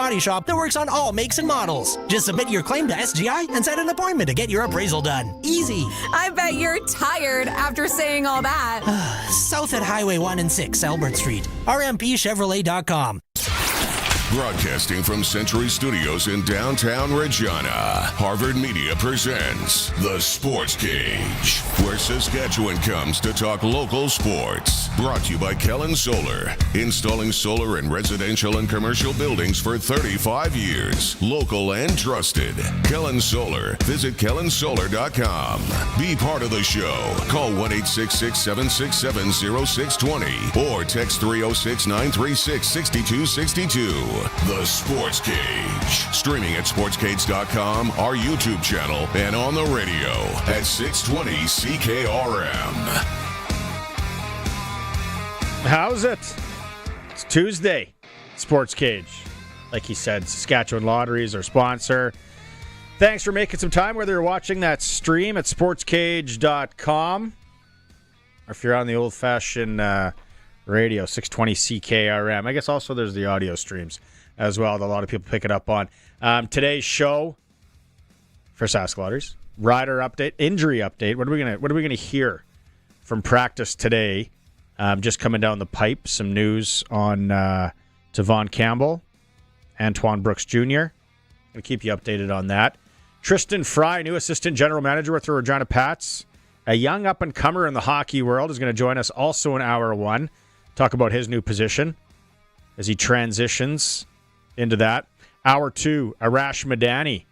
body shop that works on all makes and models. Just submit your claim to SGI and set an appointment to get your appraisal done. Easy. I bet you're tired after saying all that. South at Highway 1 and 6, Albert Street. RMPChevrolet.com. Broadcasting from Century Studios in downtown Regina, Harvard Media presents The Sportscage, where Saskatchewan comes to talk local sports. Brought to you by Kellen Solar, installing solar in residential and commercial buildings for 35 years. Local and trusted. Kellen Solar. Visit kellensolar.com. Be part of the show. Call 1-866-767-0620 or text 306-936-6262. The Sports Cage. Streaming at sportscage.com, our YouTube channel, and on the radio at 620 CKRM. How's it? It's Tuesday. Sports Cage. Like he said, Saskatchewan Lotteries, our sponsor. Thanks for making some time, whether you're watching that stream at sportscage.com or if you're on the old-fashioned radio, 620 CKRM. I guess also there's the audio streams as well that a lot of people pick it up on. Today's show for Sask Lotteries, rider update, injury update. What are we gonna hear from practice today? Just coming down the pipe, some news on Tavon Campbell, Antoine Brooks Jr. Going to keep you updated on that. Tristan Fry, new assistant general manager with the Regina Pats, a young up-and-comer in the hockey world, is going to join us also in Hour 1. Talk about his new position as he transitions into that. Hour 2, Arash Madani.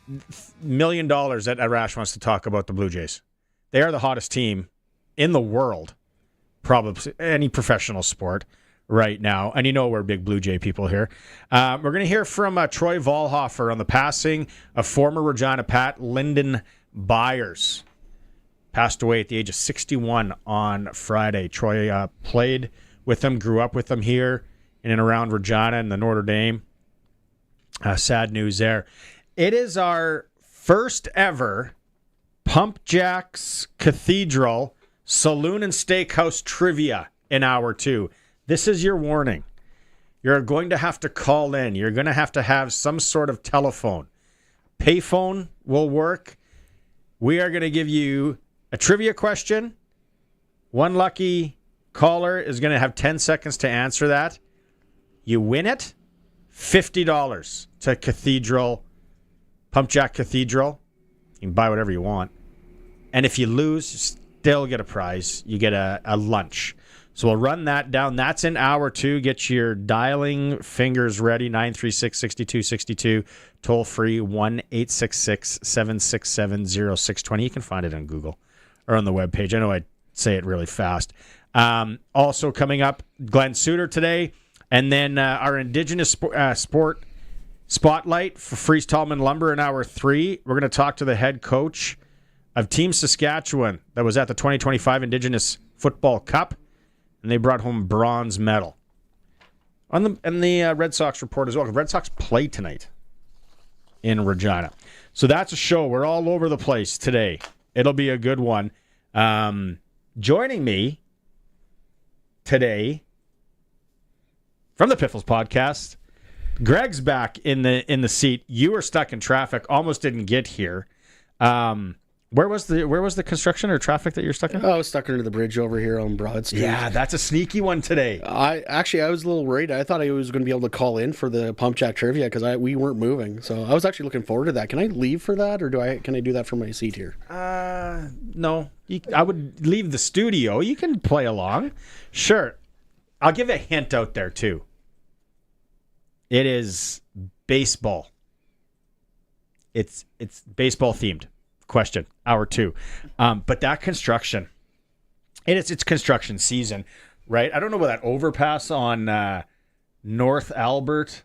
$1 million that Arash wants to talk about the Blue Jays. They are the hottest team in the world, probably any professional sport right now. And you know we're big Blue Jay people here. We're going to hear from Troy Volhofer on the passing of former Regina Pat Lynden Byers. Passed away at the age of 61 on Friday. Troy played with him, grew up with him here in and around Regina and the Notre Dame. Sad news there. It is our first ever Pump Jacks Cathedral Saloon and Steakhouse trivia in Hour 2. This is your warning. You're going to have to call in. You're going to have some sort of telephone. Payphone will work. We are going to give you a trivia question. One lucky caller is going to have 10 seconds to answer that. You win it, $50 to Cathedral, Pump Jack Cathedral. You can buy whatever you want. And if you lose, you still get a prize. You get a lunch. So we'll run that down. That's in Hour 2. Get your dialing fingers ready, 936-6262. Toll free, 1-866-767-0620. You can find it on Google or on the webpage. I know I say it really fast. Also coming up, Glenn Sudter today. And then our Indigenous sport spotlight for Freeze Tallman Lumber in Hour 3. We're going to talk to the head coach of Team Saskatchewan that was at the 2025 Indigenous Football Cup. And they brought home bronze medal. And the Red Sox report as well. The Red Sox play tonight in Regina. So that's a show. We're all over the place today. It'll be a good one. Joining me today from the Piffles podcast, Greg's back in the seat. You were stuck in traffic, almost didn't get here. Where was the construction or traffic that you're stuck in? Oh, I was stuck under the bridge over here on Broad Street. Yeah, that's a sneaky one today. I was a little worried. I thought I was going to be able to call in for the Pump Jack trivia because we weren't moving. So I was actually looking forward to that. Can I leave for that, or can I do that from my seat here? No. I would leave the studio. You can play along. Sure. I'll give a hint out there too. It is baseball. It's baseball themed. Question, Hour 2. But that construction, and it's construction season, right? I don't know about that overpass on North Albert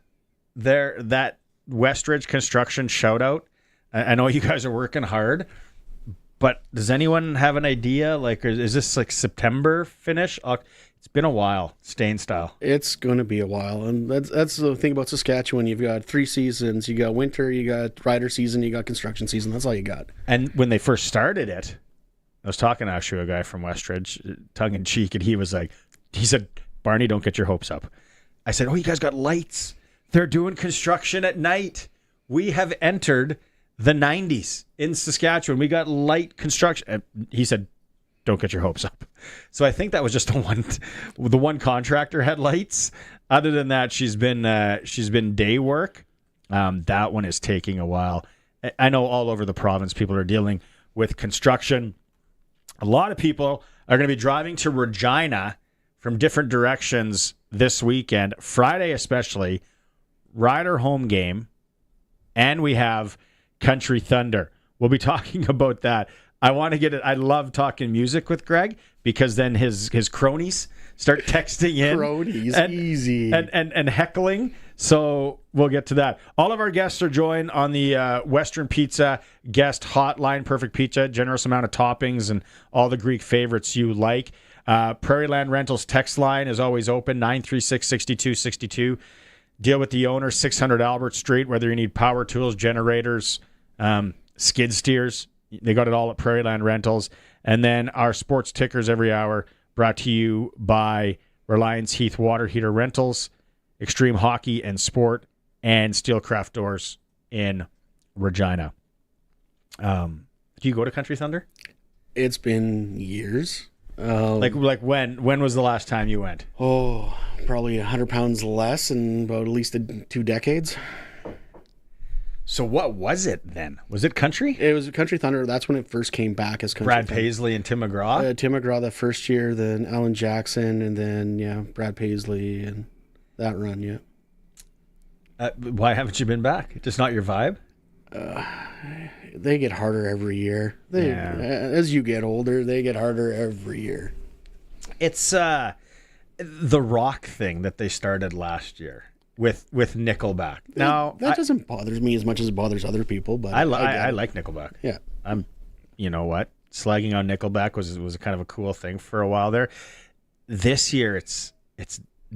there, that Westridge construction shout out. I know you guys are working hard, but does anyone have an idea? Like, is this like September finish? It's been a while, staying style. It's going to be a while, and that's the thing about Saskatchewan. You've got 3 seasons. You got winter, you got rider season, you got construction season. That's all you got. And when they first started it, I was talking to actually a guy from Westridge, tongue in cheek, and he said, Barney, don't get your hopes up. I said, oh, you guys got lights They're doing construction at night. We have entered the 90s in Saskatchewan. We got light construction. He said, don't get your hopes up. So I think that was just the one contractor had lights. Other than that, she's been day work. That one is taking a while. I know all over the province people are dealing with construction. A lot of people are going to be driving to Regina from different directions this weekend, Friday especially, Rider home game, and we have Country Thunder. We'll be talking about that. I want to get it. I love talking music with Greg because then his cronies start texting in. Cronies, easy. And heckling. So we'll get to that. All of our guests are joined on the Western Pizza guest hotline. Perfect pizza, generous amount of toppings, and all the Greek favorites you like. Prairie Land Rentals text line is always open, 936-6262. Deal with the owner, 600 Albert Street, whether you need power tools, generators, skid steers. They got it all at Prairie Land Rentals. And then our sports tickers every hour brought to you by Reliance Heath Water Heater Rentals, Extreme Hockey and Sport, and Steelcraft Doors in Regina. Do you go to Country Thunder? It's been years. Like when was the last time you went? Oh, probably 100 pounds less in about at least 2 decades. So what was it then? Was it country? It was Country Thunder. That's when it first came back as Country Brad Thunder. Paisley and Tim McGraw? Tim McGraw the first year, then Alan Jackson, and then, Brad Paisley and that run, Why haven't you been back? Just not your vibe? They get harder every year. As you get older, they get harder every year. It's the rock thing that they started last year with Nickelback. Now that doesn't bother me as much as it bothers other people, but I like Nickelback. Yeah. You know what? Slagging on Nickelback was kind of a cool thing for a while there. This year it's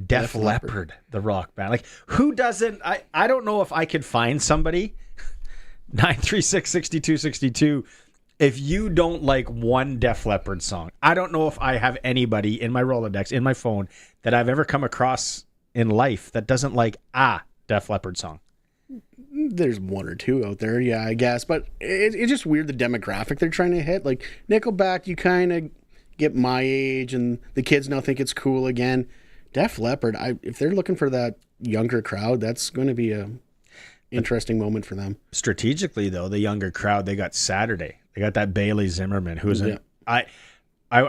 Def Leppard, the rock band. Like, who doesn't? I don't know if I could find somebody. 936-6262. If you don't like one Def Leppard song, I don't know if I have anybody in my Rolodex, in my phone, that I've ever come across in life that doesn't like a Def Leppard song. There's one or two out there, I guess. But it's just weird the demographic they're trying to hit. Like, Nickelback, you kind of get my age, and the kids now think it's cool again. Def Leppard, if they're looking for that younger crowd, that's going to be a interesting moment for them. Strategically, though, the younger crowd, they got Saturday. They got that Bailey Zimmerman, who's I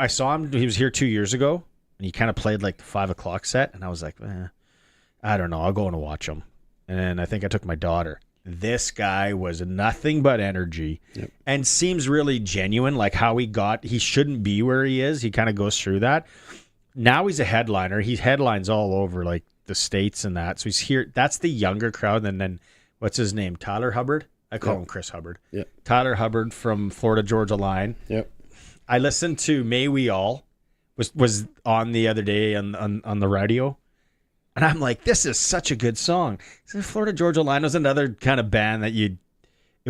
saw him. He was here 2 years ago, and he kind of played like the 5 o'clock set, and I was like, I don't know. I'll go and watch him. And I think I took my daughter. This guy was nothing but energy and seems really genuine, like how he shouldn't be where he is. He kind of goes through that. Now he's a headliner. He headlines all over like the States and that. So he's here. That's the younger crowd. And then what's his name? Tyler Hubbard. I call him Chris Hubbard. Yep. Tyler Hubbard from Florida Georgia Line. Yep. I listened to May We All was on the other day on the radio. And I'm like, this is such a good song. So Florida Georgia Line was another kind of band that it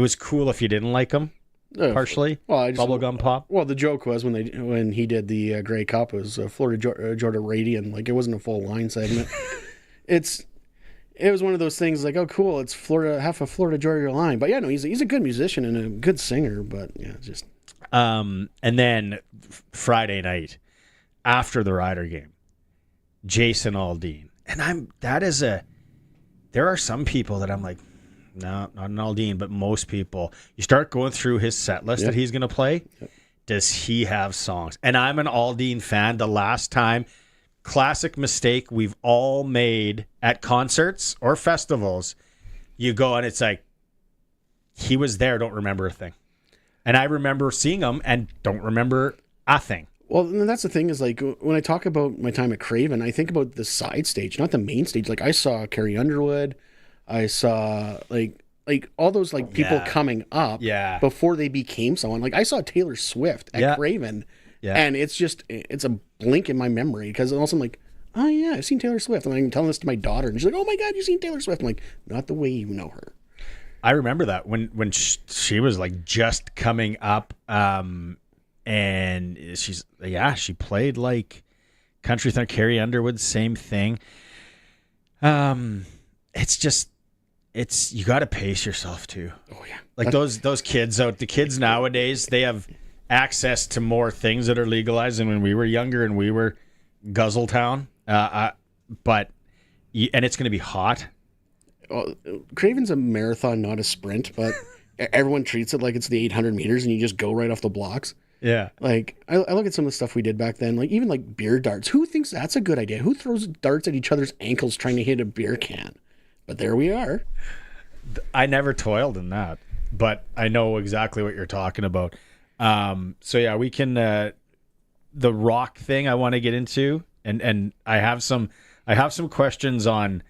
was cool if you didn't like them. Partially. Well, Bubblegum Pop. Well, the joke was when he did the Grey Cup was Florida Georgia Radiant. Like, it wasn't a full line segment. It was one of those things like, oh, cool, it's half of Florida Georgia Line. But yeah, no, he's a good musician and a good singer. But yeah, just. And then Friday night after the Rider game, Jason Aldean, and there are some people that I'm like, no, not an Aldean, but most people. You start going through his set list that he's going to play. Yep. Does he have songs? And I'm an Aldean fan. The last time. Classic mistake we've all made at concerts or festivals. You go and it's like, he was there, don't remember a thing. And I remember seeing him and don't remember a thing. Well, and that's the thing is, like, when I talk about my time at Craven, I think about the side stage, not the main stage. Like, I saw Carrie Underwood. I saw, like all those, like, people coming up before they became someone. Like, I saw Taylor Swift at Craven. Yeah. And it's a blink in my memory because also I'm like, oh yeah, I've seen Taylor Swift. And I'm telling this to my daughter and she's like, oh my God, you've seen Taylor Swift. I'm like, not the way you know her. I remember that when she was like just coming up and she played like Country Thunder, Carrie Underwood, same thing. you got to pace yourself too. Oh yeah. Like those kids the kids nowadays, they have access to more things that are legalized than when we were younger and we were Guzzletown. And it's going to be hot. Craven's a marathon, not a sprint, but everyone treats it like it's the 800 meters and you just go right off the blocks. Yeah. Like, I look at some of the stuff we did back then, like even like beer darts. Who thinks that's a good idea? Who throws darts at each other's ankles trying to hit a beer can? But there we are. I never toiled in that, but I know exactly what you're talking about. So yeah, we can, the rock thing I want to get into, and I have some questions on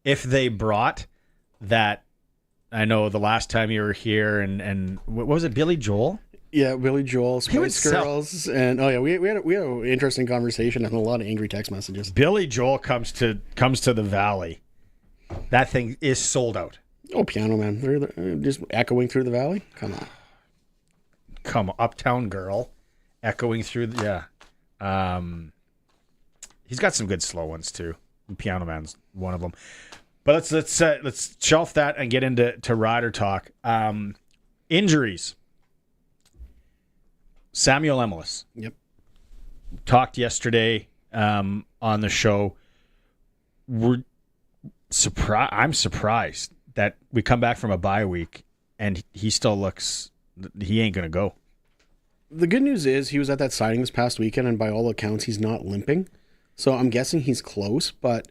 if they brought that. I know the last time you were here and what was it, Billy Joel? Yeah, Billy Joel, Spice Girls, and we had an interesting conversation and a lot of angry text messages. Billy Joel comes to the Valley. That thing is sold out. Oh, Piano Man, they're just echoing through the valley. Come on, Uptown Girl, echoing through. He's got some good slow ones too. Piano Man's one of them. But let's shelf that and get into Rider talk. Injuries. Samuel Emilus. Yep. Talked yesterday on the show. I'm surprised that we come back from a bye week and he still looks. He ain't gonna go. The good news is he was at that signing this past weekend, and by all accounts, he's not limping. So I'm guessing he's close. But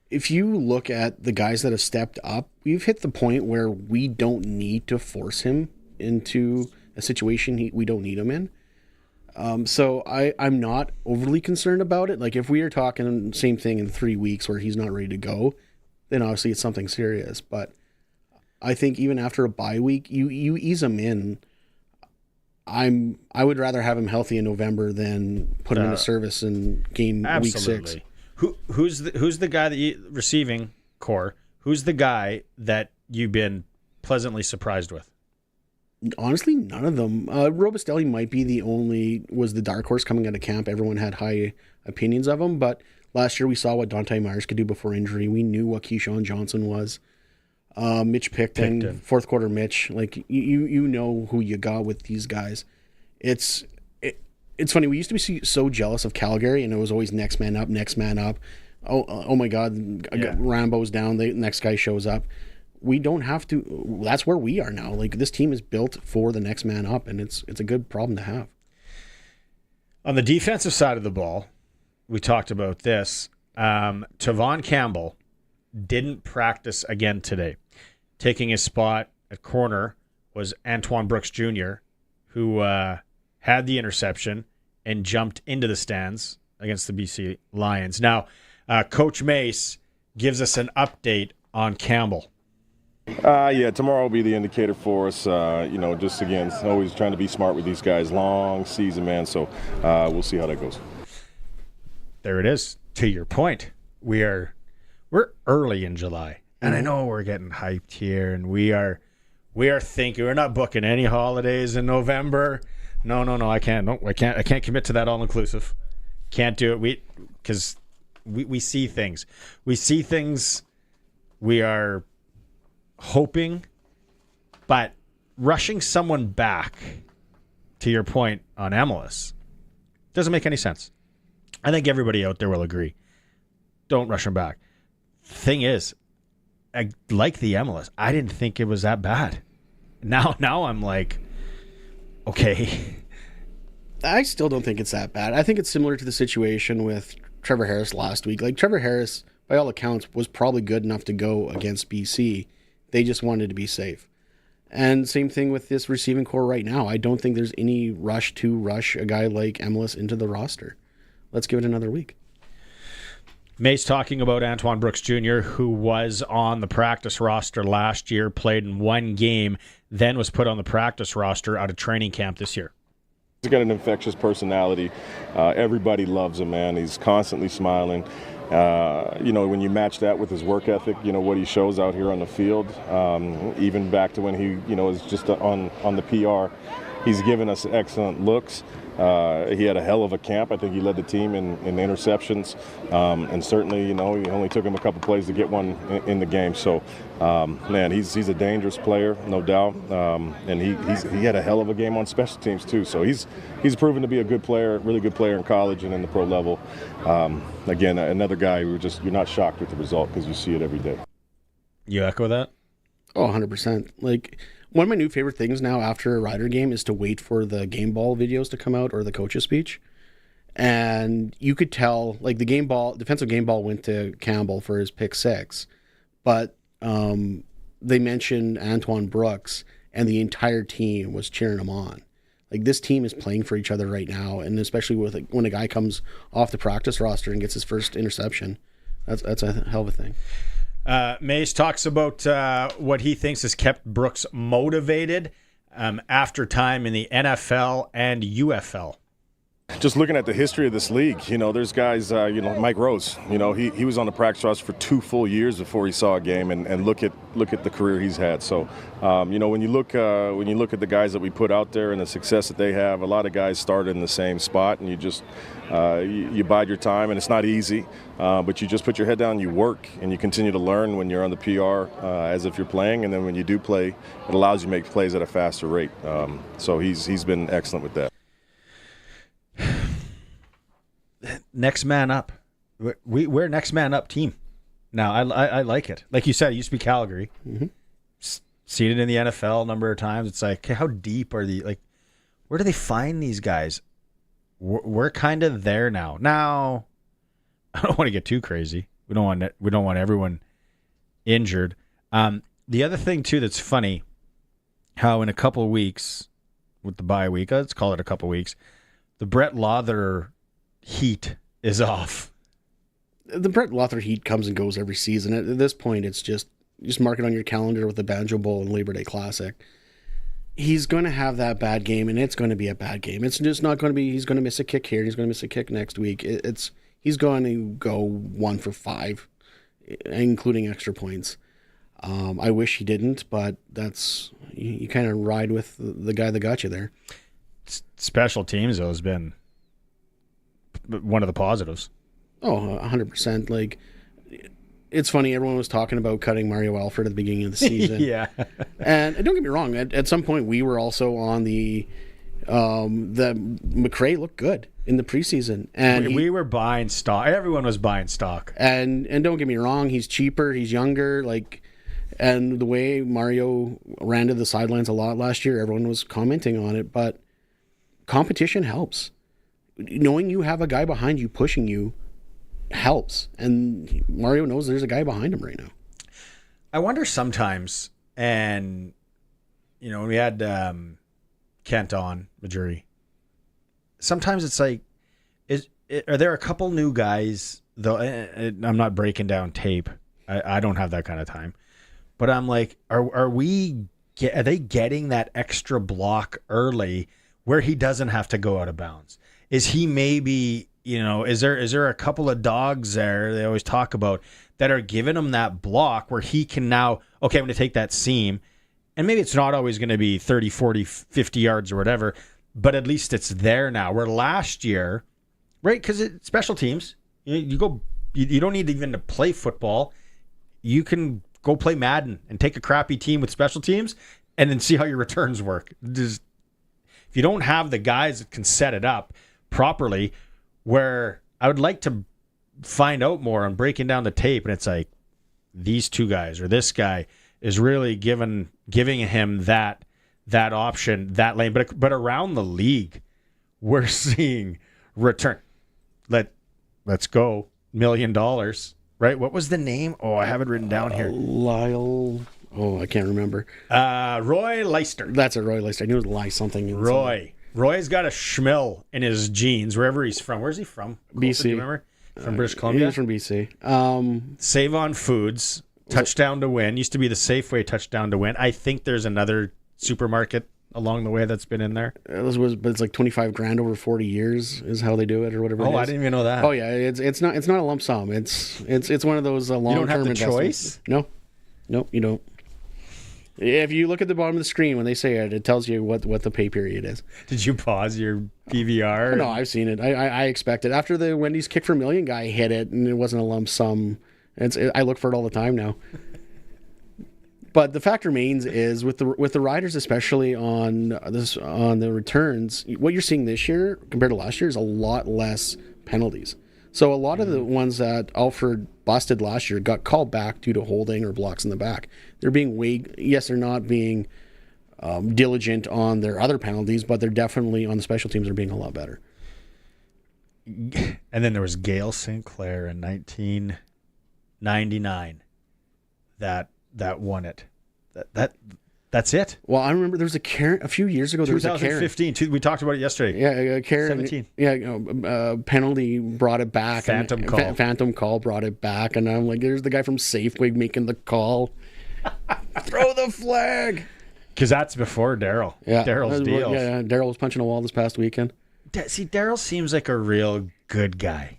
if you look at the guys that have stepped up, we've hit the point where we don't need to force him into a situation we don't need him in. So I'm not overly concerned about it. Like if we are talking same thing in 3 weeks where he's not ready to go, then obviously it's something serious. But I think even after a bye week, you ease him in. I would rather have him healthy in November than put him into service in game week 6. Who's the guy that receiving core? Who's the guy that you've been pleasantly surprised with? Honestly, none of them. Robustelli might be was the dark horse coming out of camp. Everyone had high opinions of him, but last year we saw what Dante Myers could do before injury. We knew what Keyshawn Johnson was. Mitch Picton, fourth quarter Mitch. Like you know who you got with these guys. It's funny. We used to be so jealous of Calgary, and it was always next man up, next man up. Oh my God, Rambo's down. The next guy shows up. We don't have to. That's where we are now. Like this team is built for the next man up, and it's a good problem to have. On the defensive side of the ball, we talked about this. Tavon Campbell didn't practice again today. Taking his spot at corner was Antoine Brooks Jr., who had the interception and jumped into the stands against the BC Lions. Now, Coach Mace gives us an update on Campbell. Tomorrow will be the indicator for us. Just again, always trying to be smart with these guys. Long season, man. So we'll see how that goes. There it is. To your point, we're early in July, and I know we're getting hyped here, and we are thinking we're not booking any holidays in November. No, I can't. No, I can't commit to that all inclusive. Can't do it. Because we see things. We see things. We are hoping, but rushing someone back, to your point on Emilus, doesn't make any sense. I think everybody out there will agree. Don't rush him back. Thing is, I like the Emilus. I didn't think it was that bad. Now I'm like, okay. I still don't think it's that bad. I think it's similar to the situation with Trevor Harris last week. Like Trevor Harris, by all accounts, was probably good enough to go against BC. They just wanted to be safe. And same thing with this receiving core right now. I don't think there's any rush to rush a guy like Emilus into the roster. Let's give it another week. Mace talking about Antoine Brooks Jr., who was on the practice roster last year, played in one game, then was put on the practice roster out of training camp this year. He's got an infectious personality. Everybody loves him, man. He's constantly smiling. When you match that with his work ethic, what he shows out here on the field, even back to when he, is just on the PR, he's given us excellent looks. He had a hell of a camp. I think he led the team in interceptions, and certainly, he only took him a couple plays to get one in the game. So, man, he's a dangerous player, no doubt, and he had a hell of a game on special teams too. So he's proven to be a good player, really good player in college and in the pro level. Again, another guy you're not shocked with the result because you see it every day. You echo that? Oh, 100%. Like, one of my new favorite things now after a Rider game is to wait for the game ball videos to come out or the coach's speech. And you could tell, like, the defensive game ball went to Campbell for his pick 6. But they mentioned Antoine Brooks, and the entire team was cheering him on. Like, this team is playing for each other right now, and especially when a guy comes off the practice roster and gets his first interception, that's a hell of a thing. Mace talks about what he thinks has kept Brooks motivated after time in the NFL and UFL. Just looking at the history of this league, there's guys, Mike Rose, he was on the practice roster for 2 full years before he saw a game, and look at the career he's had. So, when you look at the guys that we put out there and the success that they have, a lot of guys started in the same spot, and you just you bide your time, and it's not easy, but you just put your head down, you work, and you continue to learn when you're on the PR as if you're playing, and then when you do play, it allows you to make plays at a faster rate. So he's been excellent with that. Next man up. We're next man up team. Now, I like it. Like you said, it used to be Calgary. Mm-hmm. Seen it in the NFL a number of times. It's like, how deep are where do they find these guys? We're kind of there now. Now, I don't want to get too crazy. We don't want everyone injured. The other thing too that's funny, how in a couple of weeks with the bye week, let's call it a couple of weeks, the Brett Lauther heat is off. The Brett Lauther heat comes and goes every season. At this point, it's just mark it on your calendar with the Banjo Bowl and Labor Day Classic. He's going to have that bad game, and it's going to be a bad game. It's just not going to be, he's going to miss a kick here, and he's going to miss a kick next week. He's going to go 1 for 5, including extra points. I wish he didn't, but that's, you kind of ride with the guy that got you there. Special teams, though, has been one of the positives. Oh, 100%. Like, it's funny, everyone was talking about cutting Mario Alford at the beginning of the season. Yeah. And don't get me wrong, at some point we were also on the McRae looked good in the preseason. And we were buying stock. Everyone was buying stock. And don't get me wrong, he's cheaper, he's younger, and the way Mario ran to the sidelines a lot last year, everyone was commenting on it, but competition helps. Knowing you have a guy behind you pushing you helps, and Mario knows there's a guy behind him right now. I wonder sometimes, and when we had Kent on Majuri, sometimes it's like, are there a couple new guys though? I'm not breaking down tape. I don't have that kind of time, but I'm like, are they getting that extra block early where he doesn't have to go out of bounds? Is he maybe, is there a couple of dogs there they always talk about that are giving him that block where he can now, okay, I'm going to take that seam, and maybe it's not always going to be 30, 40, 50 yards or whatever, but at least it's there now. Where last year, right, because special teams, you don't need even to play football. You can go play Madden and take a crappy team with special teams and then see how your returns work. If you don't have the guys that can set it up properly, where I would like to find out more on breaking down the tape, and it's like these two guys or this guy is really giving him that option, that lane. But around the league, we're seeing return. Let's go $1 million, right? What was the name? Oh, I have it written down here. Lyle. Oh, I can't remember. Roy Leister. That's a Roy Leister. I knew it was Lie something. Roy's got a schmill in his jeans, wherever he's from. Where's he from? BC. Do you remember? From British Columbia? He's from BC. Save on Foods, touchdown to win. Used to be the Safeway touchdown to win. I think there's another supermarket along the way that's been in there. But it's like $25,000 over 40 years is how they do it, or whatever. Oh, I didn't even know that. Oh yeah, it's not a lump sum. It's one of those long-term investments. You don't have the choice? No, you don't. If you look at the bottom of the screen when they say it, it tells you what the pay period is. Did you pause your PVR? No, I've seen it. I expect it. After the Wendy's kick for a million guy hit it, and it wasn't a lump sum. I look for it all the time now. But the fact remains is with the Riders, especially on the returns, what you're seeing this year compared to last year is a lot less penalties. So a lot of the ones that Alfred busted last year got called back due to holding or blocks in the back. They're not being diligent on their other penalties, but they're definitely on the special teams are being a lot better. And then there was Gail Sinclair in 1999 that won it. That's it. Well, I remember there was a Karen a few years ago. There was a Karen. 2015. We talked about it yesterday. Yeah, Karen. 17. Yeah, penalty brought it back. Phantom call brought it back, and I'm like, there's the guy from Safeway making the call. Throw the flag. Because that's before Daryl. Yeah, Daryl's deals. Yeah, Daryl was punching a wall this past weekend. See, Daryl seems like a real good guy.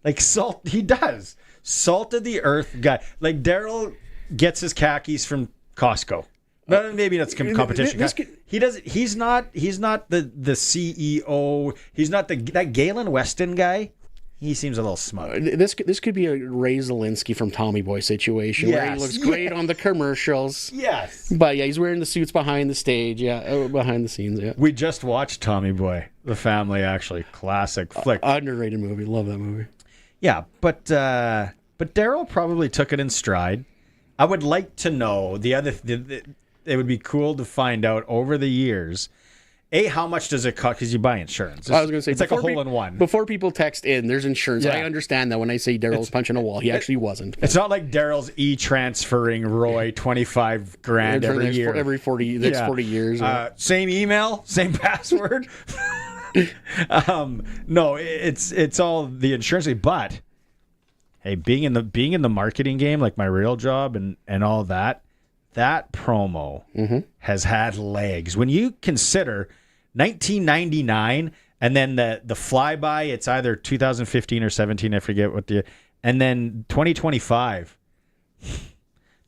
Like he does. Salt of the earth guy. Like Daryl gets his khakis from Costco. But maybe that's competition. He's not the CEO. He's not that Galen Weston guy. He seems a little smug. This could be a Ray Zielinski from Tommy Boy situation where he looks great on the commercials. Yes. But yeah, he's wearing the suits behind the stage. Yeah, behind the scenes. Yeah. We just watched Tommy Boy, the family actually classic flick. Underrated movie. Love that movie. Yeah, but Daryl probably took it in stride. I would like to know it would be cool to find out over the years. How much does it cost? Because you buy insurance. I was going to say it's like a hole in one. Before people text in, there's insurance. Yeah. I understand that when I say Daryl's punching a wall, he actually wasn't. It's not like Daryl's e-transferring Roy $25,000 every year. Every 40 years. Same email, same password. No, it's all the insurance. But hey, being in the marketing game, like my real job and all that promo has had legs. When you consider 1999 and then the flyby, it's either 2015 or 17, I forget and then 2025,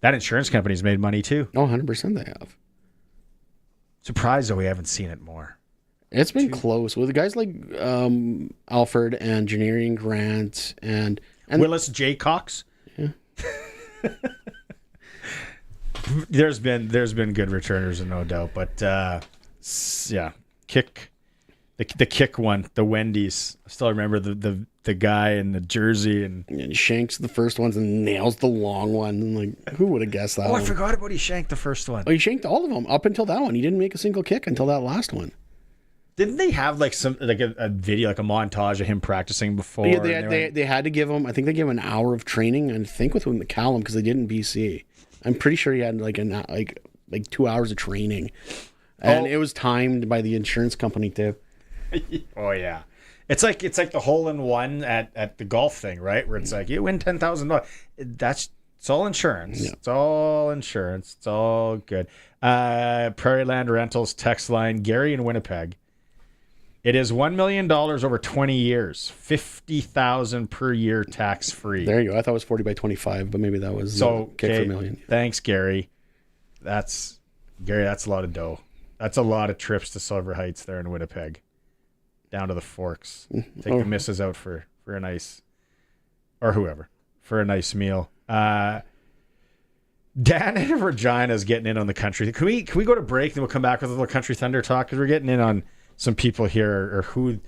that insurance company's made money too. Oh, 100% they have. Surprised that we haven't seen it more. It's been close with guys like Alfred and Janarian Grant and Willis J. Cox. Yeah. There's been good returners, no doubt, but the kick one, the Wendy's. I still remember the guy in the jersey and shanks the first ones and nails the long one. And like, who would have guessed that? I forgot about he shanked the first one. Oh, he shanked all of them up until that one. He didn't make a single kick until that last one. Didn't they have like a video, like a montage of him practicing before? Yeah, they had to give him. I think they gave him an hour of training, and I think with McCallum because they did in BC. I'm pretty sure he had like 2 hours of training, and it was timed by the insurance company too. Oh yeah, it's like the hole in one at the golf thing, right? Where it's like you win $10,000. It's all insurance. Yeah. It's all insurance. It's all good. Prairie Land Rentals text line, Gary in Winnipeg. It is $1 million over 20 years, $50,000 per year tax free. There you go. I thought it was 40 by 25, but maybe that was kick for a million. Thanks, Gary. That's a lot of dough. That's a lot of trips to Silver Heights there in Winnipeg, down to the Forks. Take the missus out for a nice, or whoever, for a nice meal. Dan in Regina is getting in on the country. Can we go to break and we'll come back with a little Country Thunder talk because we're getting in on some people here or who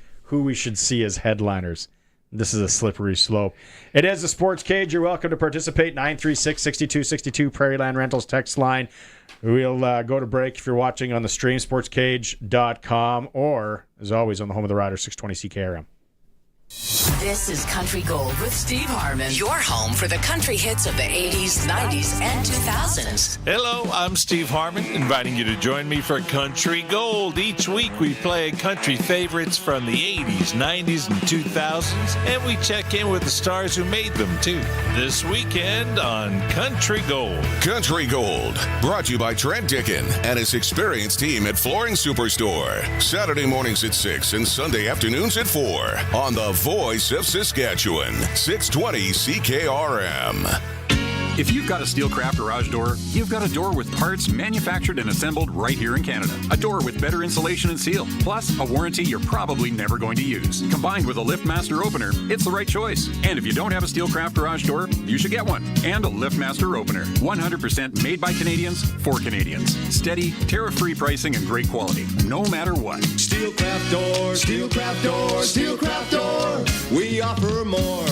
we should see as headliners. This is a slippery slope. It is the Sports Cage. You're welcome to participate. 936-6262 Prairie Land Rentals text line. We'll go to break if you're watching on the stream, sportscage.com, or as always on the home of the Riders, 620 CKRM. This is Country Gold with Steve Harmon, your home for the country hits of the 80s, 90s, and 2000s. Hello, I'm Steve Harmon, inviting you to join me for Country Gold. Each week we play country favorites from the 80s, 90s, and 2000s, and we check in with the stars who made them, too. This weekend on Country Gold. Country Gold, brought to you by Trent Dickin and his experienced team at Flooring Superstore. Saturday mornings at 6 and Sunday afternoons at 4 on the Voice of Saskatchewan, 620 CKRM. If you've got a Steelcraft garage door, you've got a door with parts manufactured and assembled right here in Canada. A door with better insulation and seal, plus a warranty you're probably never going to use. Combined with a LiftMaster opener, it's the right choice. And if you don't have a Steelcraft garage door, you should get one. And a LiftMaster opener. 100% made by Canadians for Canadians. Steady, tariff-free pricing and great quality, no matter what. Steelcraft door, Steelcraft door, Steelcraft door. We offer more.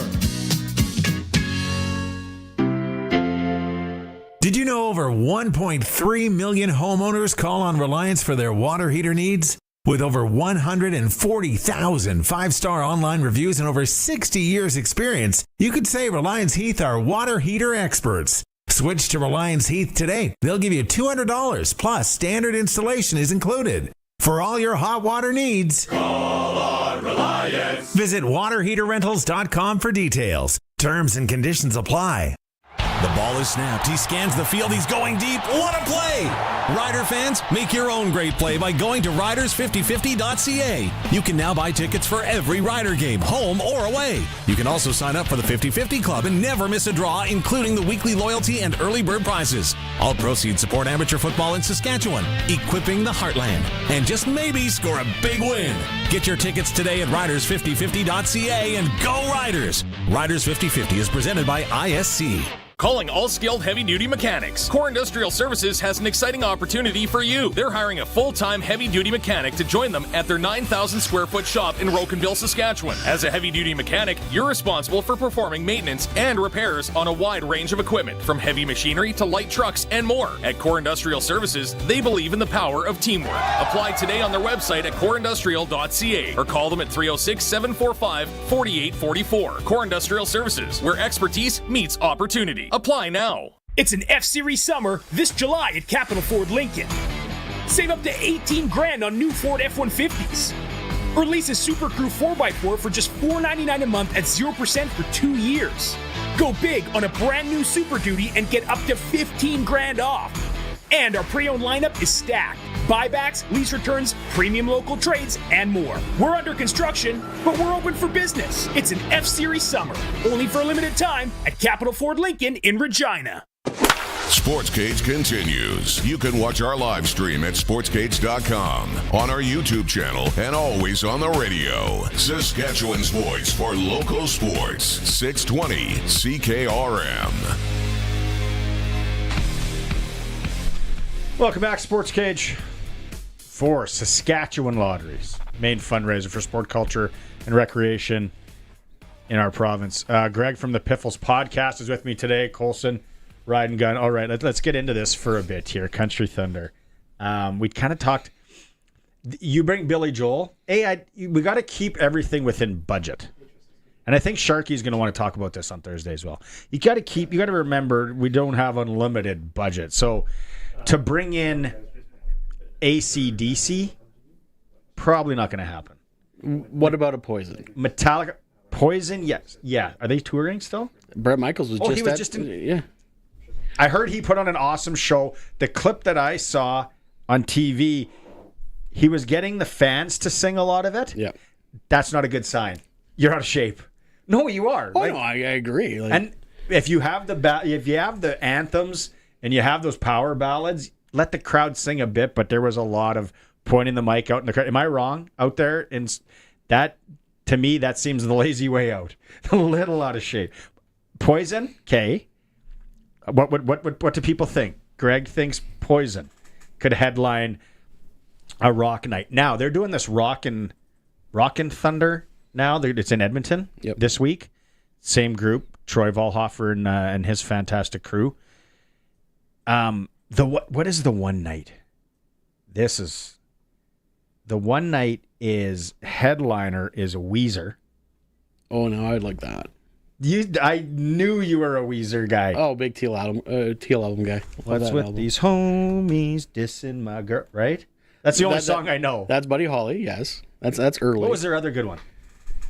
Did you know over 1.3 million homeowners call on Reliance for their water heater needs? With over 140,000 five-star online reviews and over 60 years experience, you could say Reliance Heath are water heater experts. Switch to Reliance Heath today. They'll give you $200 plus standard installation is included. For all your hot water needs, call on Reliance. Visit waterheaterrentals.com for details. Terms and conditions apply. The ball is snapped. He scans the field. He's going deep. What a play! Rider fans, make your own great play by going to riders5050.ca. You can now buy tickets for every Rider game, home or away. You can also sign up for the 50-50 Club and never miss a draw, including the weekly loyalty and early bird prizes. All proceeds support amateur football in Saskatchewan, equipping the heartland, and just maybe score a big win. Get your tickets today at riders5050.ca and go Riders! Riders 50-50 is presented by ISC. Calling all skilled heavy-duty mechanics. Core Industrial Services has an exciting opportunity for you. They're hiring a full-time heavy-duty mechanic to join them at their 9,000-square-foot shop in Rocanville, Saskatchewan. As a heavy-duty mechanic, you're responsible for performing maintenance and repairs on a wide range of equipment, from heavy machinery to light trucks and more. At Core Industrial Services, they believe in the power of teamwork. Apply today on their website at coreindustrial.ca or call them at 306-745-4844. Core Industrial Services, where expertise meets opportunity. Apply now. It's an F-Series summer this July at Capital Ford Lincoln. Save up to $18,000 on new Ford F-150s. Or lease a Super Crew 4x4 for just $499 a month at 0% for 2 years. Go big on a brand new Super Duty and get up to $15,000 off. And our pre-owned lineup is stacked. Buybacks, lease returns, premium local trades, and more. We're under construction, but we're open for business. It's an F-Series summer, only for a limited time at Capital Ford Lincoln in Regina. Sportscage continues. You can watch our live stream at sportscage.com, on our YouTube channel, and always on the radio. Saskatchewan's voice for local sports. 620 CKRM. Welcome back, Sportscage. For Saskatchewan Lotteries, main fundraiser for sport, culture, and recreation in our province. Greg from the Piffles podcast is with me today. Colson, Ride and Gun. All right, let's get into this for a bit here. Country Thunder. We kind of talked. You bring Billy Joel. We got to keep everything within budget. And I think Sharky's going to want to talk about this on Thursday as well. You got to remember we don't have unlimited budget. So to bring in AC/DC, probably not going to happen. What about a Poison? Metallica, Poison, yes, yeah. Are they touring still? Bret Michaels was just in. Yeah, I heard he put on an awesome show. The clip that I saw on TV, he was getting the fans to sing a lot of it. Yeah, that's not a good sign. You're out of shape. No, you are. Oh no, I agree. And if you have the anthems and you have those power ballads, let the crowd sing a bit, but there was a lot of pointing the mic out in the crowd. Am I wrong out there? And that, to me, that seems the lazy way out. A little out of shape. Poison, okay. What do people think? Greg thinks Poison could headline a rock night. Now, they're doing this Rockin' Thunder now. It's in Edmonton this week. Same group, Troy Volhofer and his fantastic crew. What is the one night? This is the one night is headliner is Weezer. Oh no, I'd like that. I knew you were a Weezer guy. Oh, big Teal album guy. What's with these homies dissing my girl? Right? That's the only song I know. That's Buddy Holly. Yes, that's early. What was their other good one?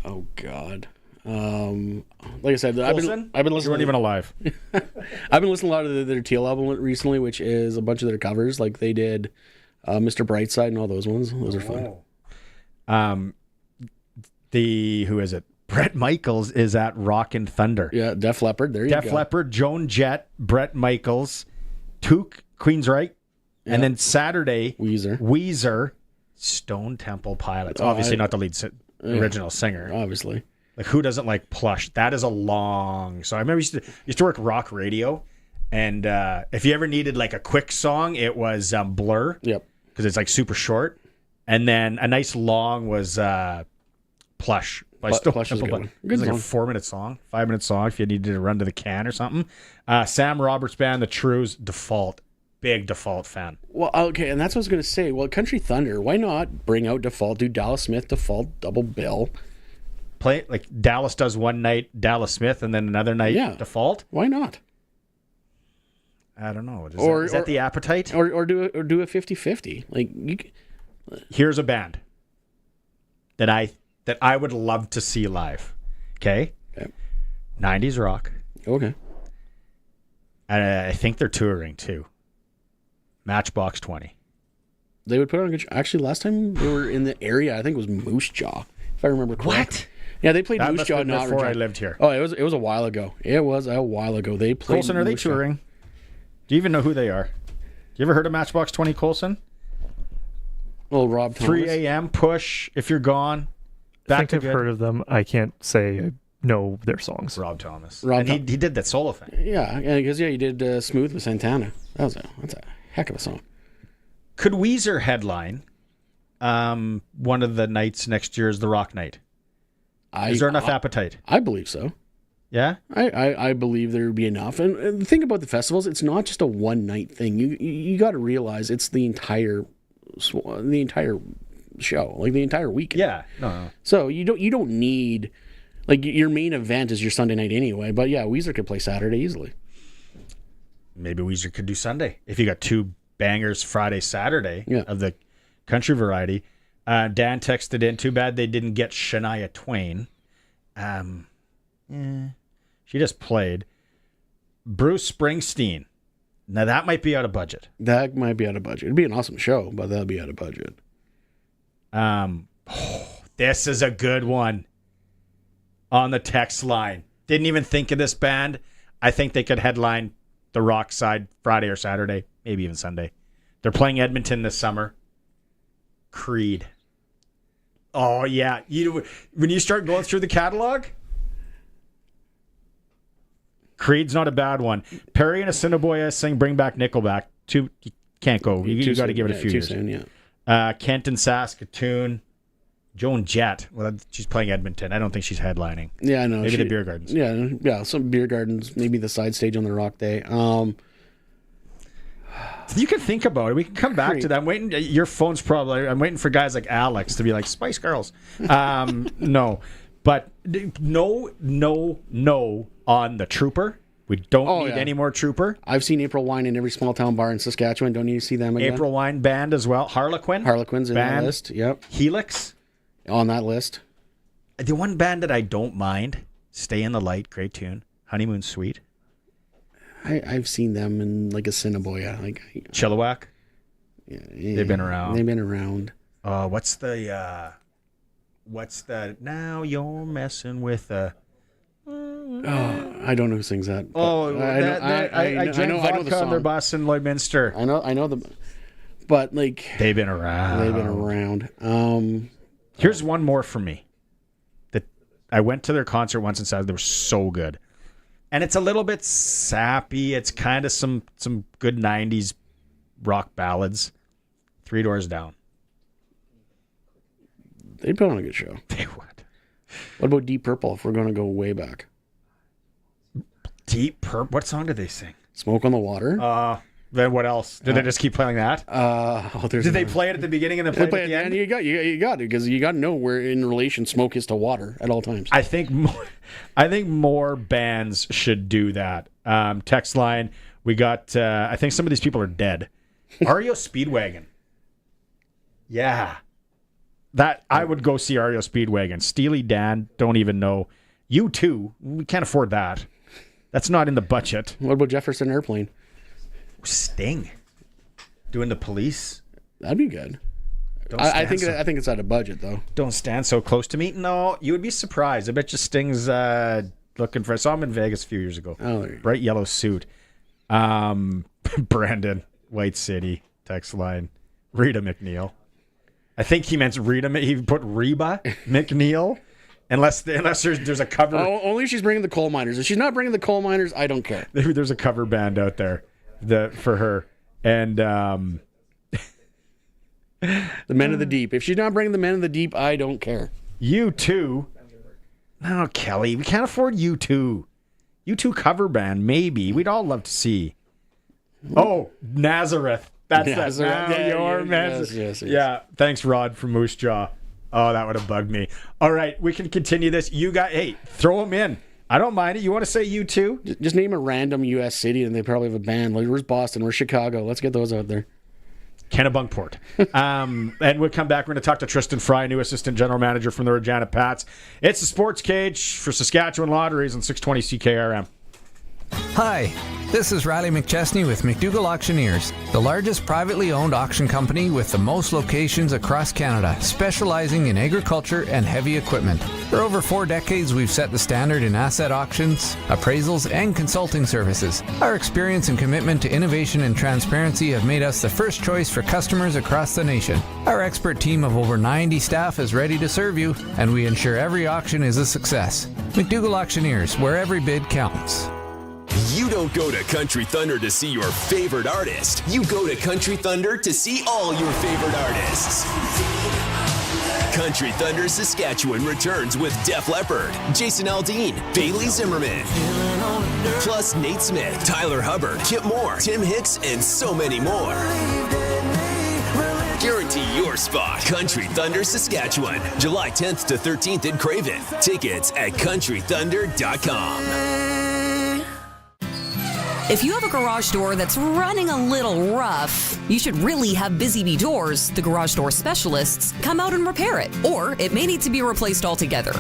Oh God. Like I said, I've been listening. You weren't even alive. I've been listening a lot of their Teal album recently, which is a bunch of their covers. Like they did Mr. Brightside and all those ones. Those are fun. Who is it? Brett Michaels is at Rockin' Thunder. Yeah, Def Leppard. There you go. Def Leppard, Joan Jett, Brett Michaels, Took, Queensryche, and then Saturday, Weezer, Stone Temple Pilots. Obviously not the lead original singer. Obviously. Like, who doesn't like Plush? That is a long song. I remember used to work rock radio, and if you ever needed like a quick song, it was Blur. Yep. Because it's like super short. And then a nice long was Plush. Plush is a good one. It was like a 4-minute song, 5-minute song if you needed to run to the can or something. Sam Roberts Band, the Trues, Default. Big Default fan. Well, okay, and that's what I was going to say. Well, Country Thunder, why not bring out Default, do Dallas Smith, Default, double bill? Play like Dallas does one night, Dallas Smith, and then another night, Default? Why not? I don't know. Is that the appetite? Or do a 50-50. Like, here's a band that I would love to see live. Okay? 90s rock. Okay. I think they're touring too. Matchbox 20. They would put on a good show. Actually, last time they were in the area, I think it was Moose Jaw, if I remember correctly. What? Yeah, they played that Moose Jaw not before I lived here. Oh, it was a while ago. It was a while ago. They played Colson, are they touring? Jaw. Do you even know who they are? You ever heard of Matchbox 20, Colson? Well, Rob Thomas. 3 a.m. Push, If You're Gone. I think I've heard of them. I can't say I know their songs. Rob Thomas. He did that solo thing. Yeah, because he did Smooth with Santana. That's a heck of a song. Could Weezer headline one of the nights next year is the Rock Night? Is there enough appetite? I believe so. Yeah? I believe there would be enough. And the thing about the festivals, it's not just a one-night thing. You got to realize it's the entire show, like the entire weekend. Yeah. No. So you don't need, like, your main event is your Sunday night anyway. But yeah, Weezer could play Saturday easily. Maybe Weezer could do Sunday if you got two bangers Friday, Saturday of the country variety. Dan texted in, too bad they didn't get Shania Twain. She just played. Bruce Springsteen. Now that might be out of budget. That might be out of budget. It'd be an awesome show, but that'll be out of budget. This is a good one. On the text line. Didn't even think of this band. I think they could headline the rock side Friday or Saturday, maybe even Sunday. They're playing Edmonton this summer. Creed. Oh, yeah. When you start going through the catalog, Creed's not a bad one. Perry and Assiniboia sing Bring Back Nickelback. You can't go. You got to give it a few years. Soon, yeah. Kent and Saskatoon. Joan Jett. Well, she's playing Edmonton. I don't think she's headlining. Yeah, I know. Maybe the beer gardens. Yeah, some beer gardens. Maybe the side stage on the Rock Day. You can think about it. We can come back to that. I'm waiting. Your phone's probably. I'm waiting for guys like Alex to be like Spice Girls. No, but no on the Trooper. We don't need any more Trooper. I've seen April Wine in every small town bar in Saskatchewan. Don't need to see them again. April Wine band as well. Harlequin's in that list. Yep. Helix on that list. The one band that I don't mind, Stay in the Light, great tune. Honeymoon Suite. I've seen them in like Assiniboia, like Chilliwack. Yeah, they've been around. They've been around. What's the now you're messing with a. I don't know who sings that. I drank vodka on their bus in Lloydminster. I know them, but like they've been around. Here's one more for me. That I went to their concert once in Saturday. They were so good. And it's a little bit sappy. It's kind of some good 90s rock ballads. 3 Doors Down. They'd put on a good show. They would. What about Deep Purple if we're going to go way back? Deep Purple? What song did they sing? Smoke on the Water. Then what else? Did they just keep playing that? Did they play it at the beginning and then play it at the end? You got to, because you got to know where in relation smoke is to water at all times. I think more bands should do that. Text line, we got. I think some of these people are dead. REO Speedwagon. Yeah, that I would go see REO Speedwagon. Steely Dan, don't even know. U2, we can't afford that. That's not in the budget. What about Jefferson Airplane? Sting doing the Police. That'd be good. I think it's out of budget, though. Don't stand so close to me. No, you would be surprised. I bet you Sting's looking for... I saw him in Vegas a few years ago. Oh, bright yellow suit. Brandon, White City, text line. Rita McNeil. I think he meant Rita. He put Reba McNeil. Unless there's a cover. Oh, only if she's bringing the coal miners. If she's not bringing the coal miners, I don't care. There's a cover band out there for her. And the Men of the Deep. If she's not bringing the Men of the Deep, I don't care. U2. No, Kelly, we can't afford U2. U2 cover band, maybe. We'd all love to see. Oh, Nazareth. That's Nazareth. Yes. Yeah, thanks, Rod from Moose Jaw. Oh, that would have bugged me. All right, we can continue this. You got, hey, throw them in. I don't mind it. You want to say U2? Just name a random U.S. city, and they probably have a band. Like, where's Boston? Where's Chicago? Let's get those out there. Kennebunkport. And we'll come back. We're going to talk to Tristan Fry, new assistant general manager from the Regina Pats. It's the Sports Cage for Saskatchewan Lotteries on 620 CKRM. Hi, this is Riley McChesney with McDougall Auctioneers, the largest privately owned auction company with the most locations across Canada, specializing in agriculture and heavy equipment. For over 4 decades, we've set the standard in asset auctions, appraisals, and consulting services. Our experience and commitment to innovation and transparency have made us the first choice for customers across the nation. Our expert team of over 90 staff is ready to serve you, and we ensure every auction is a success. McDougall Auctioneers, where every bid counts. You don't go to Country Thunder to see your favorite artist. You go to Country Thunder to see all your favorite artists. Country Thunder Saskatchewan returns with Def Leppard, Jason Aldean, Bailey Zimmerman, plus Nate Smith, Tyler Hubbard, Kip Moore, Tim Hicks, and so many more. Guarantee your spot. Country Thunder Saskatchewan, July 10th to 13th in Craven. Tickets at countrythunder.com. If you have a garage door that's running a little rough, you should really have Busy Bee Doors, the garage door specialists, come out and repair it. Or it may need to be replaced altogether.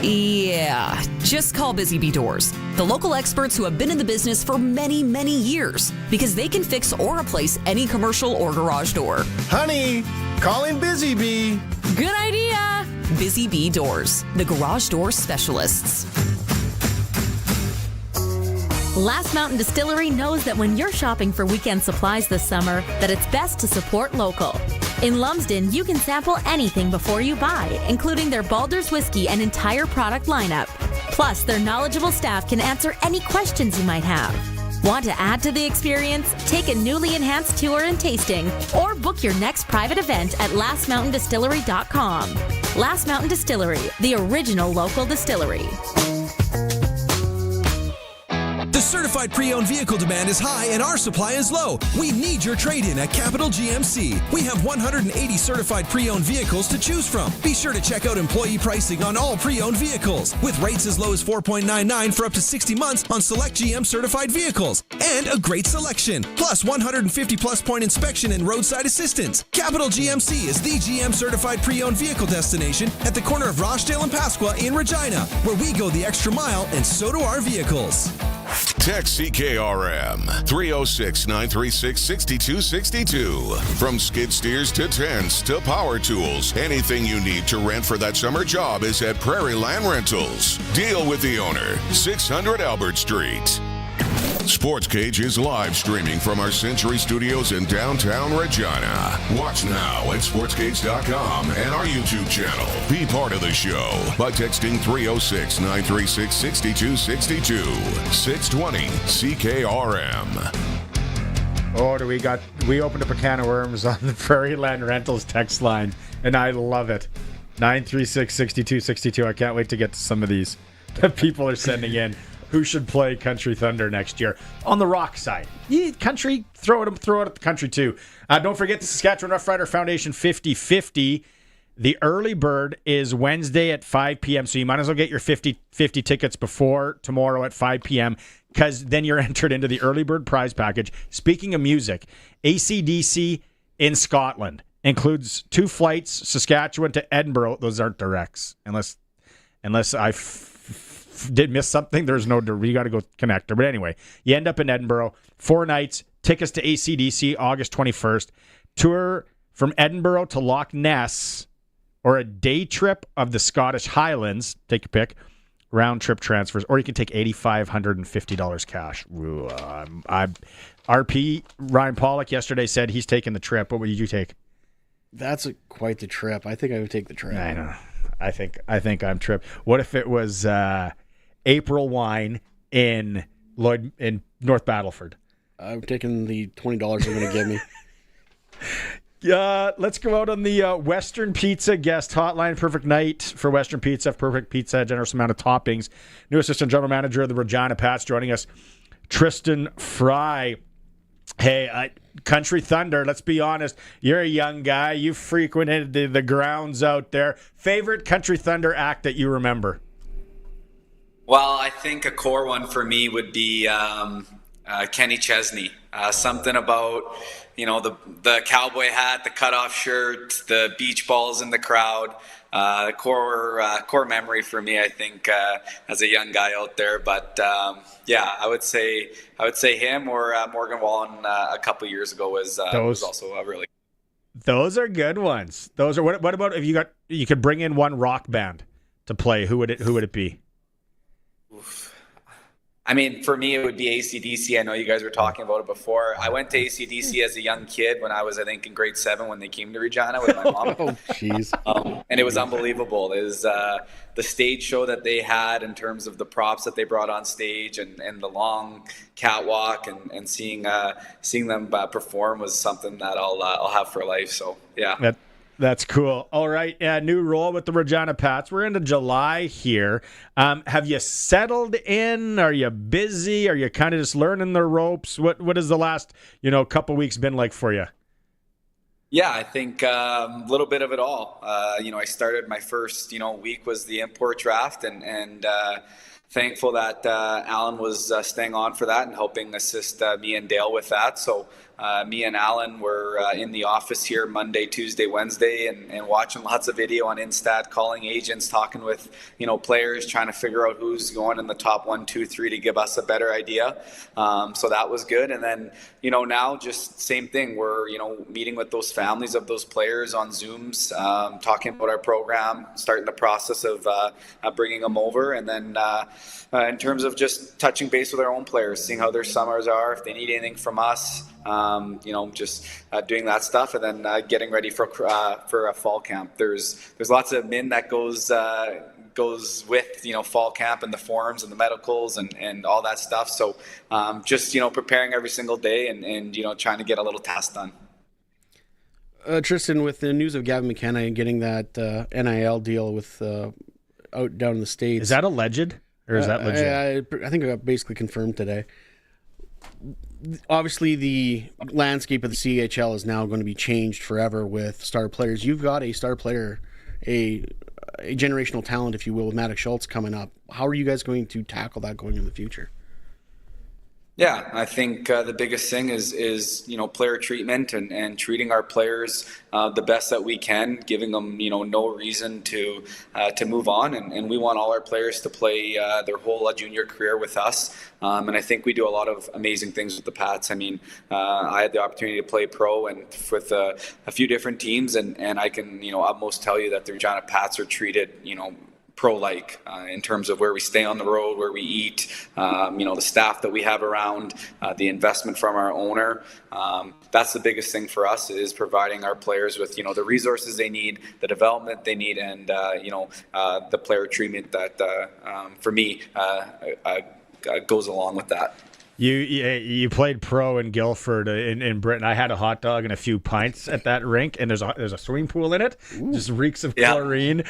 Yeah, just call Busy Bee Doors, the local experts who have been in the business for many, many years, because they can fix or replace any commercial or garage door. Honey, calling Busy Bee. Good idea. Busy Bee Doors, the garage door specialists. Last Mountain Distillery knows that when you're shopping for weekend supplies this summer, that it's best to support local. In Lumsden, you can sample anything before you buy, including their Baldur's whiskey and entire product lineup. Plus, their knowledgeable staff can answer any questions you might have. Want to add to the experience? Take a newly enhanced tour and tasting, or book your next private event at lastmountaindistillery.com. Last Mountain Distillery, the original local distillery. The certified pre-owned vehicle demand is high and our supply is low. We need your trade-in at Capital GMC. We have 180 certified pre-owned vehicles to choose from. Be sure to check out employee pricing on all pre-owned vehicles, with rates as low as 4.99 for up to 60 months on select GM certified vehicles. And a great selection, plus 150 plus point inspection and roadside assistance. Capital GMC is the GM certified pre-owned vehicle destination at the corner of Rochdale and Pasqua in Regina, where we go the extra mile and so do our vehicles. Text CKRM 306-936-6262. From skid steers to tents to power tools, anything you need to rent for that summer job is at Prairie Land Rentals. Deal with the owner, 600 Albert Street. Sportscage is live streaming from our Century Studios in downtown Regina. Watch now at sportscage.com and our YouTube channel. Be part of the show by texting 306-936-6262. 620 CKRM. Oh, we opened up a can of worms on the Prairie Land Rentals text line, and I love it. 936-6262. I can't wait to get to some of these that people are sending in. Who should play Country Thunder next year? On the Rock side. Yeah, country, throw it at the country too. Don't forget the Saskatchewan Roughrider Foundation 50-50. The early bird is Wednesday at 5 p.m., so you might as well get your 50-50 tickets before tomorrow at 5 p.m., because then you're entered into the early bird prize package. Speaking of music, AC/DC in Scotland includes 2 flights, Saskatchewan to Edinburgh. Those aren't directs, unless I did miss something. There's no, you got to go connector. But anyway, you end up in Edinburgh, 4 nights, tickets to AC/DC August 21st. Tour from Edinburgh to Loch Ness, or a day trip of the Scottish Highlands, take your pick, round trip transfers, or you can take $8,550 cash. Ooh, RP Ryan Pollock yesterday said he's taking the trip. What would you take? That's quite the trip. I think I would take the trip. I know. I think I'm trip. What if it was April wine in North Battleford? I'm taking the $20 they're going to give me. Let's go out on the Western Pizza guest hotline. Perfect night for Western Pizza. Perfect pizza, generous amount of toppings. New assistant general manager of the Regina Pats joining us, Tristan Fry. Hey, Country Thunder, let's be honest. You're a young guy. You've frequented the grounds out there. Favorite Country Thunder act that you remember? Well, I think a core one for me would be Kenny Chesney. Something about, the cowboy hat, the cutoff shirt, the beach balls in the crowd. Core memory for me, I think, as a young guy out there. But I would say him or Morgan Wallen a couple years ago was also a really. Those are good ones. Those are what about if you could bring in one rock band to play? Who would it be? Oof. I mean, for me, it would be AC/DC. I know you guys were talking about it before. I went to AC/DC as a young kid when I was, I think, in grade 7 when they came to Regina with my mom. Oh, jeez. And it was unbelievable. It was the stage show that they had in terms of the props that they brought on stage and the long catwalk and seeing them perform was something that I'll have for life. So, yeah. That's cool. All right, new role with the Regina Pats. We're into July here. Have you settled in? Are you busy? Are you kind of just learning the ropes? What has the last couple weeks been like for you? Yeah, I think a little bit of it all. I started my first week was the import draft and thankful that Alan was staying on for that and helping assist me and Dale with that. So me and Alan were in the office here Monday, Tuesday, Wednesday, and watching lots of video on Instat, calling agents, talking with players, trying to figure out who's going in the top 1, 2, 3 to give us a better idea. So that was good. And then now just same thing. We're meeting with those families of those players on Zooms, talking about our program, starting the process of bringing them over, and then in terms of just touching base with our own players, seeing how their summers are, if they need anything from us. Just doing that stuff, and then getting ready for a fall camp. There's lots of admin that goes with fall camp and the forms and the medicals and all that stuff. So just preparing every single day and trying to get a little task done. Tristan, with the news of Gavin McKenna and getting that NIL deal with out down in the States, is that alleged or is that legit? I think it got basically confirmed today. Obviously, the landscape of the CHL is now going to be changed forever with star players. You've got a star player, a generational talent, if you will, with Maddox Schultz coming up. How are you guys going to tackle that going in the future? Yeah, I think the biggest thing is player treatment and treating our players the best that we can, giving them no reason to move on, and we want all our players to play their whole junior career with us. And I think we do a lot of amazing things with the Pats. I mean, I had the opportunity to play pro and with a few different teams, and I can utmost tell you that the Regina Pats are treated pro-like in terms of where we stay on the road, where we eat, the staff that we have around, the investment from our owner. That's the biggest thing for us is providing our players with, the resources they need, the development they need, and, the player treatment that, for me, goes along with that. You played pro in Guildford in Britain. I had a hot dog and a few pints at that rink, and there's a swimming pool in it. Ooh. Just reeks of chlorine.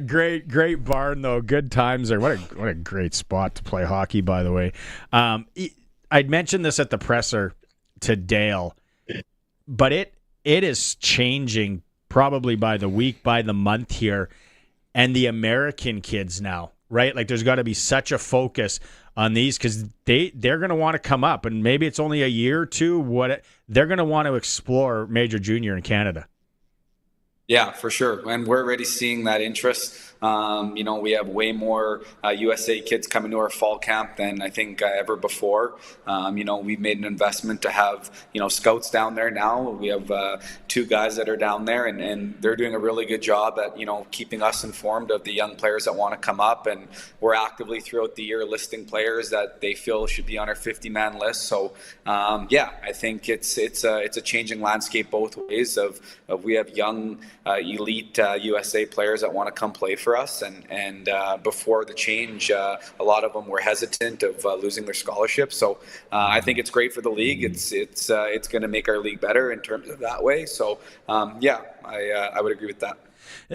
Great barn though. Good times there. What a great spot to play hockey, by the way. I'd mentioned this at the presser to Dale, but it is changing probably by the week, by the month here, and the American kids now, right? Like there's got to be such a focus on these because they're going to want to come up, and maybe it's only a year or two. They're going to want to explore major junior in Canada. Yeah, for sure. And we're already seeing that interest. We have way more USA kids coming to our fall camp than I think ever before. We've made an investment to have, scouts down there now. We have 2 guys that are down there, and they're doing a really good job at, keeping us informed of the young players that want to come up. And we're actively throughout the year listing players that they feel should be on our 50-man list. So, I think it's a changing landscape both ways of we have young elite USA players that want to come play for us. And before the change, a lot of them were hesitant of losing their scholarship. So I think it's great for the league. It's going to make our league better in terms of that way. So, I would agree with that.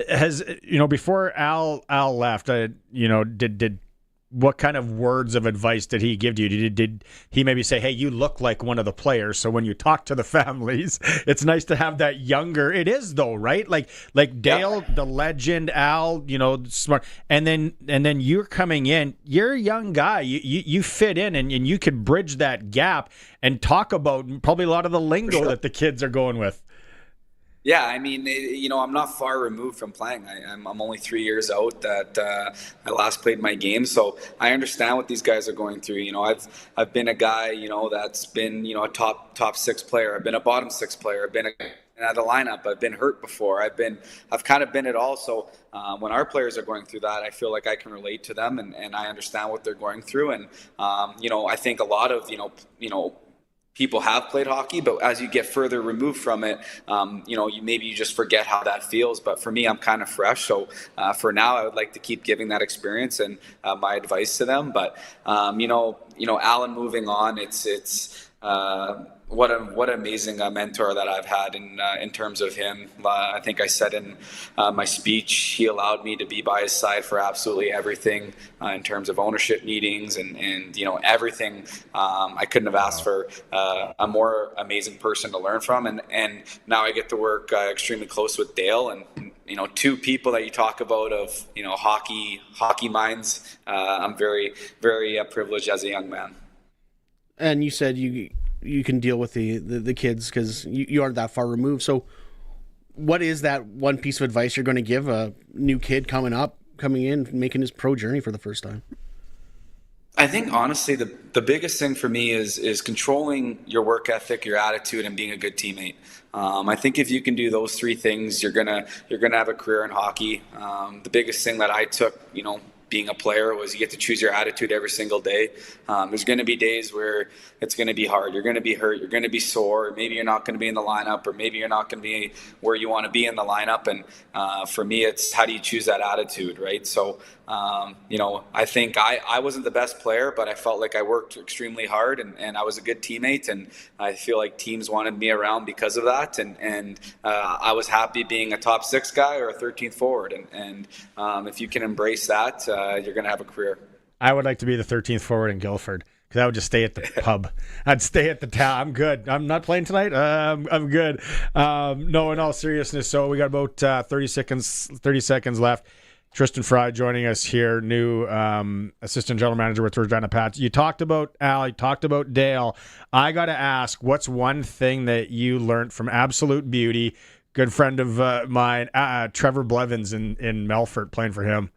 Has, before Al left, did what kind of words of advice did he give to you? Did he maybe say, hey, you look like one of the players, so when you talk to the families, it's nice to have that younger, it is though, right? Like Dale, the legend, Al, smart, and then you're coming in, you're a young guy, you fit in, and you could bridge that gap and talk about probably a lot of the lingo that the kids are going with. Yeah, I mean, I'm not far removed from playing. I'm only 3 years out that I last played my game, so I understand what these guys are going through. I've been a guy, that's been, a top 6 player. I've been a bottom 6 player. I've been out of the lineup. I've been hurt before. I've kind of been it all. So when our players are going through that, I feel like I can relate to them, and I understand what they're going through. And I think a lot of people have played hockey, but as you get further removed from it, you just forget how that feels. But for me, I'm kind of fresh. So for now, I would like to keep giving that experience and my advice to them. But, Alan moving on, it's what an amazing mentor that I've had in terms of him. I think I said in my speech, he allowed me to be by his side for absolutely everything in terms of ownership meetings and everything. I couldn't have asked for a more amazing person to learn from. And now I get to work extremely close with Dale, and 2 people that you talk about of hockey minds. I'm very, very privileged as a young man. And you said you can deal with the kids because you aren't that far removed. So what is that one piece of advice you're going to give a new kid coming in, making his pro journey for the first time? I think honestly, the biggest thing for me is controlling your work ethic, your attitude, and being a good teammate. I think if you can do those 3 things, you're gonna have a career in hockey. The biggest thing that I took, being a player was you get to choose your attitude every single day. There's going to be days where it's going to be hard. You're going to be hurt. You're going to be sore. Maybe you're not going to be in the lineup, or maybe you're not going to be where you want to be in the lineup. And for me, it's how do you choose that attitude, right? So, I think I wasn't the best player, but I felt like I worked extremely hard and I was a good teammate. And I feel like teams wanted me around because of that. And I was happy being a top 6 guy or a 13th forward. And if you can embrace that, you're going to have a career. I would like to be the 13th forward in Guildford because I would just stay at the pub. I'd stay at the town. I'm good. I'm not playing tonight. I'm good. No, in all seriousness, so we got about 30 seconds left. Tristan Fry joining us here, new assistant general manager with Regina Pats. You talked about Al, you talked about Dale. I got to ask, what's one thing that you learned from Absolute Beauty, good friend of mine, Trevor Blevins in Melfort, playing for him?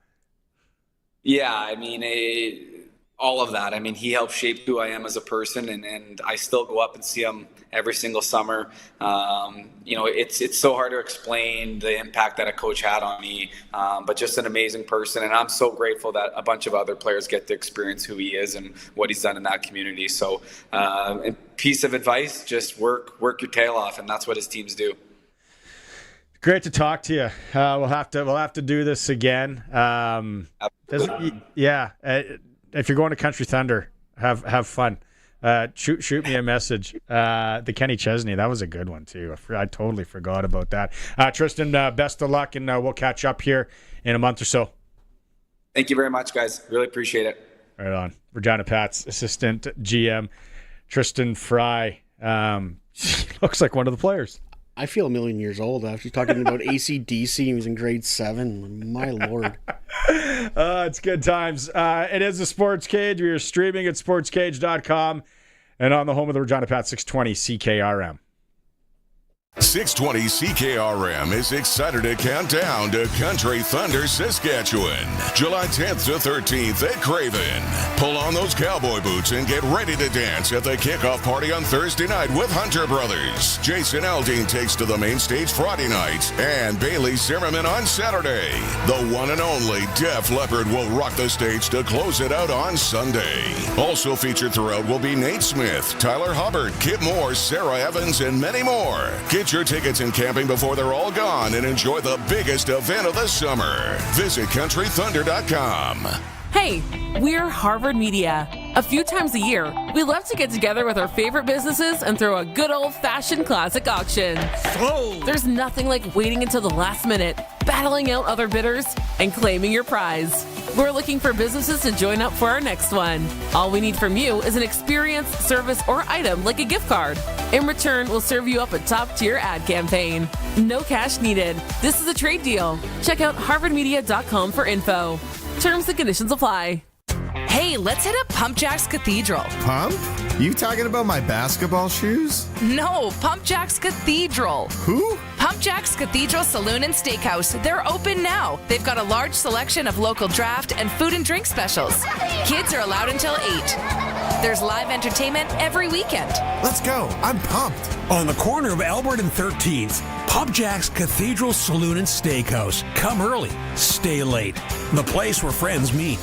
Yeah, I mean, all of that. I mean, he helped shape who I am as a person, and I still go up and see him every single summer. It's so hard to explain the impact that a coach had on me, but just an amazing person. And I'm so grateful that a bunch of other players get to experience who he is and what he's done in that community. So a piece of advice, just work your tail off, and that's what his teams do. Great to talk to you. We'll have to do this again. If you're going to Country Thunder, have fun. Shoot me a message. The Kenny Chesney, that was a good one too. I totally forgot about that. Tristan, best of luck, and we'll catch up here in a month or so. Thank you very much, guys. Really appreciate it. Right on. Regina Pats assistant GM Tristan Fry. Looks like one of the players. I feel a million years old after talking about AC/DC. He was in grade 7. My Lord. It's good times. It is the Sports Cage. We are streaming at sportscage.com and on the home of the Regina Pats 620 CKRM. 620 CKRM is excited to count down to Country Thunder, Saskatchewan. July 10th to 13th at Craven. Pull on those cowboy boots and get ready to dance at the kickoff party on Thursday night with Hunter Brothers. Jason Aldean takes to the main stage Friday night, and Bailey Zimmerman on Saturday. The one and only Def Leppard will rock the stage to close it out on Sunday. Also featured throughout will be Nate Smith, Tyler Hubbard, Kip Moore, Sarah Evans, and many more. Get your tickets and camping before they're all gone and enjoy the biggest event of the summer. Visit countrythunder.com. Hey, we're Harvard Media. A few times a year, we love to get together with our favorite businesses and throw a good old-fashioned classic auction. There's nothing like waiting until the last minute, battling out other bidders, and claiming your prize. We're looking for businesses to join up for our next one. All we need from you is an experience, service, or item like a gift card. In return, we'll serve you up a top-tier ad campaign. No cash needed. This is a trade deal. Check out harvardmedia.com for info. Terms and conditions apply. Hey, let's hit up Pump Jack's Cathedral. Pump? You talking about my basketball shoes? No, Pump Jack's Cathedral. Who? Pump Jack's Cathedral Saloon and Steakhouse. They're open now. They've got a large selection of local draft and food and drink specials. Kids are allowed until 8. There's live entertainment every weekend. Let's go. I'm pumped. On the corner of Albert and 13th, Pump Jack's Cathedral Saloon and Steakhouse. Come early, stay late. The place where friends meet.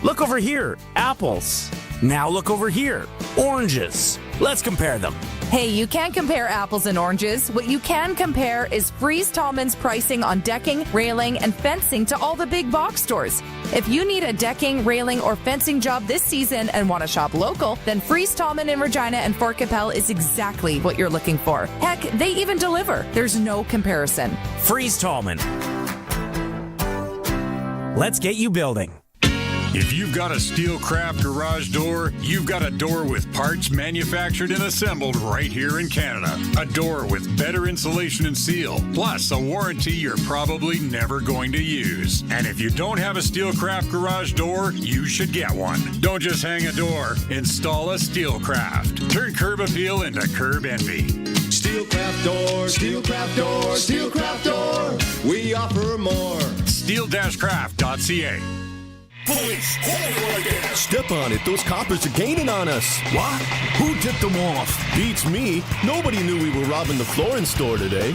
Look over here, apples. Now look over here, oranges. Let's compare them. Hey, you can't compare apples and oranges. What you can compare is Freeze Tallman's pricing on decking, railing, and fencing to all the big box stores. If you need a decking, railing, or fencing job this season and want to shop local, then Freeze Tallman in Regina and Fort Capel is exactly what you're looking for. Heck, they even deliver. There's no comparison. Freeze Tallman. Let's get you building. If you've got a Steelcraft garage door, you've got a door with parts manufactured and assembled right here in Canada. A door with better insulation and seal, plus a warranty you're probably never going to use. And if you don't have a Steelcraft garage door, you should get one. Don't just hang a door, install a Steelcraft. Turn curb appeal into curb envy. Steelcraft door, Steelcraft door, Steelcraft door. We offer more. Steel-craft.ca. Police, step on it. Those coppers are gaining on us. What? Who tipped them off? Beats me. Nobody knew we were robbing the flooring store today.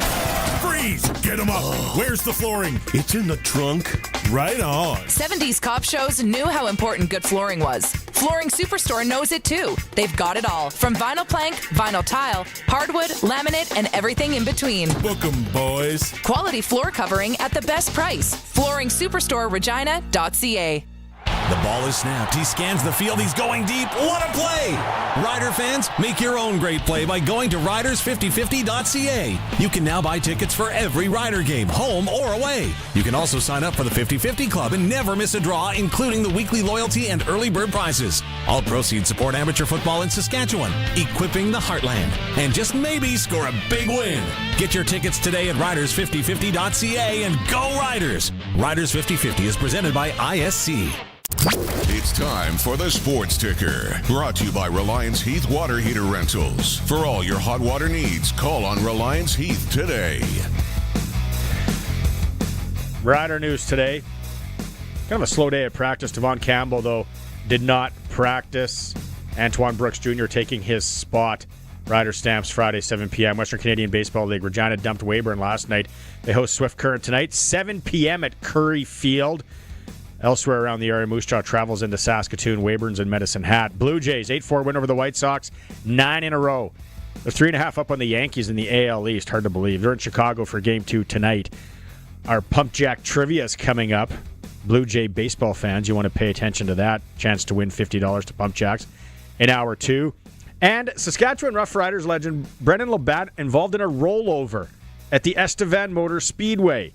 Freeze! Get them up. Where's the flooring? It's in the trunk. Right on. 70s cop shows knew how important good flooring was. Flooring Superstore knows it too. They've got it all, from vinyl plank, vinyl tile, hardwood, laminate, and everything in between. Book 'em, boys. Quality floor covering at the best price. Flooring Superstore Regina.ca. The ball is snapped. He scans the field. He's going deep. What a play! Rider fans, make your own great play by going to riders5050.ca. You can now buy tickets for every Rider game, home or away. You can also sign up for the 50-50 Club and never miss a draw, including the weekly loyalty and early bird prizes. All proceeds support amateur football in Saskatchewan, equipping the heartland, and just maybe score a big win. Get your tickets today at riders5050.ca and go Riders! Riders 50-50 is presented by ISC. It's time for the Sports Ticker, brought to you by Reliance Heath Water Heater Rentals. For all your hot water needs, call on Reliance Heath today. Rider news today. Kind of a slow day at practice. Devon Campbell, though, did not practice. Antoine Brooks Jr. taking his spot. Rider Stamps Friday, 7 p.m. Western Canadian Baseball League. Regina dumped Weyburn last night. They host Swift Current tonight, 7 p.m. at Curry Field. Elsewhere around the area, Moose Jaw travels into Saskatoon, Weyburn's in Medicine Hat. Blue Jays, 8-4 win over the White Sox, 9 in a row. They're 3.5 up on the Yankees in the AL East. Hard to believe. They're in Chicago for Game 2 tonight. Our Pump Jack Trivia is coming up. Blue Jay baseball fans, you want to pay attention to that. Chance to win $50 to Pump Jacks in Hour 2. And Saskatchewan Roughriders legend Brendan Labatt involved in a rollover at the Estevan Motor Speedway.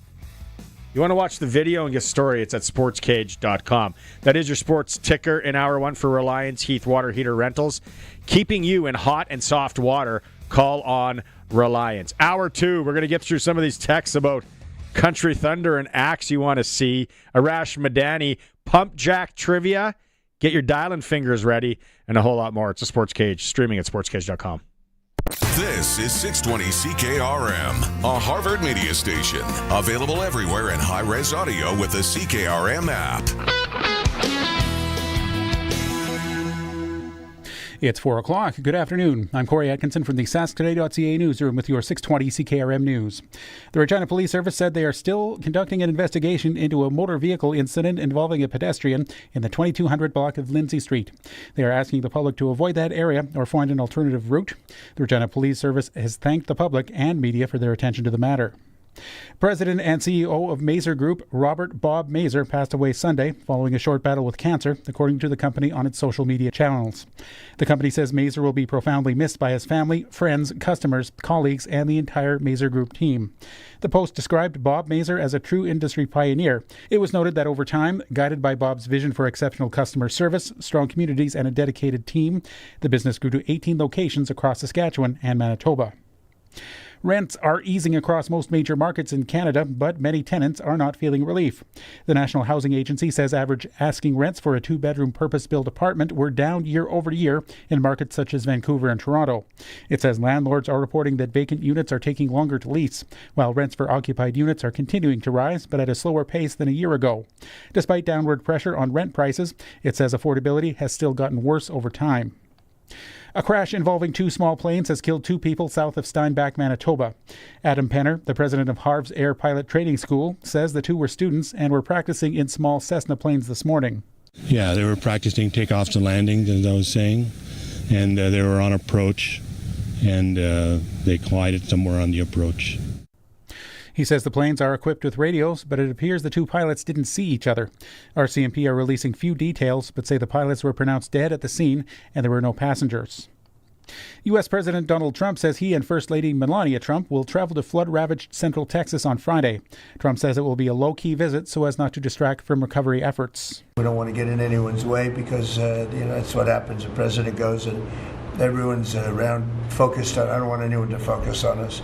You want to watch the video and get a story, it's at sportscage.com. That is your sports ticker in Hour 1 for Reliance Heath Water Heater Rentals. Keeping you in hot and soft water, call on Reliance. Hour 2, we're going to get through some of these texts about Country Thunder and acts you want to see. Arash Madani, Pump Jack Trivia. Get your dial-in fingers ready and a whole lot more. It's a Sports Cage, streaming at sportscage.com. This is 620 CKRM, a Harvard media station. Available everywhere in high-res audio with the CKRM app. It's 4 o'clock. Good afternoon. I'm Corey Atkinson from the SaskToday.ca newsroom with your 620 CKRM news. The Regina Police Service said they are still conducting an investigation into a motor vehicle incident involving a pedestrian in the 2200 block of Lindsay Street. They are asking the public to avoid that area or find an alternative route. The Regina Police Service has thanked the public and media for their attention to the matter. President and CEO of Mazer Group, Robert Bob Mazer, passed away Sunday following a short battle with cancer, according to the company on its social media channels. The company says Mazer will be profoundly missed by his family, friends, customers, colleagues, and the entire Mazer Group team. The Post described Bob Mazer as a true industry pioneer. It was noted that over time, guided by Bob's vision for exceptional customer service, strong communities, and a dedicated team, the business grew to 18 locations across Saskatchewan and Manitoba. Rents are easing across most major markets in Canada, but many tenants are not feeling relief. The National Housing Agency says average asking rents for a two-bedroom purpose-built apartment were down year over year in markets such as Vancouver and Toronto. It says landlords are reporting that vacant units are taking longer to lease, while rents for occupied units are continuing to rise, but at a slower pace than a year ago. Despite downward pressure on rent prices, it says affordability has still gotten worse over time. A crash involving two small planes has killed two people south of Steinbach, Manitoba. Adam Penner, the president of Harv's Air Pilot Training School, says the two were students and were practicing in small Cessna planes this morning. Yeah, they were practicing takeoffs and landings, as I was saying, and they were on approach, and they collided somewhere on the approach. He says the planes are equipped with radios, but it appears the two pilots didn't see each other. RCMP are releasing few details, but say the pilots were pronounced dead at the scene and there were no passengers. U.S. President Donald Trump says he and First Lady Melania Trump will travel to flood-ravaged Central Texas on Friday. Trump says it will be a low-key visit so as not to distract from recovery efforts. We don't want to get in anyone's way because that's what happens. The president goes and everyone's around focused on. I don't want anyone to focus on us.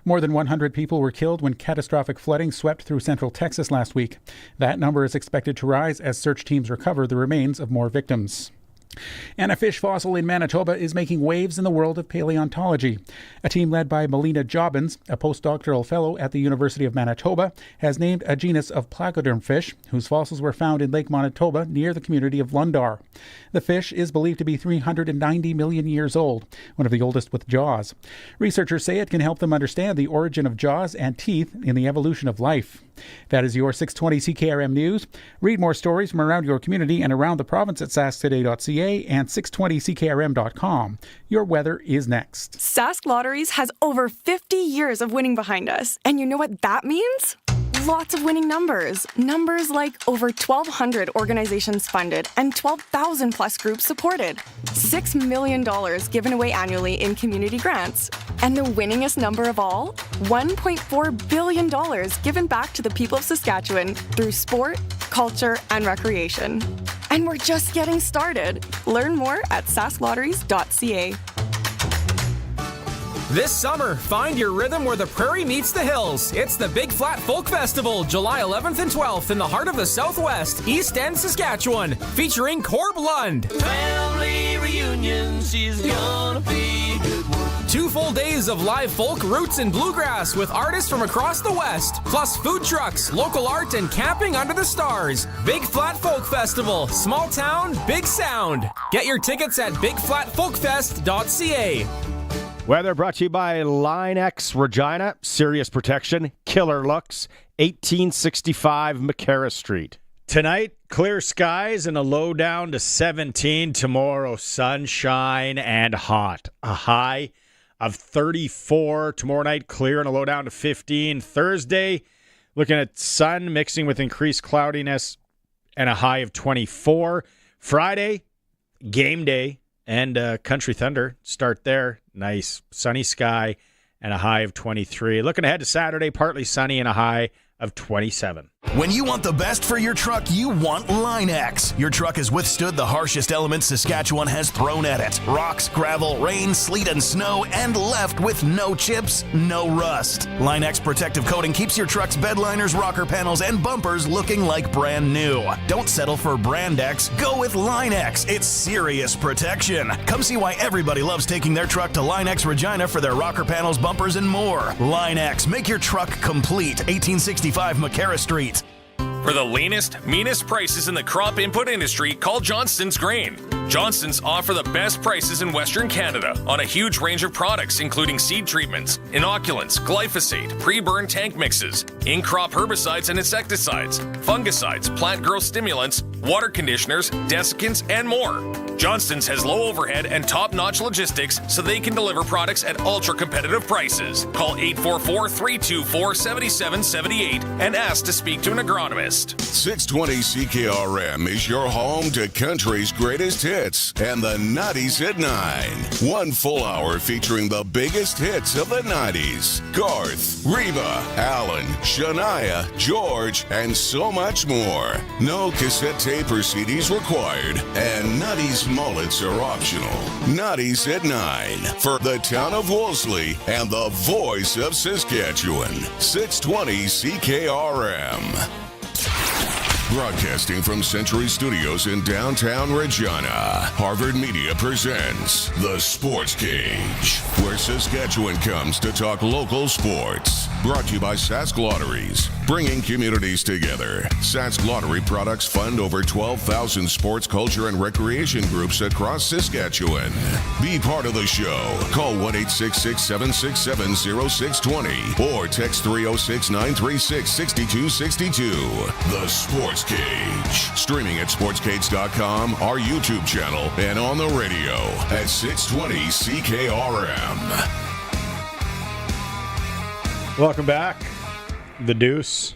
More than 100 people were killed when catastrophic flooding swept through Central Texas last week. That number is expected to rise as search teams recover the remains of more victims. And a fish fossil in Manitoba is making waves in the world of paleontology. A team led by Melina Jobbins, a postdoctoral fellow at the University of Manitoba, has named a genus of placoderm fish whose fossils were found in Lake Manitoba near the community of Lundar. The fish is believed to be 390 million years old, one of the oldest with jaws. Researchers say it can help them understand the origin of jaws and teeth in the evolution of life. That is your 620 CKRM News. Read more stories from around your community and around the province at sasktoday.ca and 620ckrm.com. Your weather is next. Sask Lotteries has over 50 years of winning behind us. And you know what that means? Lots of winning numbers. Numbers like over 1,200 organizations funded and 12,000 plus groups supported. $6 million given away annually in community grants. And the winningest number of all? $1.4 billion given back to the people of Saskatchewan through sport, culture, and recreation. And we're just getting started. Learn more at sasklotteries.ca. This summer, find your rhythm where the prairie meets the hills. It's the Big Flat Folk Festival, July 11th and 12th in the heart of the Southwest, East End, Saskatchewan, featuring Corb Lund. Family reunion, she's gonna be a good one. 2 full days of live folk, roots, and bluegrass with artists from across the West, plus food trucks, local art, and camping under the stars. Big Flat Folk Festival, small town, big sound. Get your tickets at bigflatfolkfest.ca. Weather brought to you by Line X Regina, Serious Protection, Killer Looks, 1865 McCarra Street. Tonight, clear skies and a low down to 17. Tomorrow, sunshine and hot. A high of 34. Tomorrow night, clear and a low down to 15. Thursday, looking at sun mixing with increased cloudiness and a high of 24. Friday, game day. And Country Thunder, start there. Nice sunny sky and a high of 23. Looking ahead to Saturday, partly sunny and a high of 27. When you want the best for your truck, you want Line-X. Your truck has withstood the harshest elements Saskatchewan has thrown at it. Rocks, gravel, rain, sleet, and snow, and left with no chips, no rust. Line-X protective coating keeps your truck's bed liners, rocker panels, and bumpers looking like brand new. Don't settle for Brand X. Go with Line-X. It's serious protection. Come see why everybody loves taking their truck to Line-X Regina for their rocker panels, bumpers, and more. Line-X. Make your truck complete. 1865 McCarra Street. For the leanest, meanest prices in the crop input industry, call Johnston's Grain. Johnston's offer the best prices in Western Canada on a huge range of products, including seed treatments, inoculants, glyphosate, pre-burn tank mixes, in-crop herbicides and insecticides, fungicides, plant growth stimulants, water conditioners, desiccants, and more. Johnston's has low overhead and top-notch logistics so they can deliver products at ultra-competitive prices. Call 844-324-7778 and ask to speak to an agronomist. 620 CKRM is your home to country's greatest hits and the 90s at 9. 1 full hour featuring the biggest hits of the 90s. Garth, Reba, Alan, Shania, George, and so much more. No cassette tape or CDs required, and 90s mullets are optional. 90s at 9 for the town of Wolseley and the voice of Saskatchewan. 620 CKRM. Broadcasting from Century Studios in downtown Regina, Harvard Media presents The Sports Cage, where Saskatchewan comes to talk local sports. Brought to you by Sask Lotteries, bringing communities together. Sask Lottery products fund over 12,000 sports, culture, and recreation groups across Saskatchewan. Be part of the show. Call 1-866-767-0620 or text 306-936-6262. The Sports Cage. Streaming at sportscage.com, our YouTube channel, and on the radio at 620 CKRM. Welcome back. The Deuce.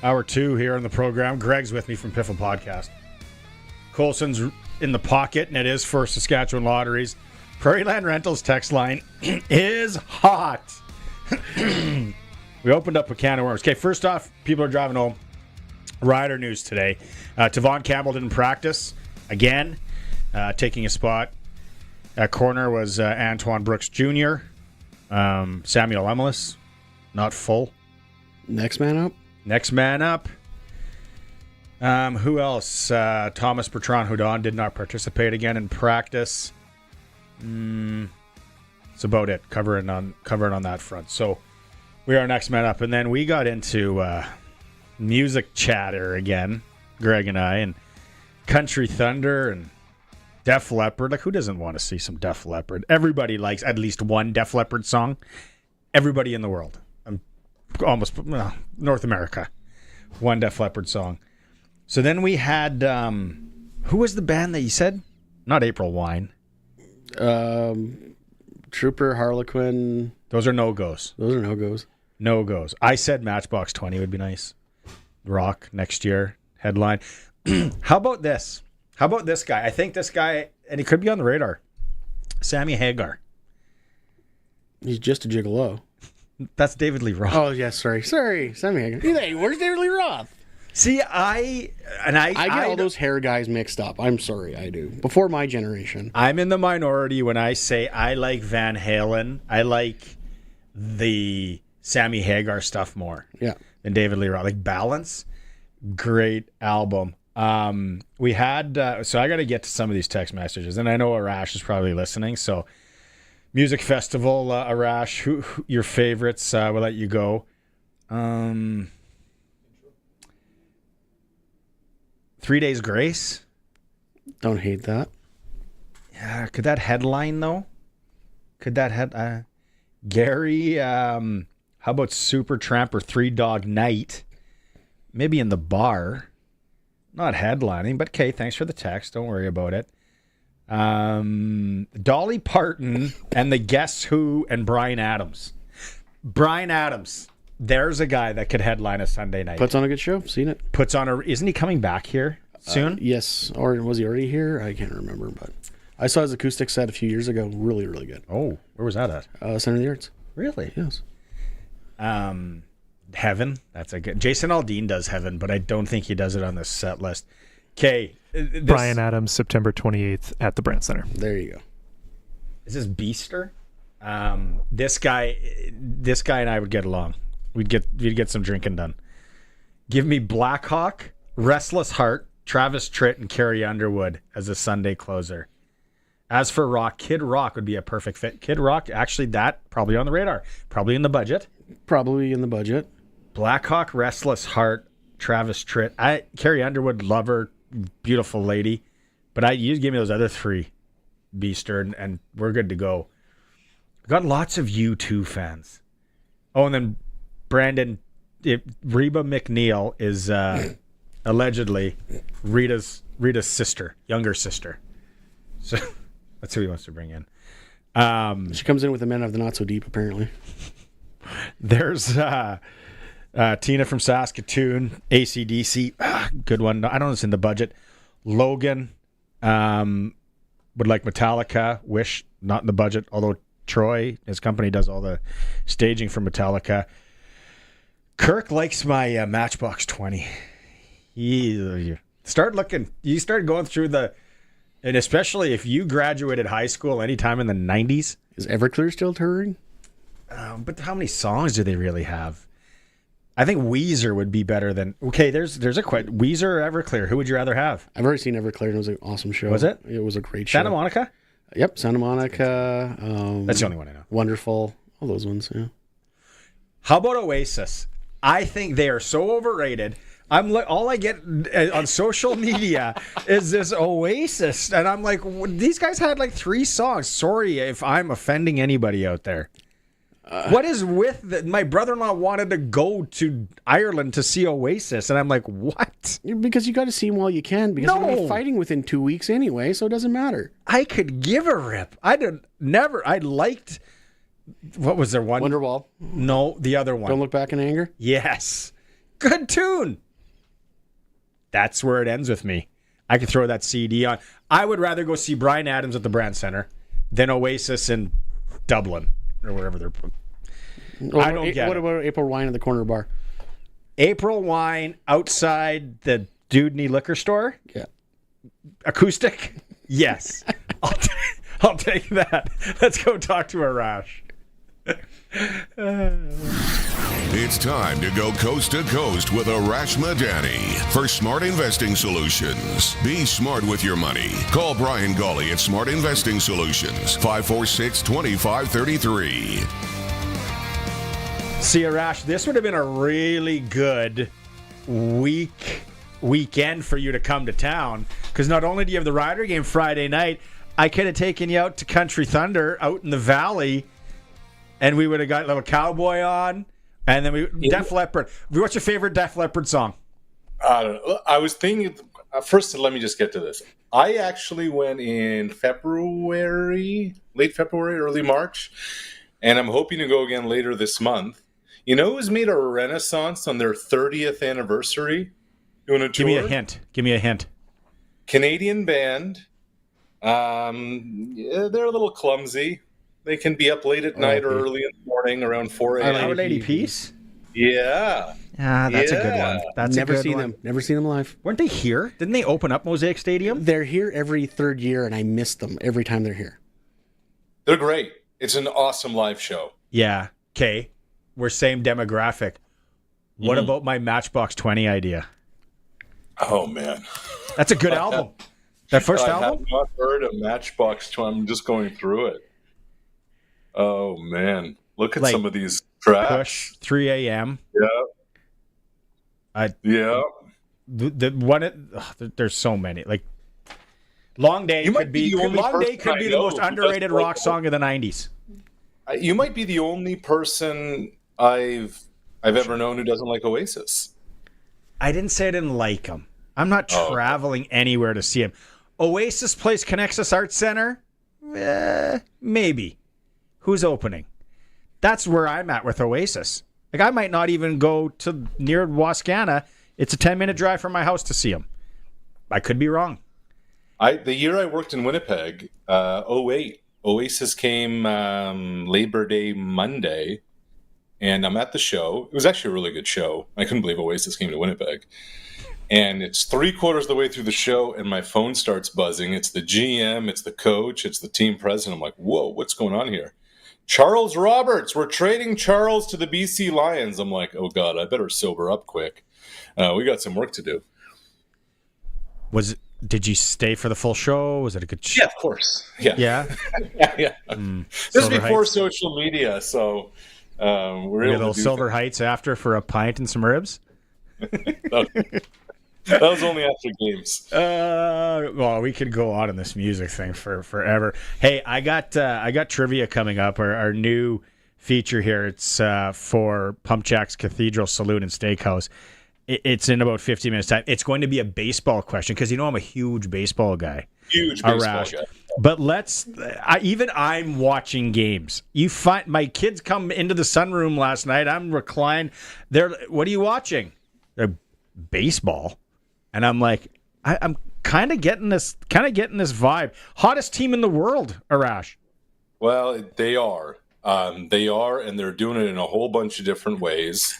Hour 2 here on the program. Greg's with me from Piffle Podcast. Colson's in the pocket, and it is for Saskatchewan Lotteries. Prairie Land Rentals text line is hot. We opened up a can of worms. Okay, first off, people are driving home. Rider news today. Tavon Campbell didn't practice again, taking a spot. At corner was Antoine Brooks Jr. Samuel Emelis, not full. Next man up. Next man up. Who else? Thomas Bertrand Houdon did not participate again in practice. That's about it. Covering on that front. So we are next man up, and then we got into music chatter again, Greg and I, and Country Thunder and Def Leppard. Like, who doesn't want to see some Def Leppard? Everybody likes at least one Def Leppard song. Everybody in the world. Almost North America. One Def Leppard song. So then we had, who was the band that you said? Not April Wine. Trooper, Harlequin. Those are no-goes. No-goes. I said Matchbox 20 would be nice. Rock next year. Headline. How about this? How about this guy? I think this guy, and he could be on the radar. Sammy Hagar. He's just a gigolo. That's David Lee Roth. Oh, yeah, sorry. Sammy Hagar. Hey, where's David Lee Roth? See, I get all those hair guys mixed up. I'm sorry, I do. Before my generation. I'm in the minority when I say I like Van Halen. I like the Sammy Hagar stuff more. Yeah. Than David Lee Roth. Like Balance, great album. We had, so I got to get to some of these text messages, and I know Arash is probably listening. So, music festival, Arash, who your favorites? We'll let you go. 3 Days Grace. Don't hate that. Yeah, could that headline though? Gary? How about Supertramp or Three Dog Night? Maybe in the bar. Not headlining, but okay, thanks for the text. Don't worry about it. Dolly Parton and the Guess Who and Bryan Adams. Bryan Adams. There's a guy that could headline a Sunday night. Puts on a good show. Seen it. Isn't he coming back here soon? Yes. Or was he already here? I can't remember, but I saw his acoustic set a few years ago. Really, really good. Oh, where was that at? Center of the Arts. Really? Yes. Heaven. That's a good. Jason Aldean does Heaven, but I don't think he does it on this set list. Okay. Brian Adams, September 28th at the Brandt Center. There you go. Is this Beaster? This guy and I would get along. We'd get some drinking done. Give me Blackhawk, Restless Heart, Travis Tritt, and Carrie Underwood as a Sunday closer. As for Rock, Kid Rock would be a perfect fit. Kid Rock, actually, that probably on the radar, probably in the budget. Blackhawk, Restless Heart, Travis Tritt. Carrie Underwood, love her, beautiful lady, but you give me those other three, Beaster, and we're good to go. Got lots of U2 fans. Oh, and then Brandon, Reba McNeil is allegedly Rita's sister, younger sister. So that's who he wants to bring in. She comes in with the Men of the Not So Deep, apparently. There's Tina from Saskatoon, AC/DC, good one. I don't know if it's in the budget. Logan would like Metallica. Wish, not in the budget, although Troy, his company, does all the staging for Metallica. Kirk likes my Matchbox 20. You start going through and especially if you graduated high school anytime in the 90s. Is Everclear still touring? But how many songs do they really have? I think Weezer would be better than... Okay, there's a question. Weezer or Everclear? Who would you rather have? I've already seen Everclear, and it was an awesome show. Was it? It was a great show. Santa Monica? Yep, Santa Monica. That's the only one I know. Wonderful. All those ones, yeah. How about Oasis? I think they are so overrated. All I get on social media is this Oasis, and I'm like, these guys had like 3 songs. Sorry if I'm offending anybody out there. What is with my brother-in-law wanted to go to Ireland to see Oasis, and I'm like, what? Because you got to see them while you can, because they'll be fighting within 2 weeks anyway, so it doesn't matter. I could give a rip. I liked, what was there one? Wonderwall. No, the other one. Don't Look Back in Anger? Yes. Good tune. That's where it ends with me. I could throw that CD on. I would rather go see Brian Adams at the Brandt Center than Oasis in Dublin or wherever they're. I don't get What about April Wine at the corner bar? April Wine outside the Dudney liquor store? Yeah. Acoustic? Yes. I'll take that. Let's go talk to Arash. It's time to go coast to coast with Arash Madani for Smart Investing Solutions. Be smart with your money. Call Brian Gawley at Smart Investing Solutions, 546-2533. See, Arash, this would have been a really good weekend for you to come to town, because not only do you have the Rider game Friday night, I could have taken you out to Country Thunder out in the valley, and we would have got a little cowboy on, and then Def Leppard. What's your favorite Def Leppard song? I was thinking, first, let me just get to this. I actually went in late February, early March, and I'm hoping to go again later this month. You know who's made a renaissance on their 30th anniversary doing a tour? Give me a hint. Canadian band. They're a little clumsy. They can be up late at night or early in the morning around 4 a.m. Our Lady Peace? Yeah. That's a good one. Never seen them live. Weren't they here? Didn't they open up Mosaic Stadium? They're here every third year, and I miss them every time they're here. They're great. It's an awesome live show. Yeah. Okay. We're same demographic. What about my Matchbox 20 idea? Oh, man. That's a good album. That first album? I have not heard of Matchbox 20. I'm just going through it. Oh, man. Look at some of these tracks. Push, 3 a.m. Yeah. The one, there's so many. Like, Long Day could be the most underrated rock song of the 90s. You might be the only person I've ever known who doesn't like Oasis. I didn't say I didn't like them. I'm not traveling anywhere to see them. Oasis plays Connexus Arts Center? Maybe. Who's opening? That's where I'm at with Oasis. Like, I might not even go to near Wascana. It's a 10-minute drive from my house to see them. I could be wrong. The year I worked in Winnipeg, 2008, Oasis came Labor Day Monday, and I'm at the show. It was actually a really good show. I couldn't believe Oasis came to Winnipeg. And it's 3/4 of the way through the show, and my phone starts buzzing. It's the GM, it's the coach, it's the team president. I'm like, whoa, what's going on here? Charles Roberts, we're trading Charles to the BC Lions. I'm like, oh, God, I better sober up quick. We got some work to do. Did you stay for the full show? Was it a good show? Yeah, of course. Yeah. Yeah? yeah. This is before social media, so we're able to do Silver Heights after for a pint and some ribs? That was only after games. Well, we could go on in this music thing for forever. Hey, I got trivia coming up. Our new feature here. It's for Pump Jack's Cathedral Saloon and Steakhouse. It's in about 50 minutes time. It's going to be a baseball question because I'm a huge baseball guy. Huge baseball guy. But I'm watching games. You find my kids come into the sunroom last night. I'm reclined. What are you watching? They're baseball. And I'm like, I'm kind of getting this vibe. Hottest team in the world, Arash. Well, they are. They are, and they're doing it in a whole bunch of different ways.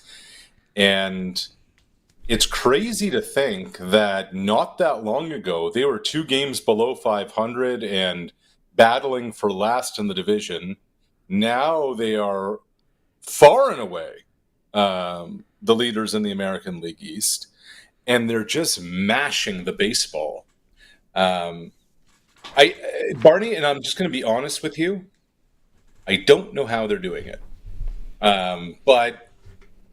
And it's crazy to think that not that long ago, they were 2 games below 500 and battling for last in the division. Now they are far and away the leaders in the American League East. And they're just mashing the baseball. Barney, and I'm just going to be honest with you, I don't know how they're doing it. But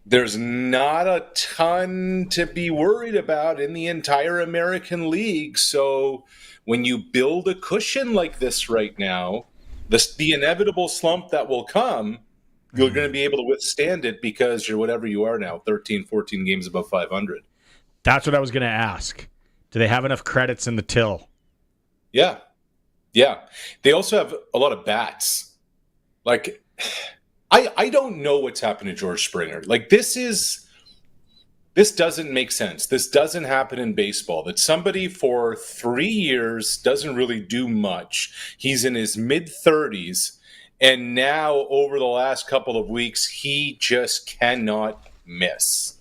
there's not a ton to be worried about in the entire American League. So when you build a cushion like this right now, the inevitable slump that will come, you're going to be able to withstand it because you're whatever you are now, 13, 14 games above 500. That's what I was going to ask. Do they have enough credits in the till? Yeah. Yeah. They also have a lot of bats. Like, I don't know what's happened to George Springer. Like, this doesn't make sense. This doesn't happen in baseball. That somebody for 3 years doesn't really do much. He's in his mid-30s, and now over the last couple of weeks, he just cannot miss.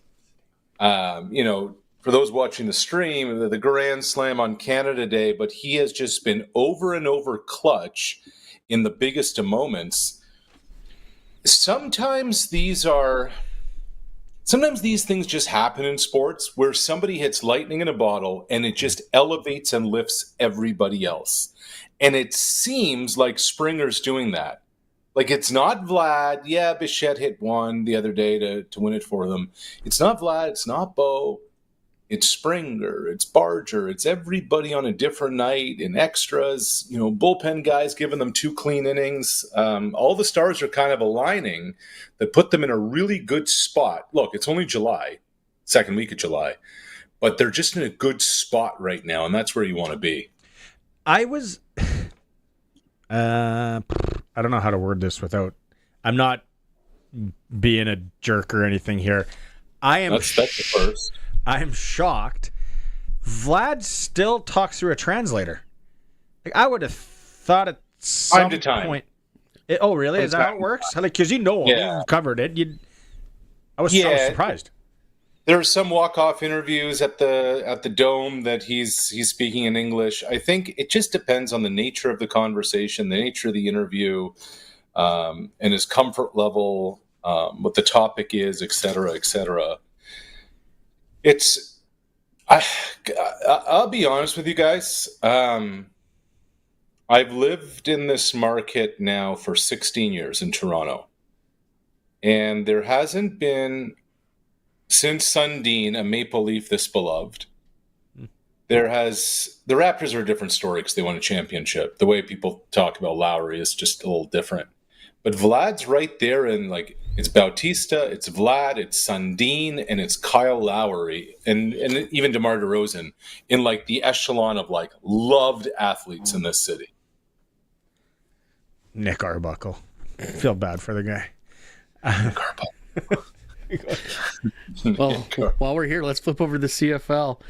For those watching the stream, the Grand Slam on Canada Day, but he has just been over and over clutch in the biggest of moments. Sometimes these things just happen in sports where somebody hits lightning in a bottle and it just elevates and lifts everybody else. And it seems like Springer's doing that. Like, it's not Vlad. Yeah, Bichette hit one the other day to win it for them. It's not Vlad. It's not Bo. It's Springer, it's Barger, it's everybody on a different night in extras, bullpen guys giving them 2 clean innings. All the stars are kind of aligning that put them in a really good spot. Look, it's only July, second week of July, but they're just in a good spot right now, and that's where you want to be. I was, I don't know how to word this without, I'm not being a jerk or anything here. That's the first. I am shocked. Vlad still talks through a translator. Like, I would have thought at some point. Oh, really? Is that how it works? Because you've covered it. I was so surprised. There are some walk-off interviews at the Dome that he's speaking in English. I think it just depends on the nature of the conversation, the nature of the interview, and his comfort level, what the topic is, et cetera, et cetera. I'll be honest with you guys. I've lived in this market now for 16 years in Toronto. And there hasn't been, since Sundin, a Maple Leaf this beloved. The Raptors are a different story because they won a championship. The way people talk about Lowry is just a little different. But Vlad's right there in, like, it's Bautista, it's Vlad, it's Sundin, and it's Kyle Lowry, and even DeMar DeRozan in, like, the echelon of, like, loved athletes in this city. Nick Arbuckle. I feel bad for the guy. Nick Arbuckle. Well, while we're here, let's flip over to the CFL.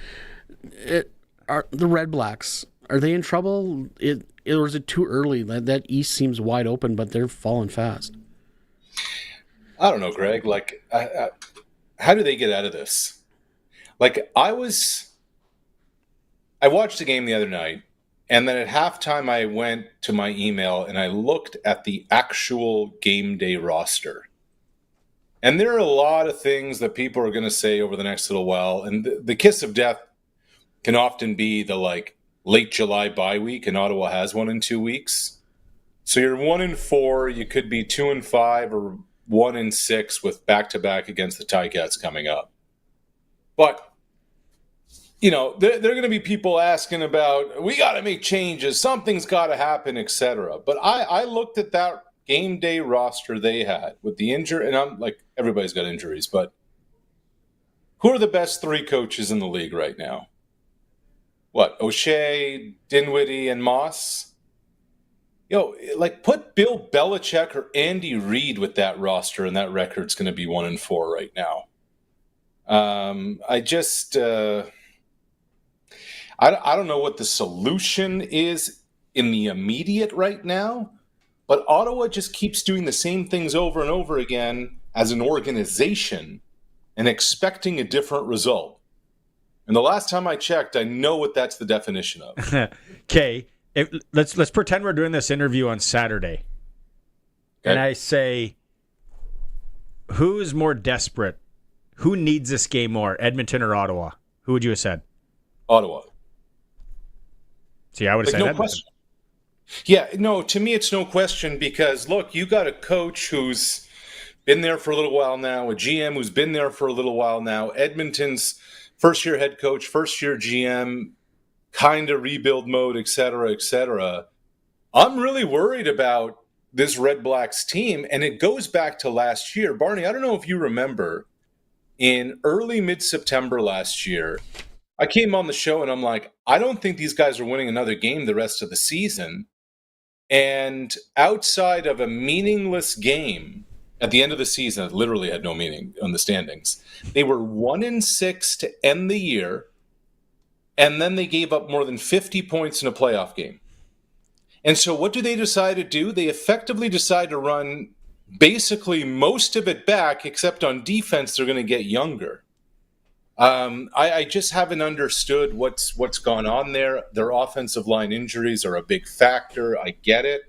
Are the Red Blacks, are they in trouble? Or is it too early? That East seems wide open, but they're falling fast. I don't know, Greg. Like, how do they get out of this? Like, I watched the game the other night, and then at halftime I went to my email and I looked at the actual game day roster. And there are a lot of things that people are going to say over the next little while. And the kiss of death can often be the late July bye week, and Ottawa has one in 2 weeks. So you're 1-4, you could be 2-5 or 1-6 with back-to-back against the Ticats coming up. But, there are going to be people asking about, we got to make changes, something's got to happen, etc. But I looked at that game day roster they had with the injury, and I'm like, everybody's got injuries, but who are the best 3 coaches in the league right now? What, O'Shea, Dinwiddie, and Moss? Put Bill Belichick or Andy Reid with that roster, and that record's going to be 1-4 right now. I don't know what the solution is in the immediate right now, but Ottawa just keeps doing the same things over and over again as an organization and expecting a different result. And the last time I checked, I know what that's the definition of. Okay. Let's pretend we're doing this interview on Saturday. Okay. And I say, who is more desperate? Who needs this game more, Edmonton or Ottawa? Who would you have said? Ottawa. See, I would have said no Edmonton. Question. Yeah, no, to me it's no question because, look, you got a coach who's been there for a little while now, a GM who's been there for a little while now, Edmonton's first-year head coach, first-year GM, kind of rebuild mode, et cetera, et cetera. I'm really worried about this Red Blacks team, and it goes back to last year. Barney, I don't know if you remember, in early mid-September last year, I came on the show and I'm like, I don't think these guys are winning another game the rest of the season. And outside of a meaningless game at the end of the season, it literally had no meaning on the standings, they were 1-6 to end the year. And then they gave up more than 50 points in a playoff game. And so what do they decide to do? They effectively decide to run basically most of it back, except on defense, they're going to get younger. I just haven't understood what's gone on there. Their offensive line injuries are a big factor. I get it.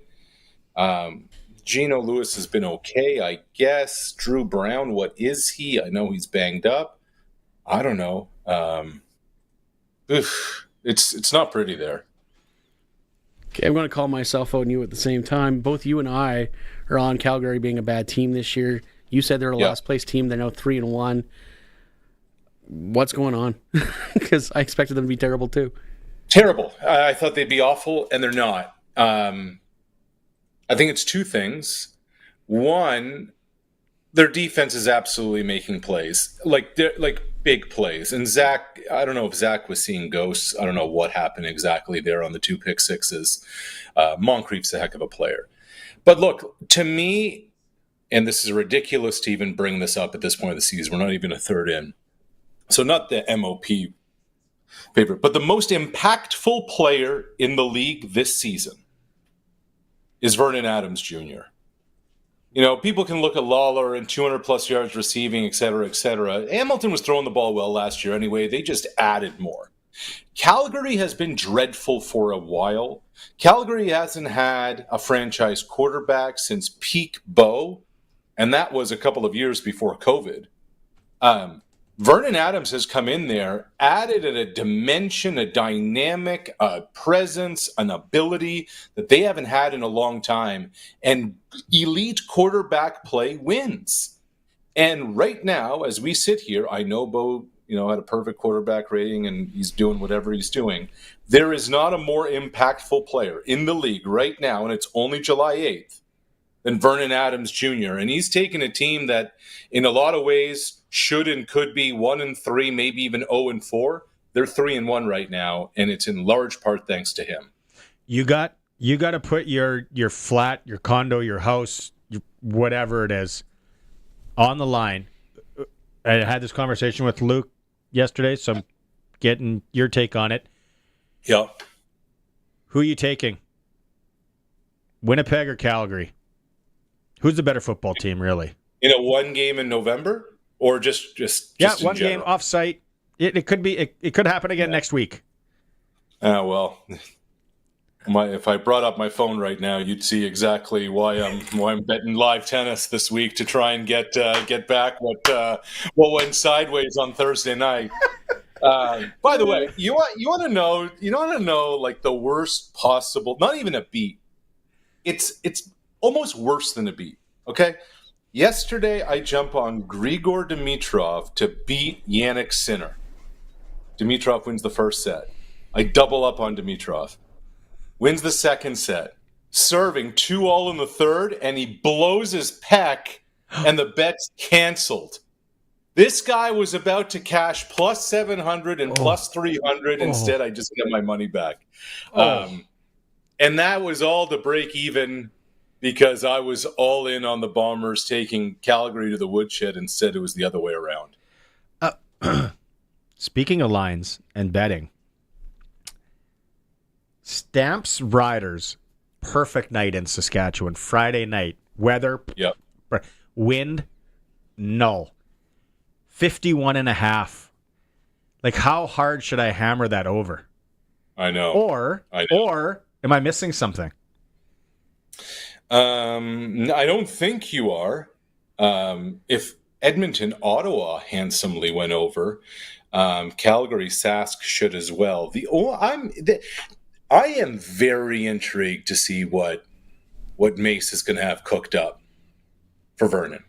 Geno Lewis has been okay, I guess. Drew Brown, what is he? I know he's banged up. I don't know. It's not pretty there. Okay, I'm going to call myself out and you at the same time. Both you and I are on Calgary being a bad team this year. You said they're a last place team. They're now 3-1. What's going on? Because I expected them to be terrible too. Terrible. I thought they'd be awful, and they're not. I think it's 2 things. One, their defense is absolutely making plays, like big plays. And Zach, I don't know if Zach was seeing ghosts. I don't know what happened exactly there on the 2 pick sixes. Moncrief's a heck of a player. But look, to me, and this is ridiculous to even bring this up at this point of the season, we're not even a third in. So not the MOP favorite, but the most impactful player in the league this season is Vernon Adams Jr. People can look at Lawler and 200-plus yards receiving, et cetera, et cetera. Hamilton was throwing the ball well last year anyway. They just added more. Calgary has been dreadful for a while. Calgary hasn't had a franchise quarterback since peak Bo, and that was a couple of years before COVID. Vernon Adams has come in there, added a dimension, a dynamic, a presence, an ability that they haven't had in a long time. And elite quarterback play wins. And right now, as we sit here, I know Bo, had a perfect quarterback rating and he's doing whatever he's doing. There is not a more impactful player in the league right now, and it's only July 8th, than Vernon Adams Jr. And he's taken a team that, in a lot of ways, should and could be 1-3, maybe even 0-4. They're 3-1 right now, and it's in large part thanks to him. You got to put your flat, your condo, your house, whatever it is, on the line. I had this conversation with Luke yesterday, so I'm getting your take on it. Yeah. Who are you taking? Winnipeg or Calgary? Who's the better football team, really? In a one game in November, or just one game off-site. It could be. It could happen again next week. Well, if I brought up my phone right now, you'd see exactly why I'm betting live tennis this week to try and get back what went sideways on Thursday night. By the way, you want to know like the worst possible, not even a beat. It's almost worse than a beat. Okay. Yesterday, I jump on Grigor Dimitrov to beat Yannick Sinner. Dimitrov wins the first set. I double up on Dimitrov. Wins the second set. Serving 2-all in the third, and he blows his pec, and the bet's canceled. This guy was about to cash plus 700 and plus 300. Instead, I just get my money back. And that was all to break even, because I was all in on the Bombers taking Calgary to the woodshed. Instead, it was the other way around. Speaking of lines and betting, Stamps Riders, perfect night in Saskatchewan. Friday night. Weather. Yep. Wind. Null. 51.5. Like, how hard should I hammer that over? I know. Or am I missing something? I don't think you are. If Edmonton, Ottawa handsomely went over, Calgary, Sask should as well. I am very intrigued to see what Mace is going to have cooked up for Vernon.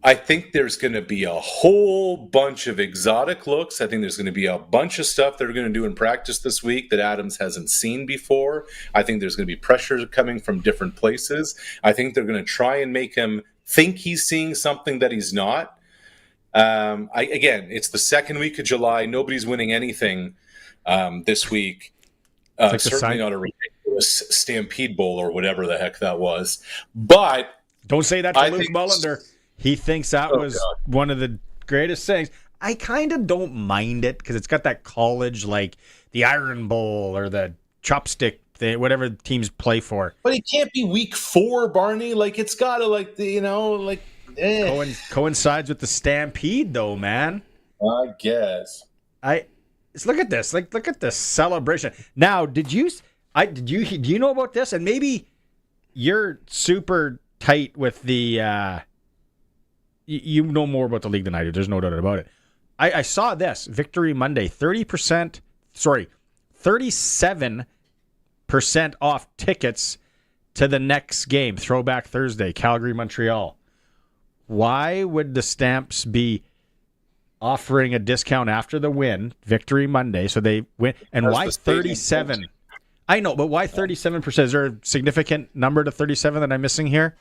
I think there's going to be a whole bunch of exotic looks. I think there's going to be a bunch of stuff they're going to do in practice this week that Adams hasn't seen before. I think there's going to be pressure coming from different places. I think they're going to try and make him think he's seeing something that he's not. Again, it's the second week of July. Nobody's winning anything this week. Certainly not a ridiculous Stampede Bowl or whatever the heck that was. But don't say that to Luke Mullender. He thinks that was one of the greatest things. I kind of don't mind it because it's got that college, like the Iron Bowl or the chopstick thing, whatever teams play for. But it can't be week 4, Barney. Like, it's got to, coincides with the Stampede, though, man. I guess. Look at this. Look at this celebration. Now, do you know about this? And maybe you're super tight with the. You know more about the league than I do. There's no doubt about it. I saw this Victory Monday, 37% off tickets to the next game, Throwback Thursday, Calgary, Montreal. Why would the Stamps be offering a discount after the win, Victory Monday, so they win? And why 37? I know, but why 37%? Is there a significant number to 37 that I'm missing here?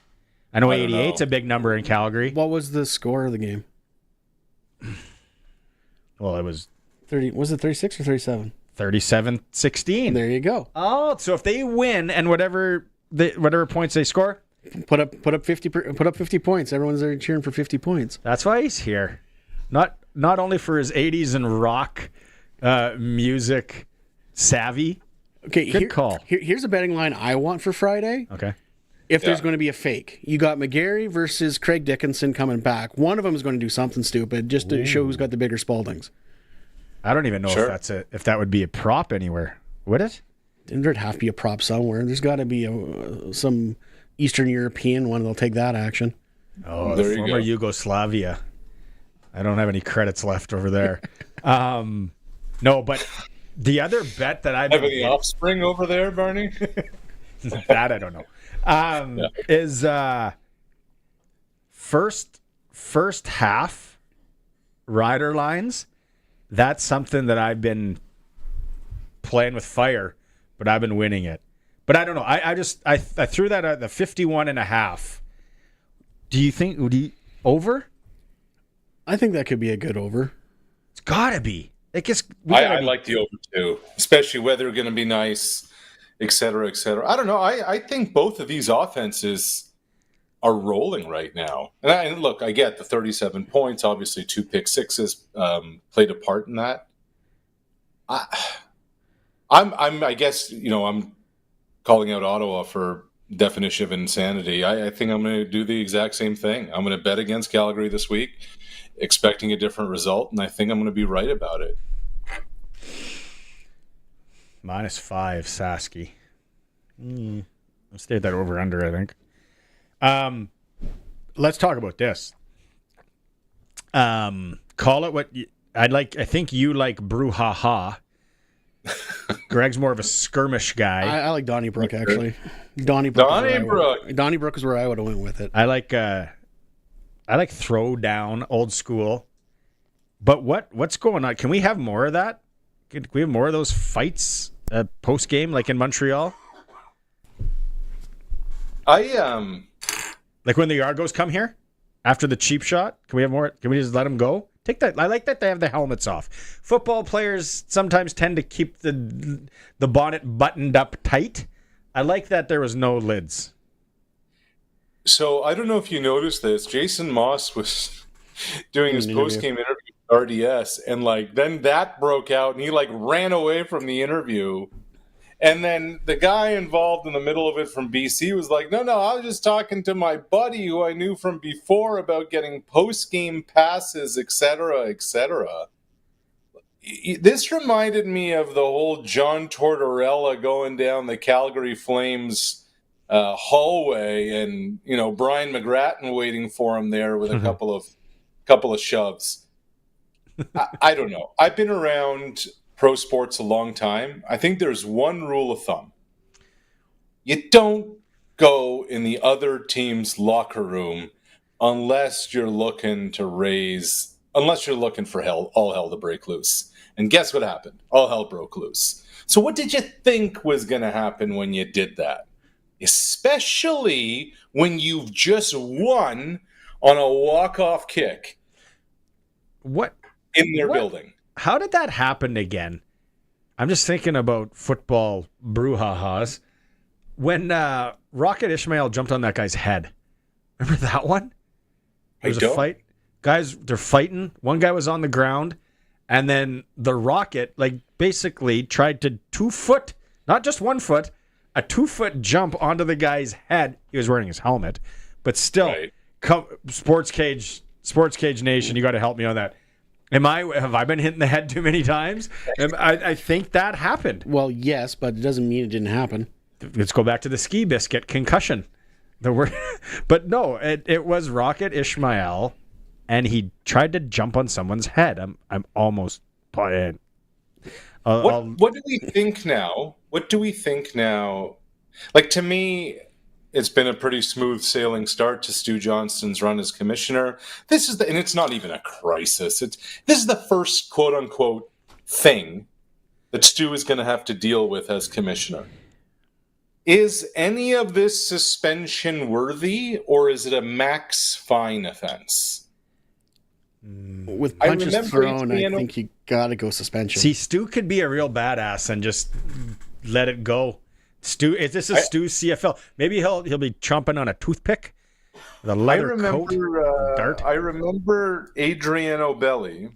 I know 88's a big number in Calgary. What was the score of the game? Well, it was 30. Was it 36 or 37? 37-16. There you go. Oh, so if they win and whatever points they score, put up 50 points. Everyone's there cheering for 50 points. That's why he's here. Not only for his 80s and rock music savvy. Okay, good call. Here's a betting line I want for Friday. Okay. If there's going to be a fake, you got McGarry versus Craig Dickinson coming back. One of them is going to do something stupid just to show who's got the bigger Spaldings. I don't even know if that would be a prop anywhere. Would it? There'd have to be a prop somewhere. There's got to be some Eastern European one that'll take that action. Oh, the former Yugoslavia. I don't have any credits left over there. No, but the other bet that I've have any offspring over there, Barney? That I don't know. Is first half rider lines. That's something that I've been playing with fire, but I've been winning it. But I don't know. I threw that at the 51.5. Do you think over? I think that could be a good over. It's gotta be. I like the over too, especially weather going to be nice, et cetera, et cetera. I don't know. I think both of these offenses are rolling right now. And look, I get the 37 points. Obviously, 2 pick sixes played a part in that. I guess I'm calling out Ottawa for definition of insanity. I think I'm going to do the exact same thing. I'm going to bet against Calgary this week, expecting a different result, and I think I'm going to be right about it. -5, Sasky. I'll stay at that over-under, I think. Let's talk about this. Call it what I think you like brouhaha. Greg's more of a skirmish guy. I like Donnybrook, actually. Donnybrook is where I would have went with it. I like throw down, old school. But what's going on? Can we have more of that? Can we have more of those fights post game, like in Montreal? Like when the Argos come here after the cheap shot. Can we have more? Can we just let them go? Take that. I like that they have the helmets off. Football players sometimes tend to keep the bonnet buttoned up tight. I like that there was no lids. So I don't know if you noticed this. Jason Moss was doing his post-game interview with RDS, and then that broke out, and he ran away from the interview. And then the guy involved in the middle of it from BC was like, no, I was just talking to my buddy who I knew from before about getting post-game passes, et cetera, et cetera. This reminded me of the whole John Tortorella going down the Calgary Flames hallway and, Brian McGrattan waiting for him there with a couple of shoves. I don't know. I've been around pro sports a long time. I think there's one rule of thumb. You don't go in the other team's locker room unless you're looking for all hell to break loose. And guess what happened? All hell broke loose. So what did you think was going to happen when you did that? Especially when you've just won on a walk-off kick. What? In their building. How did that happen again? I'm just thinking about football brouhahas. When Rocket Ishmael jumped on that guy's head. Remember that one? There's a fight. Guys, they're fighting. One guy was on the ground, and then the Rocket, basically tried to 2-foot, not just 1 foot, a 2-foot jump onto the guy's head. He was wearing his helmet, but still, right. Sportscage Nation, you got to help me on that. Have I been hit in the head too many times? I think that happened. Well, yes, but it doesn't mean it didn't happen. Let's go back to the ski biscuit concussion. But no, it was Rocket Ishmael, and he tried to jump on someone's head. I'm almost playing. What do we think now? To me, it's been a pretty smooth sailing start to Stu Johnston's run as commissioner. And it's not even a crisis. This is the first quote unquote thing that Stu is going to have to deal with as commissioner. Is any of this suspension worthy, or is it a max fine offense? With punches thrown, I think you got to go suspension. See, Stu could be a real badass and just let it go. Stu, is this Stu's CFL? Maybe he'll be chomping on a toothpick, the leather coat, dart. I remember Adriano Belli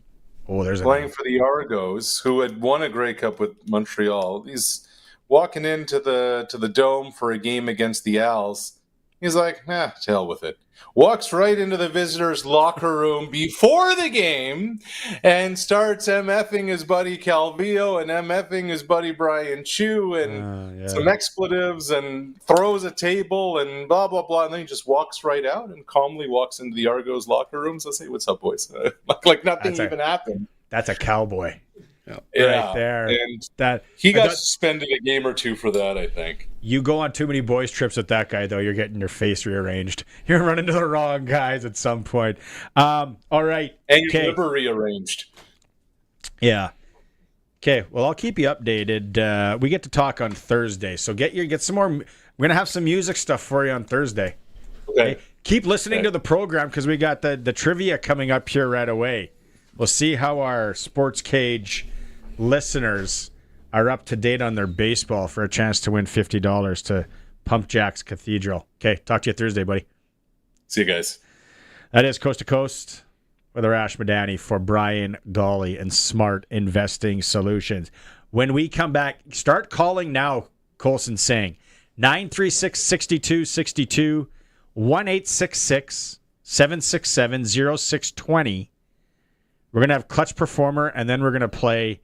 playing for the Argos, who had won a Grey Cup with Montreal. He's walking into the Dome for a game against the Als. He's like, to hell with it. Walks right into the visitors' locker room before the game and starts MFing his buddy Calvillo and MFing his buddy Brian Chu and some expletives and throws a table and blah, blah, blah. And then he just walks right out and calmly walks into the Argos locker rooms and say, "What's up, boys?" like nothing even happened. That's a cowboy. Yeah, right there. And he got suspended a game or two for that, I think. You go on too many boys' trips with that guy, though, you're getting your face rearranged. You're running into the wrong guys at some point. All right. And your liver rearranged. Yeah. Okay, well, I'll keep you updated. We get to talk on Thursday, so get some more. We're going to have some music stuff for you on Thursday. Okay. Keep listening to the program because we got the trivia coming up here right away. We'll see how our Sportscage listeners are up to date on their baseball for a chance to win $50 to Pump Jacks Cathedral. Okay, talk to you Thursday, buddy. See you guys. That is Coast to Coast with Arash Madani for Brian Gawley and Smart Investing Solutions. When we come back, start calling now, Colson saying, 936-6262, 1-866-767-0620. We're going to have Clutch Performer, and then we're going to play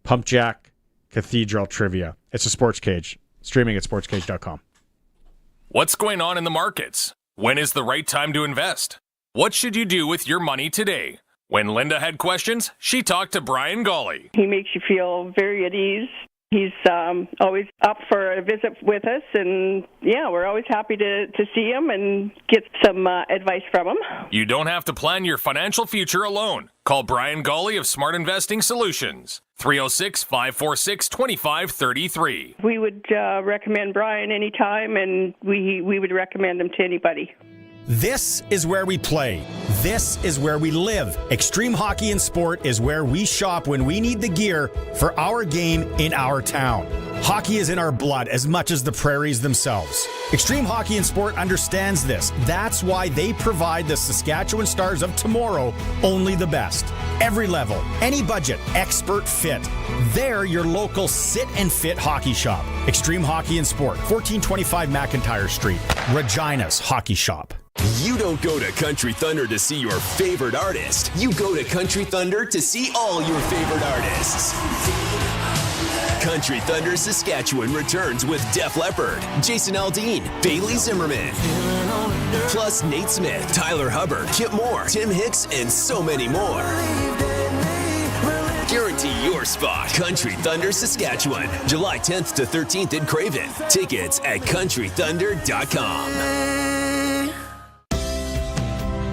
Pump Jack Cathedral Trivia. It's a Sports Cage, streaming at sportscage.com. What's going on in the markets? When is the right time to invest? What should you do with your money today? When Linda had questions, she talked to Brian Golly. He makes you feel very at ease. He's always up for a visit with us, and we're always happy to see him and get some advice from him. You don't have to plan your financial future alone. Call Brian Golly of Smart Investing Solutions, 306-546-2533. We would recommend Brian anytime, and we would recommend him to anybody. This is where we play. This is where we live. Extreme Hockey and Sport is where we shop when we need the gear for our game in our town. Hockey is in our blood as much as the prairies themselves. Extreme Hockey and Sport understands this. That's why they provide the Saskatchewan Stars of tomorrow only the best. Every level, any budget, expert fit. They're your local sit and fit hockey shop. Extreme Hockey and Sport, 1425 McIntyre Street, Regina's Hockey Shop. You don't go to Country Thunder to see your favorite artist. You go to Country Thunder to see all your favorite artists. Country Thunder Saskatchewan returns with Def Leppard, Jason Aldean, Bailey Zimmerman, plus Nate Smith, Tyler Hubbard, Kip Moore, Tim Hicks, and so many more. Guarantee your spot. Country Thunder Saskatchewan, July 10th to 13th in Craven. Tickets at countrythunder.com.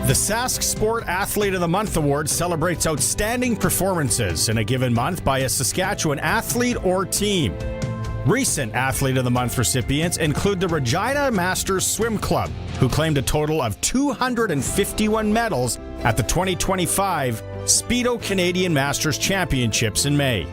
The Sask Sport Athlete of the Month Award celebrates outstanding performances in a given month by a Saskatchewan athlete or team. Recent Athlete of the Month recipients include the Regina Masters Swim Club, who claimed a total of 251 medals at the 2025 Speedo Canadian Masters Championships in May.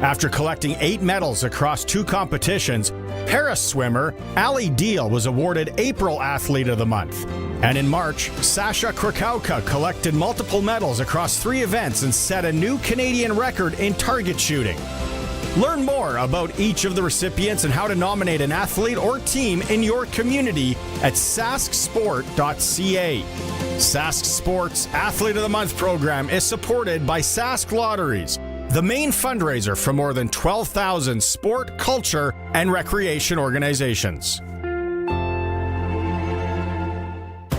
After collecting 8 medals across 2 competitions, Paris swimmer Ali Deal was awarded April Athlete of the Month. And in March, Sasha Krakauka collected multiple medals across 3 events and set a new Canadian record in target shooting. Learn more about each of the recipients and how to nominate an athlete or team in your community at sasksport.ca. Sask Sports Athlete of the Month program is supported by Sask Lotteries, the main fundraiser for more than 12,000 sport, culture, and recreation organizations.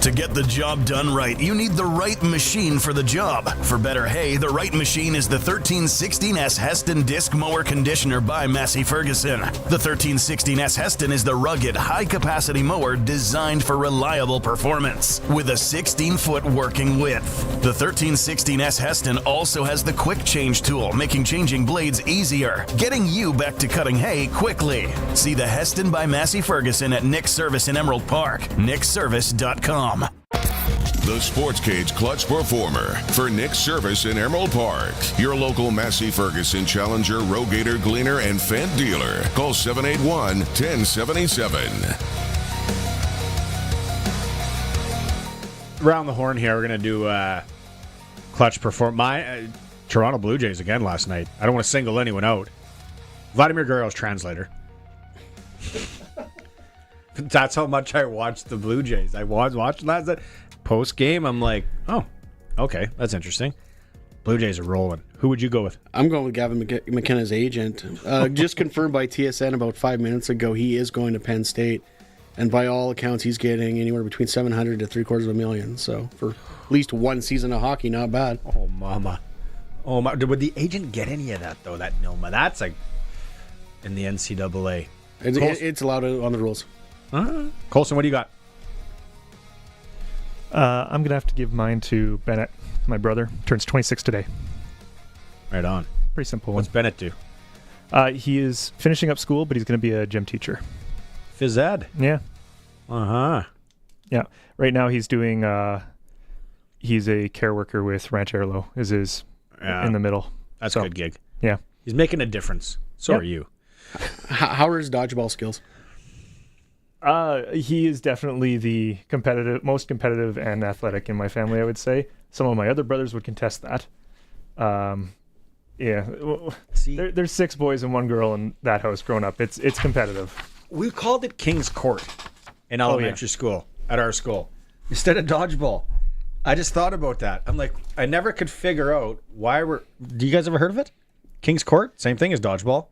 To get the job done right, you need the right machine for the job. For better hay, the right machine is the 1316S Heston Disc Mower Conditioner by Massey Ferguson. The 1316S Heston is the rugged, high-capacity mower designed for reliable performance with a 16-foot working width. The 1316S Heston also has the quick change tool, making changing blades easier, getting you back to cutting hay quickly. See the Heston by Massey Ferguson at Nick's Service in Emerald Park, nickservice.com. The Sports Cage Clutch Performer for Nick's Service in Emerald Park. Your local Massey Ferguson Challenger, Rogator, Gleaner, and Fendt dealer. Call 781-1077. Around the horn here, we're going to do Clutch Perform. My Toronto Blue Jays again last night. I don't want to single anyone out. Vladimir Guerrero's translator. That's how much I watched the Blue Jays. I was watching last night. Post game, I'm like, oh, okay, that's interesting. Blue Jays are rolling. Who would you go with? I'm going with Gavin McKenna's agent. Just confirmed by TSN about 5 minutes ago, he is going to Penn State. And by all accounts, he's getting anywhere between $700,000 to $750,000. So for at least one season of hockey, not bad. Oh, mama. Oh, my. Would the agent get any of that, though, that Noma? That's like in the NCAA. It's allowed on the rules. Colson, what do you got? I'm going to have to give mine to Bennett, my brother. Turns 26 today. Right on. Pretty simple. What's Bennett do? He is finishing up school, but he's going to be a gym teacher. Phys ed? Yeah. Uh-huh. Yeah. Right now he's doing, he's a care worker with Rancho is his in the middle. That's a good gig. Yeah. He's making a difference. So are you. How are his dodgeball skills? He is definitely the most competitive and athletic in my family, I would say. Some of my other brothers would contest that. Yeah. There's 6 boys and 1 girl in that house growing up. It's competitive. we called it King's Court in elementary school at our school instead of dodgeball. I just thought about that. I'm like, I never could figure out why do you guys ever heard of it? King's Court? Same thing as dodgeball?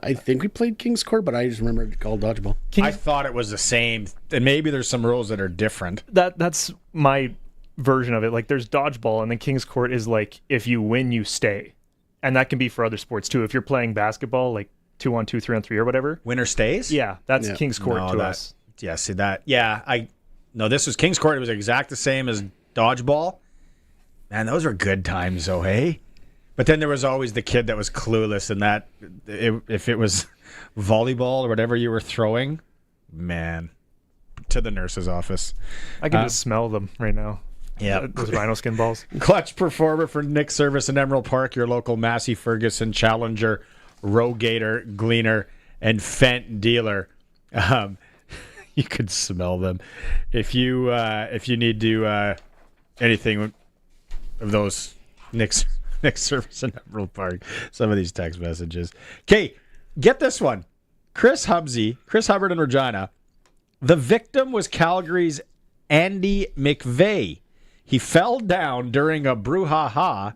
I think we played King's Court, but I just remember it called dodgeball. I thought it was the same. And maybe there's some rules that are different. That's my version of it. Like, there's dodgeball, and then King's Court is like, if you win, you stay. And that can be for other sports too. If you're playing basketball, like 2-on-2, 3-on-3 or whatever. Winner stays? Yeah, that's King's Court to us. Yeah, see that. Yeah, this was King's Court. It was exact the same as dodgeball. Man, those were good times, though, hey? But then there was always the kid that was clueless, and that if it was volleyball or whatever you were throwing, man, to the nurse's office. I can just smell them right now. Yeah, those rhino skin balls. Clutch performer for Nick Service in Emerald Park, your local Massey Ferguson Challenger, Rogator, Gleaner, and Fent dealer. You could smell them if you need to anything of those Nick Service in Emerald Park. Some of these text messages. Okay, get this one. Chris Hubbard in Regina. The victim was Calgary's Andy McVeigh. He fell down during a brouhaha.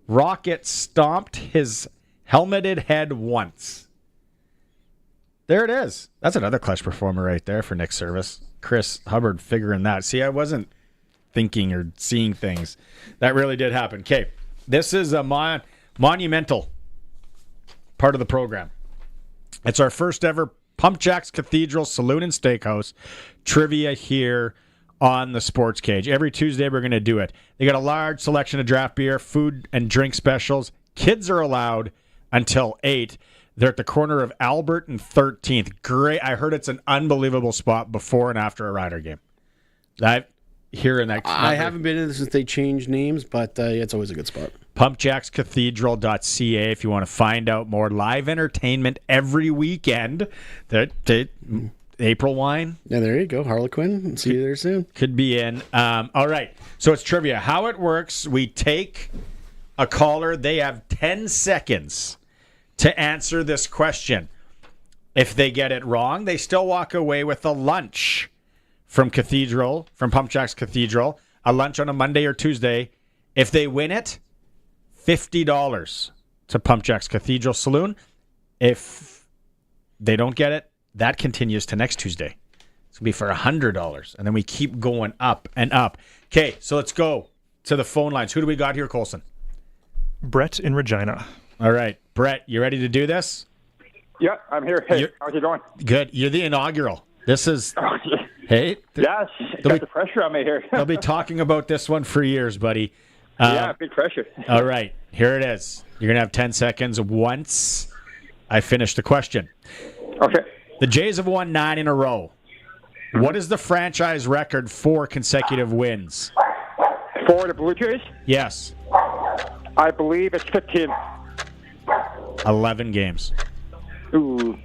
Rocket stomped his helmeted head once. There it is. That's another clutch performer right there for Nick Service. Chris Hubbard figuring that. See, I wasn't thinking or seeing things. That really did happen. Okay, this is a monumental part of the program. It's our first ever Pump Jacks Cathedral Saloon and Steakhouse trivia here on the Sports Cage. Every Tuesday we're going to do it. They got a large selection of draft beer, food, and drink specials. Kids are allowed until 8. They're at the corner of Albert and 13th. Great. I heard it's an unbelievable spot before and after a Rider game. I haven't been in since they changed names, but it's always a good spot. pumpjackscathedral.ca if you want to find out more. Live entertainment every weekend. April wine. Yeah, there you go. Harlequin. See you there soon. Could be in. All right. So it's trivia. How it works, we take a caller. They have 10 seconds to answer this question. If they get it wrong, they still walk away with a lunch from Pump Jacks Cathedral, a lunch on a Monday or Tuesday. If they win it, $50 to Pump Jacks Cathedral Saloon. If they don't get it, that continues to next Tuesday. It's going to be for $100. And then we keep going up and up. Okay, so let's go to the phone lines. Who do we got here, Colson? Brett in Regina. All right. Brett, you ready to do this? Yeah, I'm here. Hey, how's it going? Good. You're the inaugural. This is... Hey. Yes, got the pressure on me here. They'll be talking about this one for years, buddy. Yeah, big pressure. All right. Here it is. You're going to have 10 seconds once I finish the question. Okay. The Jays have won 9 in a row. What is the franchise record for consecutive wins? For the Blue Jays? Yes. I believe it's 15. 11 games. Ooh.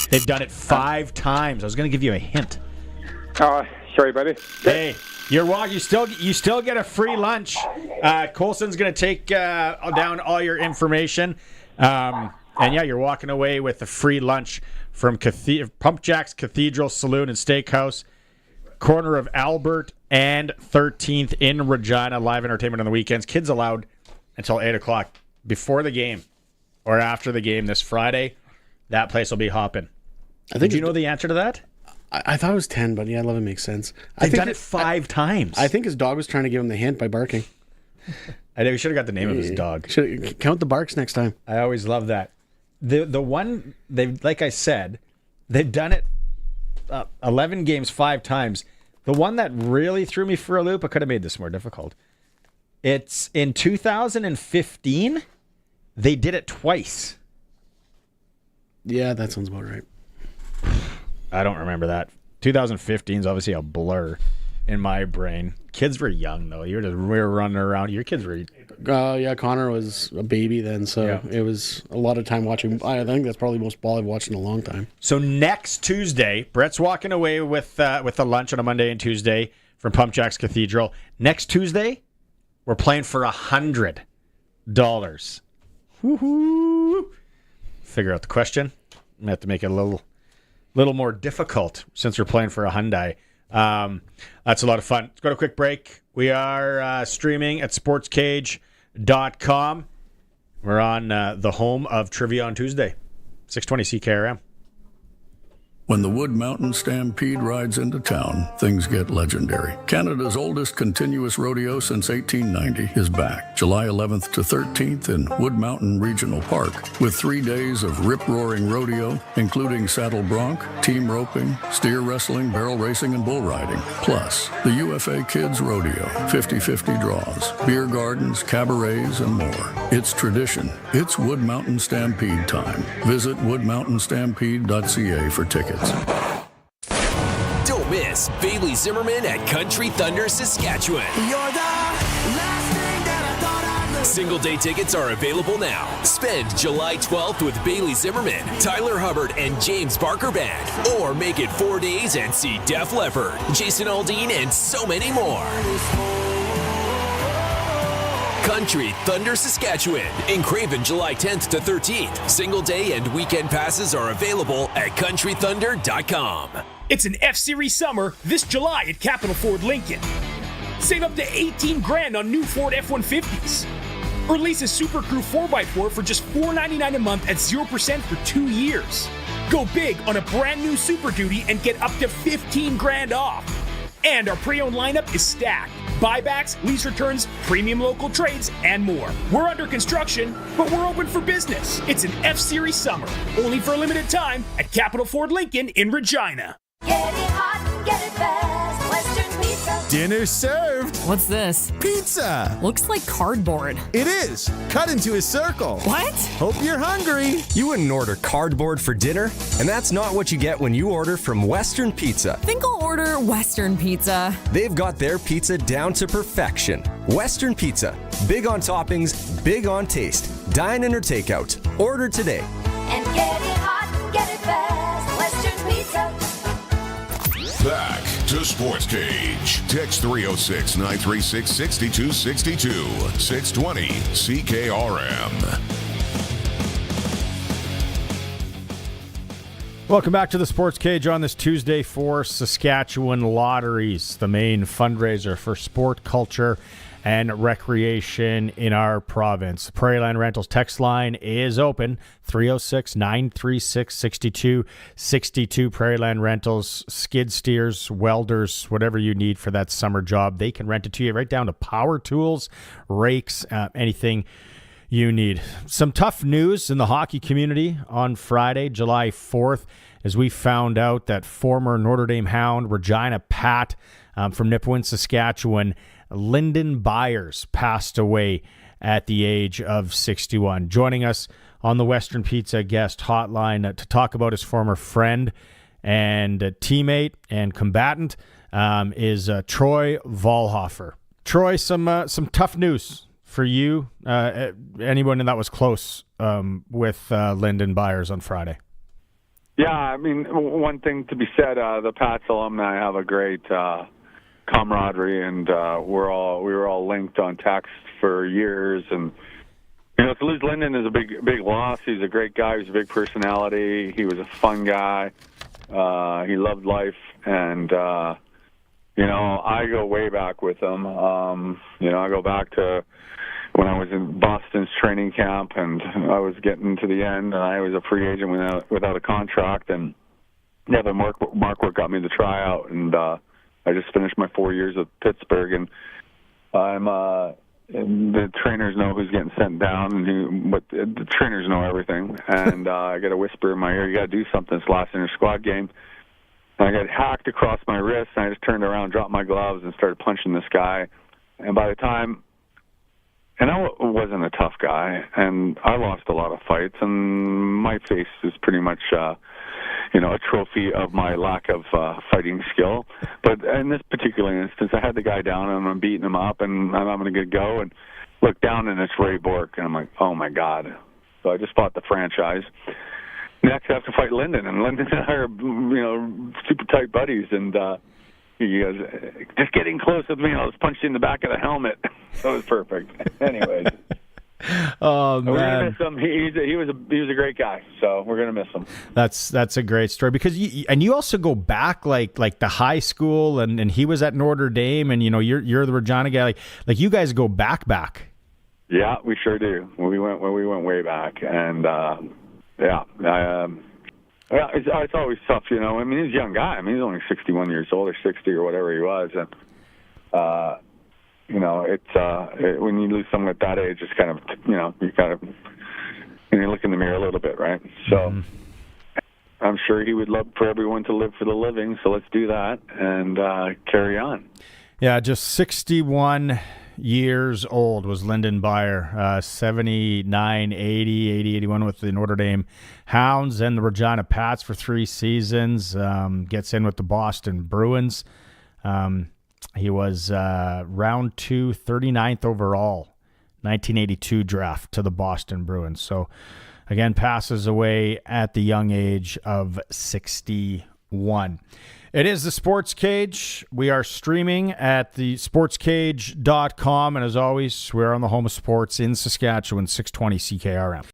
They've done it 5 times. I was going to give you a hint. Sorry, buddy. Hey, you're walking. You still get a free lunch. Colson's going to take down all your information. And yeah, you're walking away with a free lunch from Pump Jacks Cathedral Saloon and Steakhouse, corner of Albert and 13th in Regina. Live entertainment on the weekends. Kids allowed until 8 o'clock before the game or after the game this Friday. That place will be hopping. Did you know the answer to that? I thought it was 10, but yeah, 11 makes sense. They've done it 5 times. I think his dog was trying to give him the hint by barking. I know we should have got the name of his dog. Count the barks next time. I always love that. The one like I said, they've done it 11 games 5 times. The one that really threw me for a loop, I could have made this more difficult. It's in 2015. They did it twice. Yeah, that sounds about right. I don't remember that. 2015 is obviously a blur in my brain. Kids were young, though. We were running around. Your kids were... yeah, Connor was a baby then, so It was a lot of time watching. I think that's probably the most ball I've watched in a long time. So next Tuesday, Brett's walking away with a lunch on a Monday and Tuesday from Pump Jacks Cathedral. Next Tuesday, we're playing for $100. Woohoo! Figure out the question. I'm going to have to make it a little little more difficult since we're playing for a Hyundai. That's a lot of fun. Let's go to a quick break. We are streaming at sportscage.com. We're on the home of Trivia on Tuesday, 620 CKRM. When the Wood Mountain Stampede rides into town, things get legendary. Canada's oldest continuous rodeo since 1890 is back, July 11th to 13th in Wood Mountain Regional Park, with 3 days of rip-roaring rodeo, including saddle bronc, team roping, steer wrestling, barrel racing, and bull riding. Plus, the UFA Kids Rodeo, 50-50 draws, beer gardens, cabarets, and more. It's tradition. It's Wood Mountain Stampede time. Visit woodmountainstampede.ca for tickets. Don't miss Bailey Zimmerman at Country Thunder, Saskatchewan. Single day tickets are available now. Spend July 12th with Bailey Zimmerman, Tyler Hubbard, and James Barker Band. Or make it 4 days and see Def Leppard, Jason Aldean, and so many more. Country Thunder, Saskatchewan in Craven, July 10th to 13th. Single day and weekend passes are available at countrythunder.com. It's an F-Series summer this July at Capital Ford Lynden. Save up to $18,000 on new Ford F-150s. Or lease a Super Crew 4x4 for just $499 a month at 0% for 2 years. Go big on a brand new Super Duty and get up to $15,000 off. And our pre-owned lineup is stacked. Buybacks, lease returns, premium local trades, and more. We're under construction, but we're open for business. It's an F-Series summer, only for a limited time at Capital Ford Lynden in Regina. Get it hot, get it fast, Western Pizza. Dinner served. What's this? Pizza. Looks like cardboard. It is. Cut into a circle. What? Hope you're hungry. You wouldn't order cardboard for dinner, and that's not what you get when you order from Western Pizza. Think I'll order Western Pizza. They've got their pizza down to perfection. Western Pizza. Big on toppings, big on taste. Dine in or takeout. Order today. And get it hot, get it fast, Western Pizza. Back to Sports Cage. Text 306-936-6262. 620 CKRM. Welcome back to the Sports Cage on this Tuesday for Saskatchewan Lotteries, the main fundraiser for sport, culture, and recreation in our province. The Prairieland Rentals text line is open, 306-936-6262. Prairieland Rentals, skid steers, welders, whatever you need for that summer job, they can rent it to you, right down to power tools, rakes, anything you need. Some tough news in the hockey community on Friday, July 4th, as we found out that former Notre Dame Hound Regina Pat from Nipawin, Saskatchewan, Lynden Byers, passed away at the age of 61. Joining us on the Western Pizza guest hotline to talk about his former friend and teammate and combatant is Troy Volhofer. Troy, some tough news for you, anyone that was close with Lynden Byers on Friday. Yeah, I mean, one thing to be said, the Pats alumni have a great camaraderie, and we were all linked on text for years. And you know, to lose Lynden is a big loss. He's a great guy. He's a big personality. He was a fun guy. He loved life, and you know, I go way back with him. You know, I go back to when I was in Boston's training camp, and I was getting to the end, and I was a free agent without a contract, and yeah, the Mark got me the tryout, and I just finished my 4 years at Pittsburgh, and and the trainers know who's getting sent down, but the trainers know everything, and I get a whisper in my ear, you got to do something, it's last inter-squad game. And I got hacked across my wrist, and I just turned around, dropped my gloves, and started punching this guy, and by the time, and I wasn't a tough guy, and I lost a lot of fights, and my face is pretty much, you know, a trophy of my lack of fighting skill. But in this particular instance, I had the guy down, and I'm beating him up, and I'm going to go and look down, and it's Ray Bork, and I'm like, oh, my God. So I just fought the franchise. Next, I have to fight Lynden, and Lynden and I are, you know, super tight buddies, and he goes, just getting close with me, and I was punched in the back of the helmet. That was perfect. Anyways. Oh We're gonna man, miss him. He was a great guy, so we're gonna miss him. that's a great story because you also go back like the high school and he was at Notre Dame and you're the Regina guy like you guys go back. Yeah, we sure do. We went way back, and it's always tough, I mean, he's a young guy. I mean, he's only 61 years old or 60 or whatever he was, and when you lose someone at that age, it's kind of you look in the mirror a little bit, right? So I'm sure he would love for everyone to live for the living. So let's do that and carry on. Yeah, just 61 years old was Lynden Beyer, 79, 80, 81 with the Notre Dame Hounds and the Regina Pats for 3 seasons. Gets in with the Boston Bruins. He was round 2, 39th overall, 1982 draft to the Boston Bruins. So, again, passes away at the young age of 61. It is the Sports Cage. We are streaming at the sportscage.com. And as always, we're on the home of sports in Saskatchewan, 620 CKRM.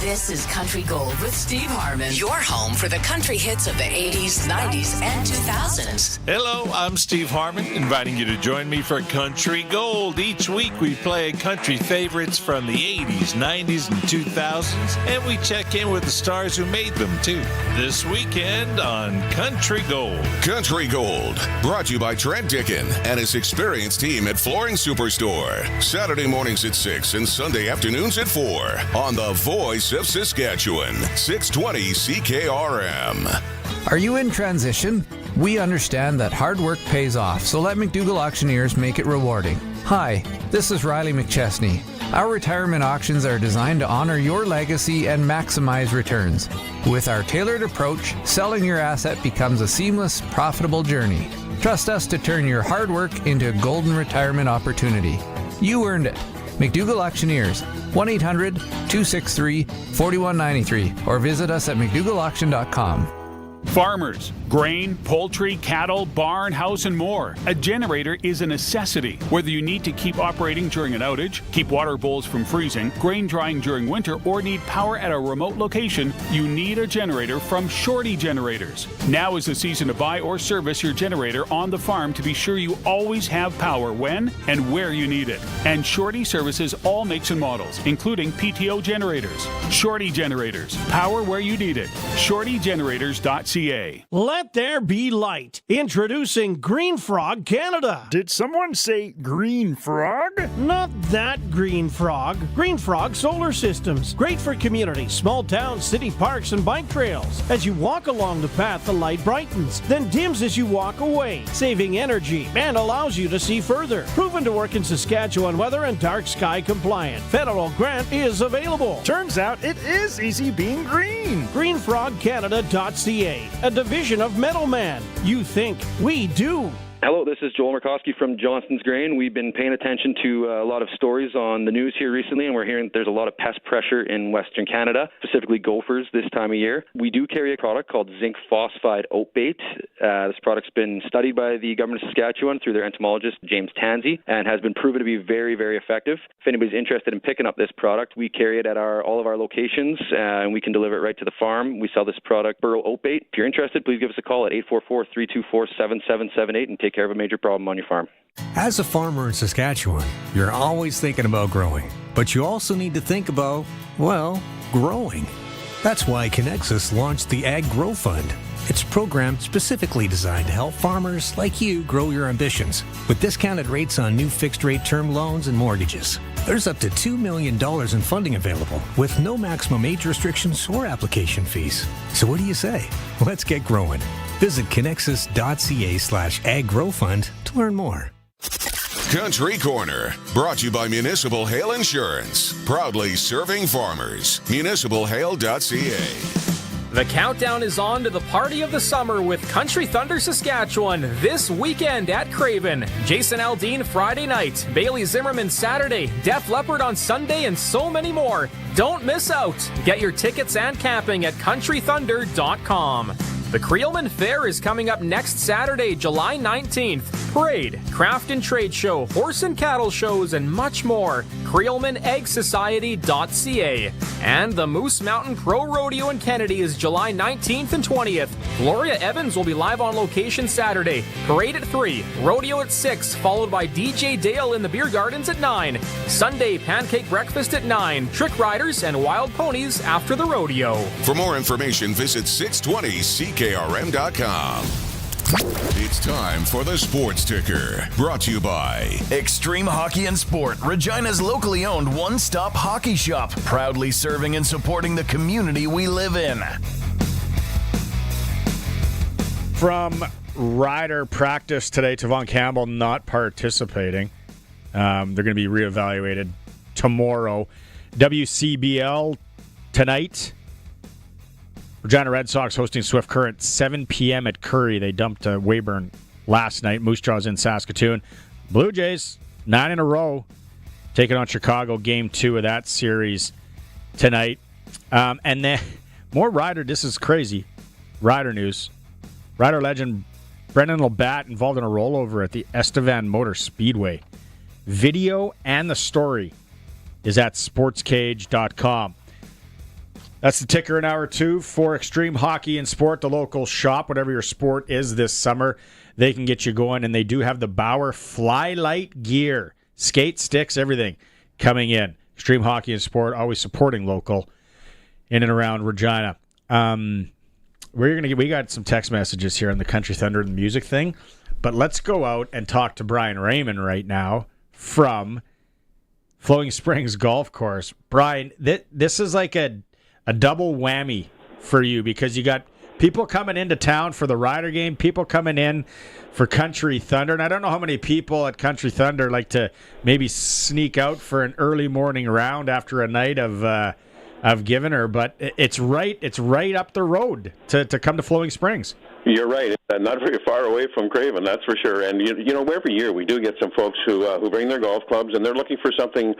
This is Country Gold with Steve Harmon, your home for the country hits of the 80s, 90s, and 2000s. Hello, I'm Steve Harmon, inviting you to join me for Country Gold. Each week we play country favorites from the 80s, 90s, and 2000s, and we check in with the stars who made them, too. This weekend on Country Gold. Country Gold, brought to you by Trent Dickin and his experienced team at Flooring Superstore. Saturday mornings at 6 and Sunday afternoons at 4 on the Voice of Saskatchewan, 620 CKRM. Are you in transition? We understand that hard work pays off, so let McDougall Auctioneers make it rewarding. Hi, this is Riley McChesney. Our retirement auctions are designed to honor your legacy and maximize returns. With our tailored approach, selling your asset becomes a seamless, profitable journey. Trust us to turn your hard work into a golden retirement opportunity. You earned it. McDougall Auctioneers, 1-800-263-4193, or visit us at mcdougallauction.com. Farmers, grain, poultry, cattle, barn, house, and more. A generator is a necessity. Whether you need to keep operating during an outage, keep water bowls from freezing, grain drying during winter, or need power at a remote location, you need a generator from Shorty Generators. Now is the season to buy or service your generator on the farm to be sure you always have power when and where you need it. And Shorty services all makes and models, including PTO generators. Shorty Generators. Power where you need it. ShortyGenerators.ca. Let there be light. Introducing Green Frog Canada. Did someone say Green Frog? Not that Green Frog. Green Frog Solar Systems. Great for communities, small towns, city parks, and bike trails. As you walk along the path, the light brightens, then dims as you walk away, saving energy and allows you to see further. Proven to work in Saskatchewan weather and dark sky compliant. Federal grant is available. Turns out it is easy being green. GreenFrogCanada.ca. A division of Metalman. You think, we do. Hello, this is Joel Murkowski from Johnston's Grain. We've been paying attention to a lot of stories on the news here recently, and we're hearing that there's a lot of pest pressure in Western Canada, specifically gophers this time of year. We do carry a product called zinc phosphide oat bait. This product's been studied by the government of Saskatchewan through their entomologist, James Tansey, and has been proven to be very, very effective. If anybody's interested in picking up this product, we carry it at all of our locations, and we can deliver it right to the farm. We sell this product, Burrow Oat Bait. If you're interested, please give us a call at 844-324-7778 and take care of a major problem on your farm. As a farmer in Saskatchewan, you're always thinking about growing, but you also need to think about, well, growing. That's why Connexus launched the Ag Grow Fund. It's a program specifically designed to help farmers like you grow your ambitions with discounted rates on new fixed-rate term loans and mortgages. There's up to $2 million in funding available with no maximum age restrictions or application fees. So what do you say? Let's get growing. Visit connexus.ca/aggrowfund to learn more. Country Corner, brought to you by Municipal Hail Insurance. Proudly serving farmers. MunicipalHail.ca. The countdown is on to the party of the summer with Country Thunder Saskatchewan this weekend at Craven. Jason Aldean Friday night, Bailey Zimmerman Saturday, Def Leppard on Sunday, and so many more. Don't miss out. Get your tickets and camping at countrythunder.com. The Creelman Fair is coming up next Saturday, July 19th. Parade, craft and trade show, horse and cattle shows, and much more. CreelmanEggSociety.ca. And the Moose Mountain Pro Rodeo in Kennedy is July 19th and 20th. Gloria Evans will be live on location Saturday. Parade at 3, rodeo at 6, followed by DJ Dale in the Beer Gardens at 9. Sunday, pancake breakfast at 9, trick riders and wild ponies after the rodeo. For more information, visit 620ckrm.com. It's time for the Sports Ticker, brought to you by Extreme Hockey and Sport, Regina's locally owned one-stop hockey shop, proudly serving and supporting the community we live in. From rider practice today, Tavon Campbell not participating. They're going to be reevaluated tomorrow. WCBL tonight. Regina Red Sox hosting Swift Current, 7 p.m. at Curry. They dumped Weyburn last night. Moose Jaw's in Saskatoon. Blue Jays, 9 in a row, taking on Chicago. Game 2 of that series tonight. And then more Rider. This is crazy. Rider news. Rider legend Brendan Labatt involved in a rollover at the Estevan Motor Speedway. Video and the story is at sportscage.com. That's the ticker in hour 2 for Extreme Hockey and Sport, the local shop. Whatever your sport is this summer, they can get you going. And they do have the Bauer Flylight gear, skate, sticks, everything coming in. Extreme Hockey and Sport, always supporting local in and around Regina. We got some text messages here on the Country Thunder and the music thing, but let's go out and talk to Brian Raymond right now from Flowing Springs Golf Course. Brian, this is like a double whammy for you because you got people coming into town for the Rider game, people coming in for Country Thunder, and I don't know how many people at Country Thunder like to maybe sneak out for an early morning round after a night of giving her, but it's right up the road to come to Flowing Springs. You're right. Not very far away from Craven, that's for sure. And, you know, every year we do get some folks who bring their golf clubs, and they're looking for something,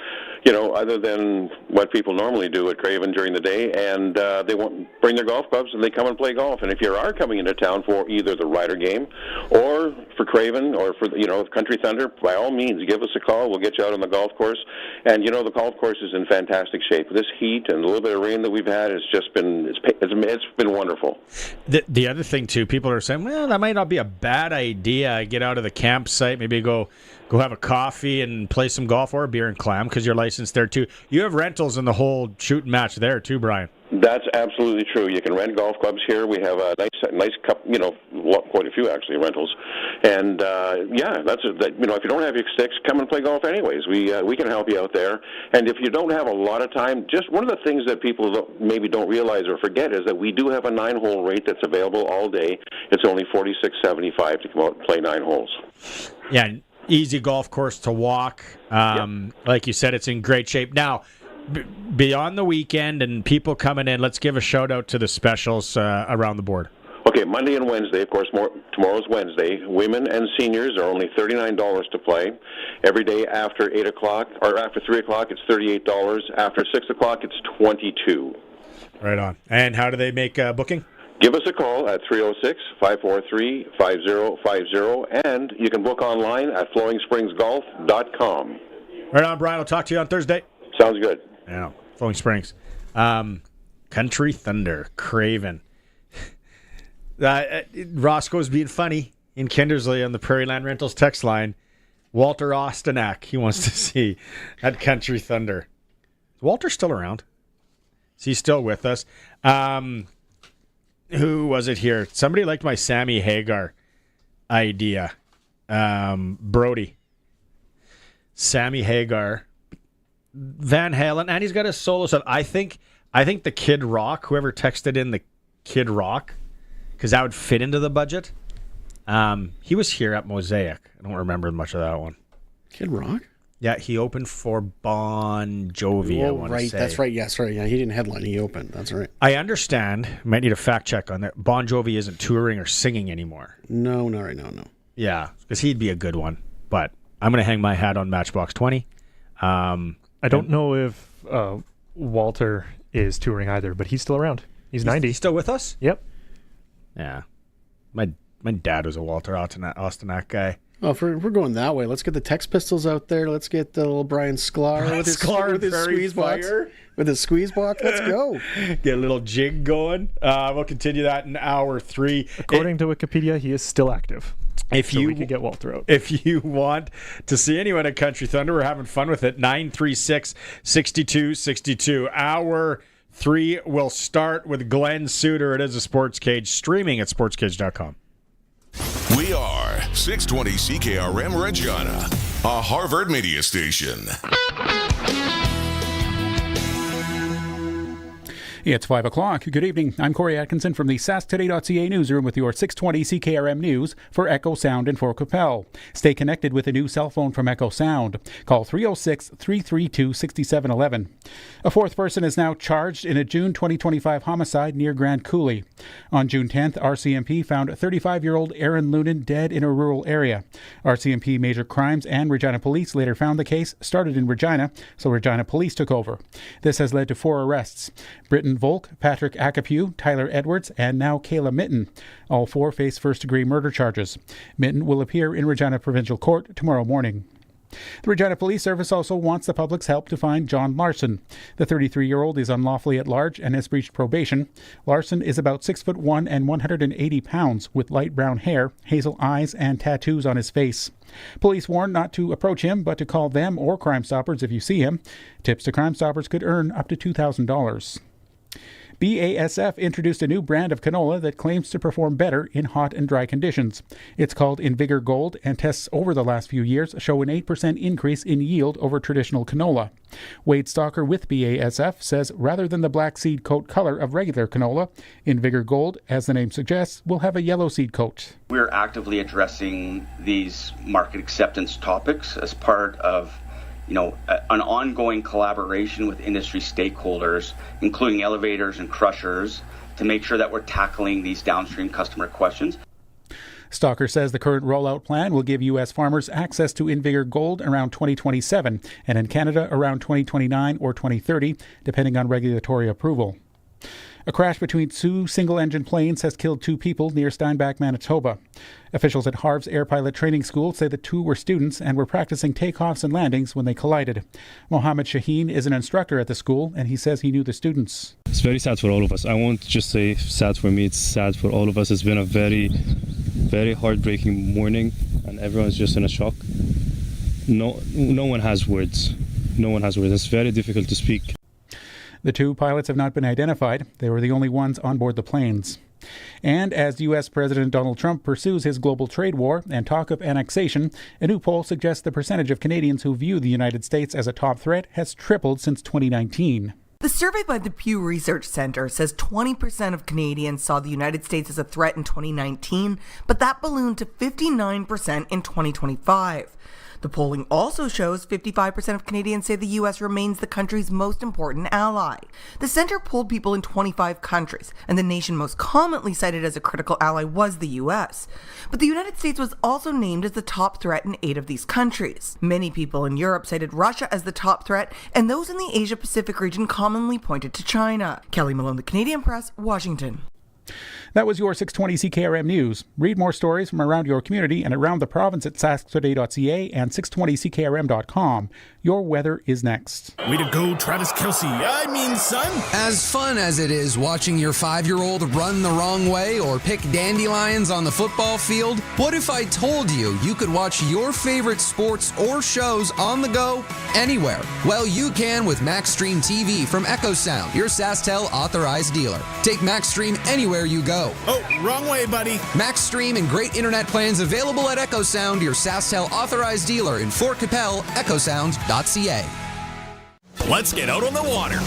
you know, other than what people normally do at Craven during the day, and they won't bring their golf clubs, and they come and play golf. And if you are coming into town for either the Rider game or for Craven or for, you know, Country Thunder, by all means, give us a call. We'll get you out on the golf course. And, you know, the golf course is in fantastic shape. This heat and a little bit of rain that we've had has just been, it's been wonderful. The other thing, too, people are saying, well, that might not be a bad idea. Get out of the campsite, maybe go have a coffee and play some golf or a beer and clam because you're licensed there, too. You have rentals in the whole shooting match there, too, Brian. That's absolutely true. You can rent golf clubs here. We have a nice couple, you know, quite a few actually rentals, and you know, if you don't have your sticks, come and play golf anyways. We can help you out there. And if you don't have a lot of time, just one of the things that people maybe don't realize or forget is that we do have a 9-hole rate that's available all day. It's only $46.75 to come out and play 9 holes. Yeah, easy golf course to walk. Like you said, it's in great shape now. Beyond the weekend and people coming in, let's give a shout out to the specials around the board. Okay, Monday and Wednesday, of course, tomorrow's Wednesday. Women and seniors are only $39 to play. Every day after 8 o'clock, or after 3 o'clock, it's $38. After 6 o'clock, it's $22. Right on. And how do they make booking? Give us a call at 306-543-5050, and you can book online at flowingspringsgolf.com. Right on, Brian. I'll talk to you on Thursday. Sounds good. Yeah, Flowing Springs. Country Thunder, Craven. Roscoe's being funny in Kindersley on the Prairie Land Rentals text line. Walter Ostenak, he wants to see at Country Thunder. Is Walter still around? Is he still with us? Who was it here? Somebody liked my Sammy Hagar idea. Brody. Sammy Hagar. Van Halen, and he's got a solo stuff. I think the Kid Rock, whoever texted in the Kid Rock, because that would fit into the budget. He was here at Mosaic. I don't remember much of that one. Kid Rock? Yeah, he opened for Bon Jovi, I want to say. That's right. Yes, right. Yeah, he didn't headline. He opened. That's right. I understand. Might need a fact check on that. Bon Jovi isn't touring or singing anymore. No, not right now, no. Yeah, because he'd be a good one. But I'm going to hang my hat on Matchbox 20. I don't know if Walter is touring either, but he's still around. He's 90. He's still with us? Yep. Yeah. My dad was a Walter Ostenak guy. Oh, if we're going that way, let's get the Tex Pistols out there. Let's get the little Brian Sklar with his squeeze box. With his squeeze box, let's go. Get a little jig going. We'll continue that in hour 3. According to Wikipedia, he is still active. We could get Walter out. If you want to see anyone at Country Thunder, we're having fun with it. 936-6262. Hour 3 will start with Glenn Sudter. It is a Sports Cage, streaming at sportscage.com. We are 620 CKRM Regina, a Harvard media station. It's 5 o'clock. Good evening. I'm Corey Atkinson from the SaskToday.ca newsroom with your 620 CKRM News for Echo Sound and Fort Capel. Stay connected with a new cell phone from Echo Sound. Call 306-332-6711. A fourth person is now charged in a June 2025 homicide near Grand Coulee. On June 10th, RCMP found 35-year-old Aaron Lynden dead in a rural area. RCMP Major Crimes and Regina Police later found the case started in Regina, so Regina Police took over. This has led to 4 arrests. Britton Volk, Patrick Akapew, Tyler Edwards, and now Kayla Mitten. All 4 face first-degree murder charges. Mitten will appear in Regina Provincial Court tomorrow morning. The Regina Police Service also wants the public's help to find John Larson. The 33-year-old is unlawfully at large and has breached probation. Larson is about 6'1" and 180 pounds, with light brown hair, hazel eyes, and tattoos on his face. Police warn not to approach him, but to call them or Crime Stoppers if you see him. Tips to Crime Stoppers could earn up to $2,000. BASF introduced a new brand of canola that claims to perform better in hot and dry conditions. It's called Invigor Gold, and tests over the last few years show an 8% increase in yield over traditional canola. Wade Stalker with BASF says rather than the black seed coat color of regular canola, Invigor Gold, as the name suggests, will have a yellow seed coat. We're actively addressing these market acceptance topics as part of an ongoing collaboration with industry stakeholders, including elevators and crushers, to make sure that we're tackling these downstream customer questions. Stalker says the current rollout plan will give U.S. farmers access to Invigor Gold around 2027 and in Canada around 2029 or 2030, depending on regulatory approval. A crash between 2 single-engine planes has killed 2 people near Steinbach, Manitoba. Officials at Harv's Air Pilot Training School say the 2 were students and were practicing takeoffs and landings when they collided. Mohammed Shaheen is an instructor at the school, and he says he knew the students. It's very sad for all of us. I won't just say sad for me, it's sad for all of us. It's been a very, very heartbreaking morning, and everyone's just in a shock. No one has words. No one has words. It's very difficult to speak. The 2 pilots have not been identified. They were the only ones on board the planes. And as U.S. President Donald Trump pursues his global trade war and talk of annexation, a new poll suggests the percentage of Canadians who view the United States as a top threat has tripled since 2019. The survey by the Pew Research Center says 20% of Canadians saw the United States as a threat in 2019, but that ballooned to 59% in 2025. The polling also shows 55% of Canadians say the U.S. remains the country's most important ally. The center polled people in 25 countries, and the nation most commonly cited as a critical ally was the U.S. But the United States was also named as the top threat in 8 of these countries. Many people in Europe cited Russia as the top threat, and those in the Asia-Pacific region commonly pointed to China. Kelly Malone, The Canadian Press, Washington. That was your 620 CKRM News. Read more stories from around your community and around the province at sasktoday.ca and 620ckrm.com. Your weather is next. Way to go, Travis Kelce. Son. As fun as it is watching your 5-year-old run the wrong way or pick dandelions on the football field, what if I told you you could watch your favorite sports or shows on the go anywhere? Well, you can with MaxStream TV from Echo Sound, your SaskTel authorized dealer. Take MaxStream anywhere you go. Oh, wrong way, buddy. MaxStream and great internet plans available at Echo Sound, your SaskTel authorized dealer in Fort Capel, echosound.ca. Let's get out on the water.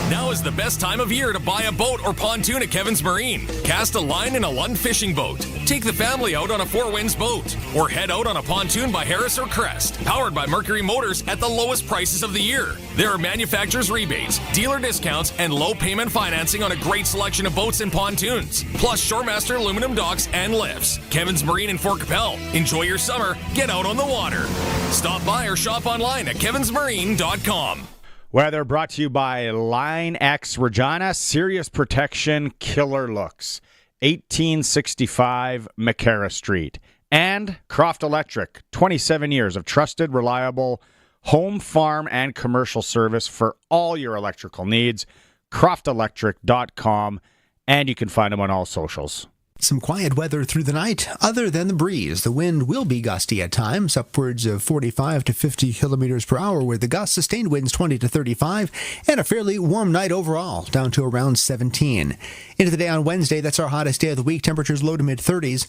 Now is the best time of year to buy a boat or pontoon at Kevin's Marine. Cast a line in a Lund fishing boat. Take the family out on a Four Winds boat. Or head out on a pontoon by Harris or Crest. Powered by Mercury Motors at the lowest prices of the year. There are manufacturer's rebates, dealer discounts, and low payment financing on a great selection of boats and pontoons. Plus Shoremaster aluminum docks and lifts. Kevin's Marine in Fort Capel. Enjoy your summer. Get out on the water. Stop by or shop online at kevinsmarine.com. Weather brought to you by Line X Regina. Serious protection, killer looks. 1865 McCarra Street. And Croft Electric, 27 years of trusted, reliable home, farm, and commercial service for all your electrical needs. CroftElectric.com, and you can find them on all socials. Some quiet weather through the night. Other than the breeze, the wind will be gusty at times, upwards of 45 to 50 kilometers per hour, with the gusts sustained winds 20 to 35, and a fairly warm night overall, down to around 17. Into the day on Wednesday, that's our hottest day of the week. Temperatures low to mid-30s.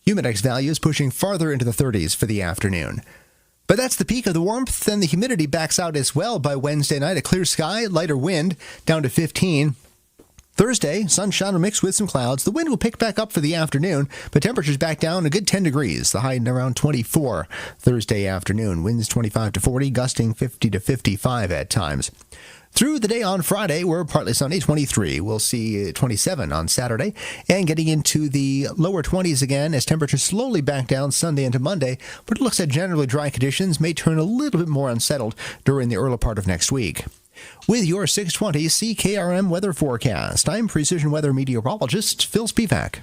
Humidex values pushing farther into the 30s for the afternoon. But that's the peak of the warmth, and the humidity backs out as well by Wednesday night. A clear sky, lighter wind, down to 15. Thursday, sunshine will mix with some clouds. The wind will pick back up for the afternoon, but temperatures back down a good 10 degrees, the high around 24 Thursday afternoon. Winds 25 to 40, gusting 50 to 55 at times. Through the day on Friday, we're partly sunny, 23. We'll see 27 on Saturday, and getting into the lower 20s again as temperatures slowly back down Sunday into Monday, but it looks like generally dry conditions may turn a little bit more unsettled during the early part of next week. With your 620 CKRM weather forecast, I'm Precision Weather meteorologist Phil Spivak.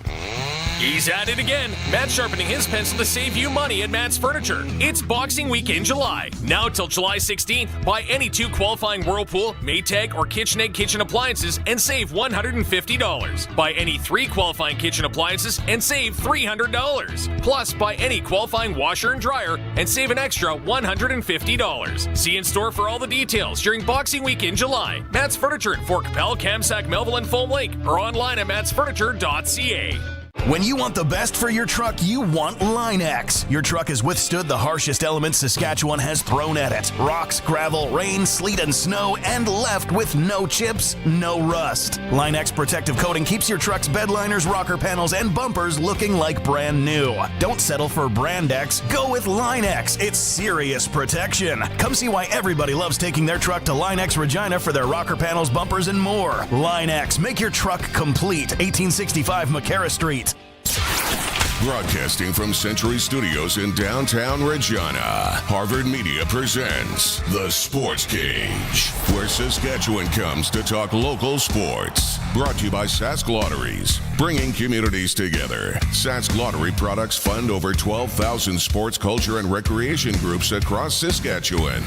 He's at it again. Matt's sharpening his pencil to save you money at Matt's Furniture. It's Boxing Week in July. Now till July 16th, buy any 2 qualifying Whirlpool, Maytag, or KitchenAid kitchen appliances and save $150. Buy any 3 qualifying kitchen appliances and save $300. Plus, buy any qualifying washer and dryer and save an extra $150. See in store for all the details during Boxing Week in July. Matt's Furniture in Fort Capel, Kamsack, Melville, and Foam Lake, or online at mattsfurniture.ca. When you want the best for your truck, you want Line-X. Your truck has withstood the harshest elements Saskatchewan has thrown at it. Rocks, gravel, rain, sleet, and snow, and left with no chips, no rust. Line-X protective coating keeps your truck's bed liners, rocker panels, and bumpers looking like brand new. Don't settle for Brand X. Go with Line-X. It's serious protection. Come see why everybody loves taking their truck to Line-X Regina for their rocker panels, bumpers, and more. Line-X. Make your truck complete. 1865 McCarra Street. Broadcasting from Century Studios in downtown Regina, Harvard Media presents The Sportscage, where Saskatchewan comes to talk local sports. Brought to you by Sask Lotteries, bringing communities together. Sask Lottery products fund over 12,000 sports, culture, and recreation groups across Saskatchewan.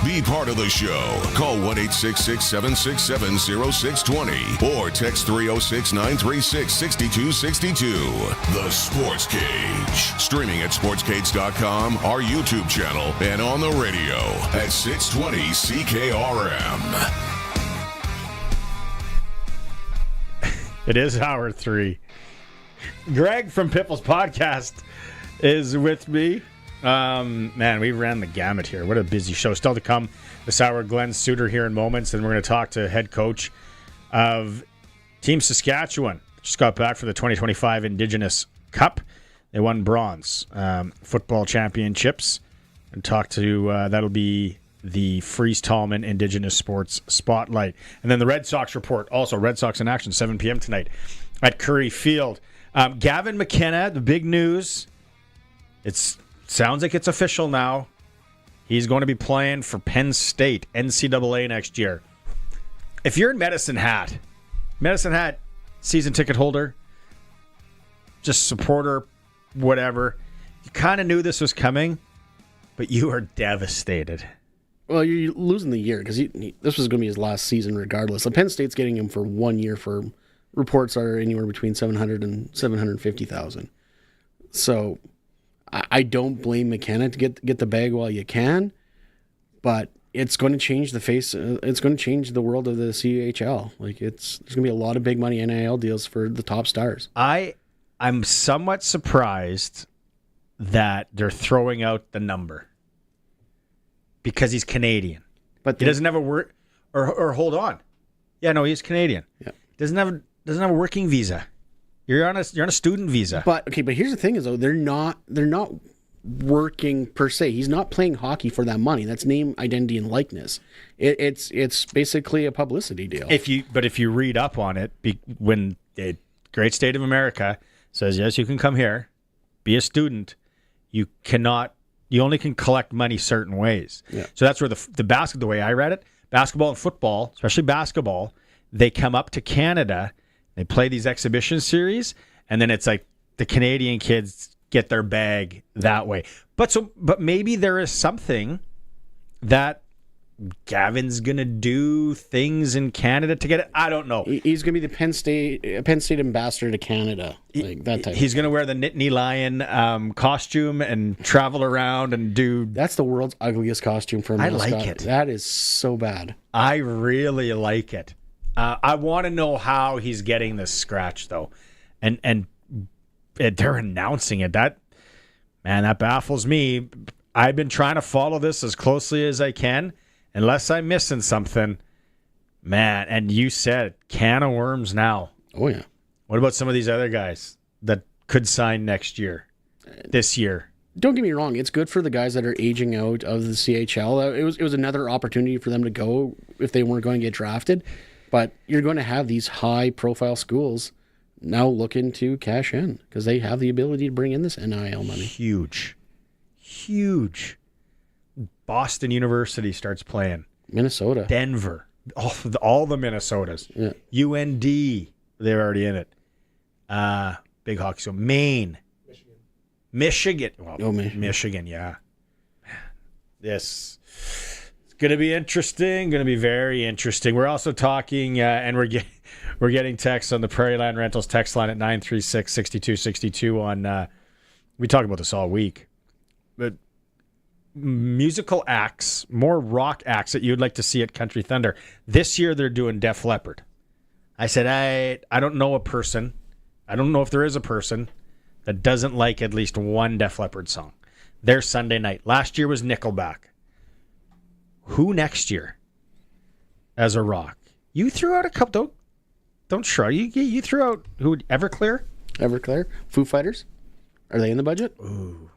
Be part of the show. Call 1-866-767-0620 or text 306-936-6262. The Sportscage. Streaming at sportscage.com, our YouTube channel, and on the radio at 620 CKRM. It is hour 3. Greg from Piffle's Podcast is with me. Man, we ran the gamut here. What a busy show. Still to come this hour, Glenn Sudter here in moments, and we're going to talk to head coach of Team Saskatchewan. Just got back for the 2025 Indigenous Cup. They won bronze football championships, and talk to that'll be the Fries Tallman Indigenous Sports Spotlight. And then the Red Sox report, also Red Sox in action, 7 p.m. tonight at Curry Field. Gavin McKenna, the big news, it sounds like it's official now. He's going to be playing for Penn State, NCAA next year. If you're in Medicine Hat, season ticket holder, just supporter, whatever, you kind of knew this was coming, but you are devastated. Well, you're losing the year because this was going to be his last season regardless. Penn State's getting him for 1 year for reports are anywhere between $700,000 and $750,000. So I don't blame McKenna to get the bag while you can, but it's going to change the face. It's going to change the world of the CHL. There's going to be a lot of big money NIL deals for the top stars. I'm somewhat surprised that they're throwing out the number because he's Canadian, but he doesn't have a work or hold on. Yeah, no, he's Canadian. Yeah, doesn't have a working visa. You're on a student visa. But here's the thing: is though they're not working per se. He's not playing hockey for that money. That's name, identity, and likeness. It's basically a publicity deal. If you read up on it, when the great state of America says yes, you can come here, be a student, you only can collect money certain ways. Yeah. So that's where the way I read it, basketball and football, especially basketball, they come up to Canada, they play these exhibition series, and then it's like the Canadian kids get their bag that way. But maybe there is something that Gavin's gonna do things in Canada to get it. I don't know. He's gonna be the Penn State ambassador to Canada, like that type. He's gonna wear the Nittany Lion costume and travel around and do. That's the world's ugliest costume for a mascot. I like it. That is so bad. I really like it. I want to know how he's getting this scratch though, and they're announcing it. That baffles me. I've been trying to follow this as closely as I can. Unless I'm missing something, man, and you said can of worms now. Oh, yeah. What about some of these other guys that could sign this year? Don't get me wrong. It's good for the guys that are aging out of the CHL. It was another opportunity for them to go if they weren't going to get drafted. But you're going to have these high-profile schools now looking to cash in because they have the ability to bring in this NIL money. Huge. Boston University starts playing. Minnesota. Denver. All the Minnesotas. Yeah. UND. They're already in it. Big hockey. So Maine. Michigan. Well, Michigan, yeah. This is going to be interesting. Going to be very interesting. We're also talking, and we're getting texts on the Prairie Land Rentals text line at 936-6262 on, we talk about this all week, but musical acts, more rock acts that you'd like to see at Country Thunder. This year they're doing Def Leppard. I said, I don't know a person. I don't know if there is a person that doesn't like at least one Def Leppard song. Their Sunday night. Last year was Nickelback. Who next year as a rock? You threw out a couple. Don't shrug. You threw out who? Everclear? Foo Fighters? Are they in the budget? Ooh.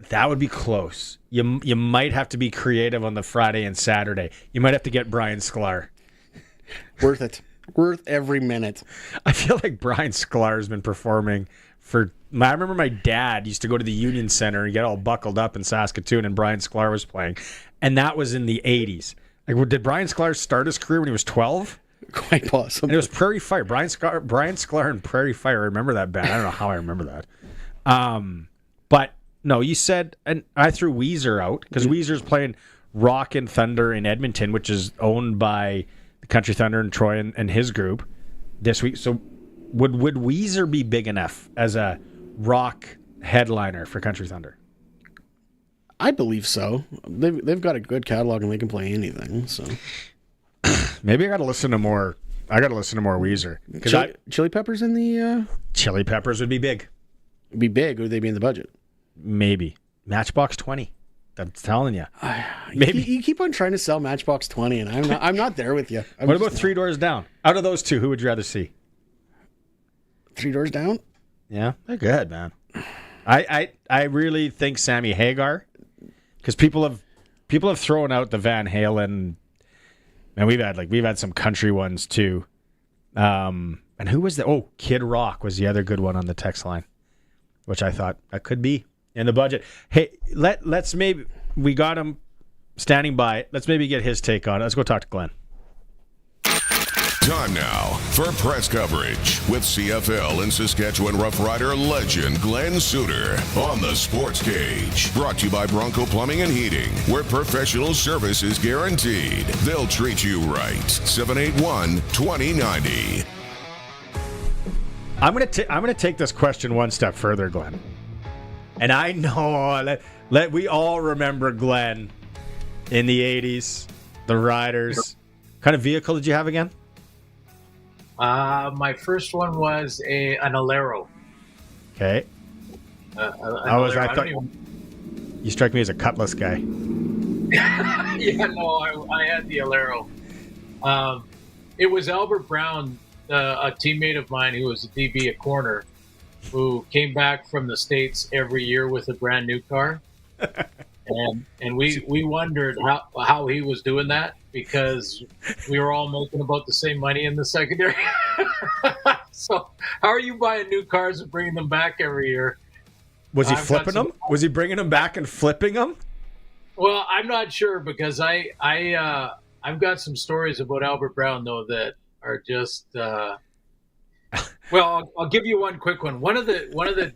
That would be close. You might have to be creative on the Friday and Saturday. You might have to get Brian Sklar. Worth it. Worth every minute. I feel like Brian Sklar has been performing for... I remember my dad used to go to the Union Center and get all buckled up in Saskatoon, and Brian Sklar was playing. And that was in the 80s. Like, did Brian Sklar start his career when he was 12? Quite possible. And it was Prairie Fire. Brian Sklar and Prairie Fire. I remember that band. I don't know how I remember that. But... No, you said, and I threw Weezer out because Weezer's playing Rock and Thunder in Edmonton, which is owned by the Country Thunder and Troy and his group this week. So would Weezer be big enough as a rock headliner for Country Thunder? I believe so. They've got a good catalog and they can play anything. So maybe I got to listen to more. Weezer. Chili Peppers in the. Chili Peppers would be big. Be big, or would they be in the budget? Maybe Matchbox 20. I'm telling you. Maybe you keep on trying to sell Matchbox 20, and I'm not there with you. What about Three Doors Down? Out of those two, who would you rather see? Three Doors Down? Yeah, they're good, man. I really think Sammy Hagar, because people have thrown out the Van Halen, and we've had some country ones too. And who was the? Oh, Kid Rock was the other good one on the text line, which I thought that could be in the budget. Hey, let's maybe, we got him standing by. Let's maybe get his take on it. Let's go talk to Glenn. Time now for press coverage with CFL and Saskatchewan Roughrider legend Glenn Sudter on the Sportscage. Brought to you by Bronco Plumbing and Heating, where professional service is guaranteed. They'll treat you right. 781-2090. I'm gonna take this question one step further, Glenn. And I know we all remember Glenn in the 80s, the Riders. What kind of vehicle did you have again? My first one was an Alero. Okay. I thought you strike me as a Cutlass guy. Yeah, no, I had the Alero. It was Albert Brown, a teammate of mine who was a DB at corner, who came back from the States every year with a brand new car. And we wondered how he was doing that, because we were all making about the same money in the secondary. So how are you buying new cars and bringing them back every year? Was he flipping them? Was he bringing them back and flipping them? Well, I'm not sure, because I've got some stories about Albert Brown, though, that are just Well, I'll give you one quick one. One of the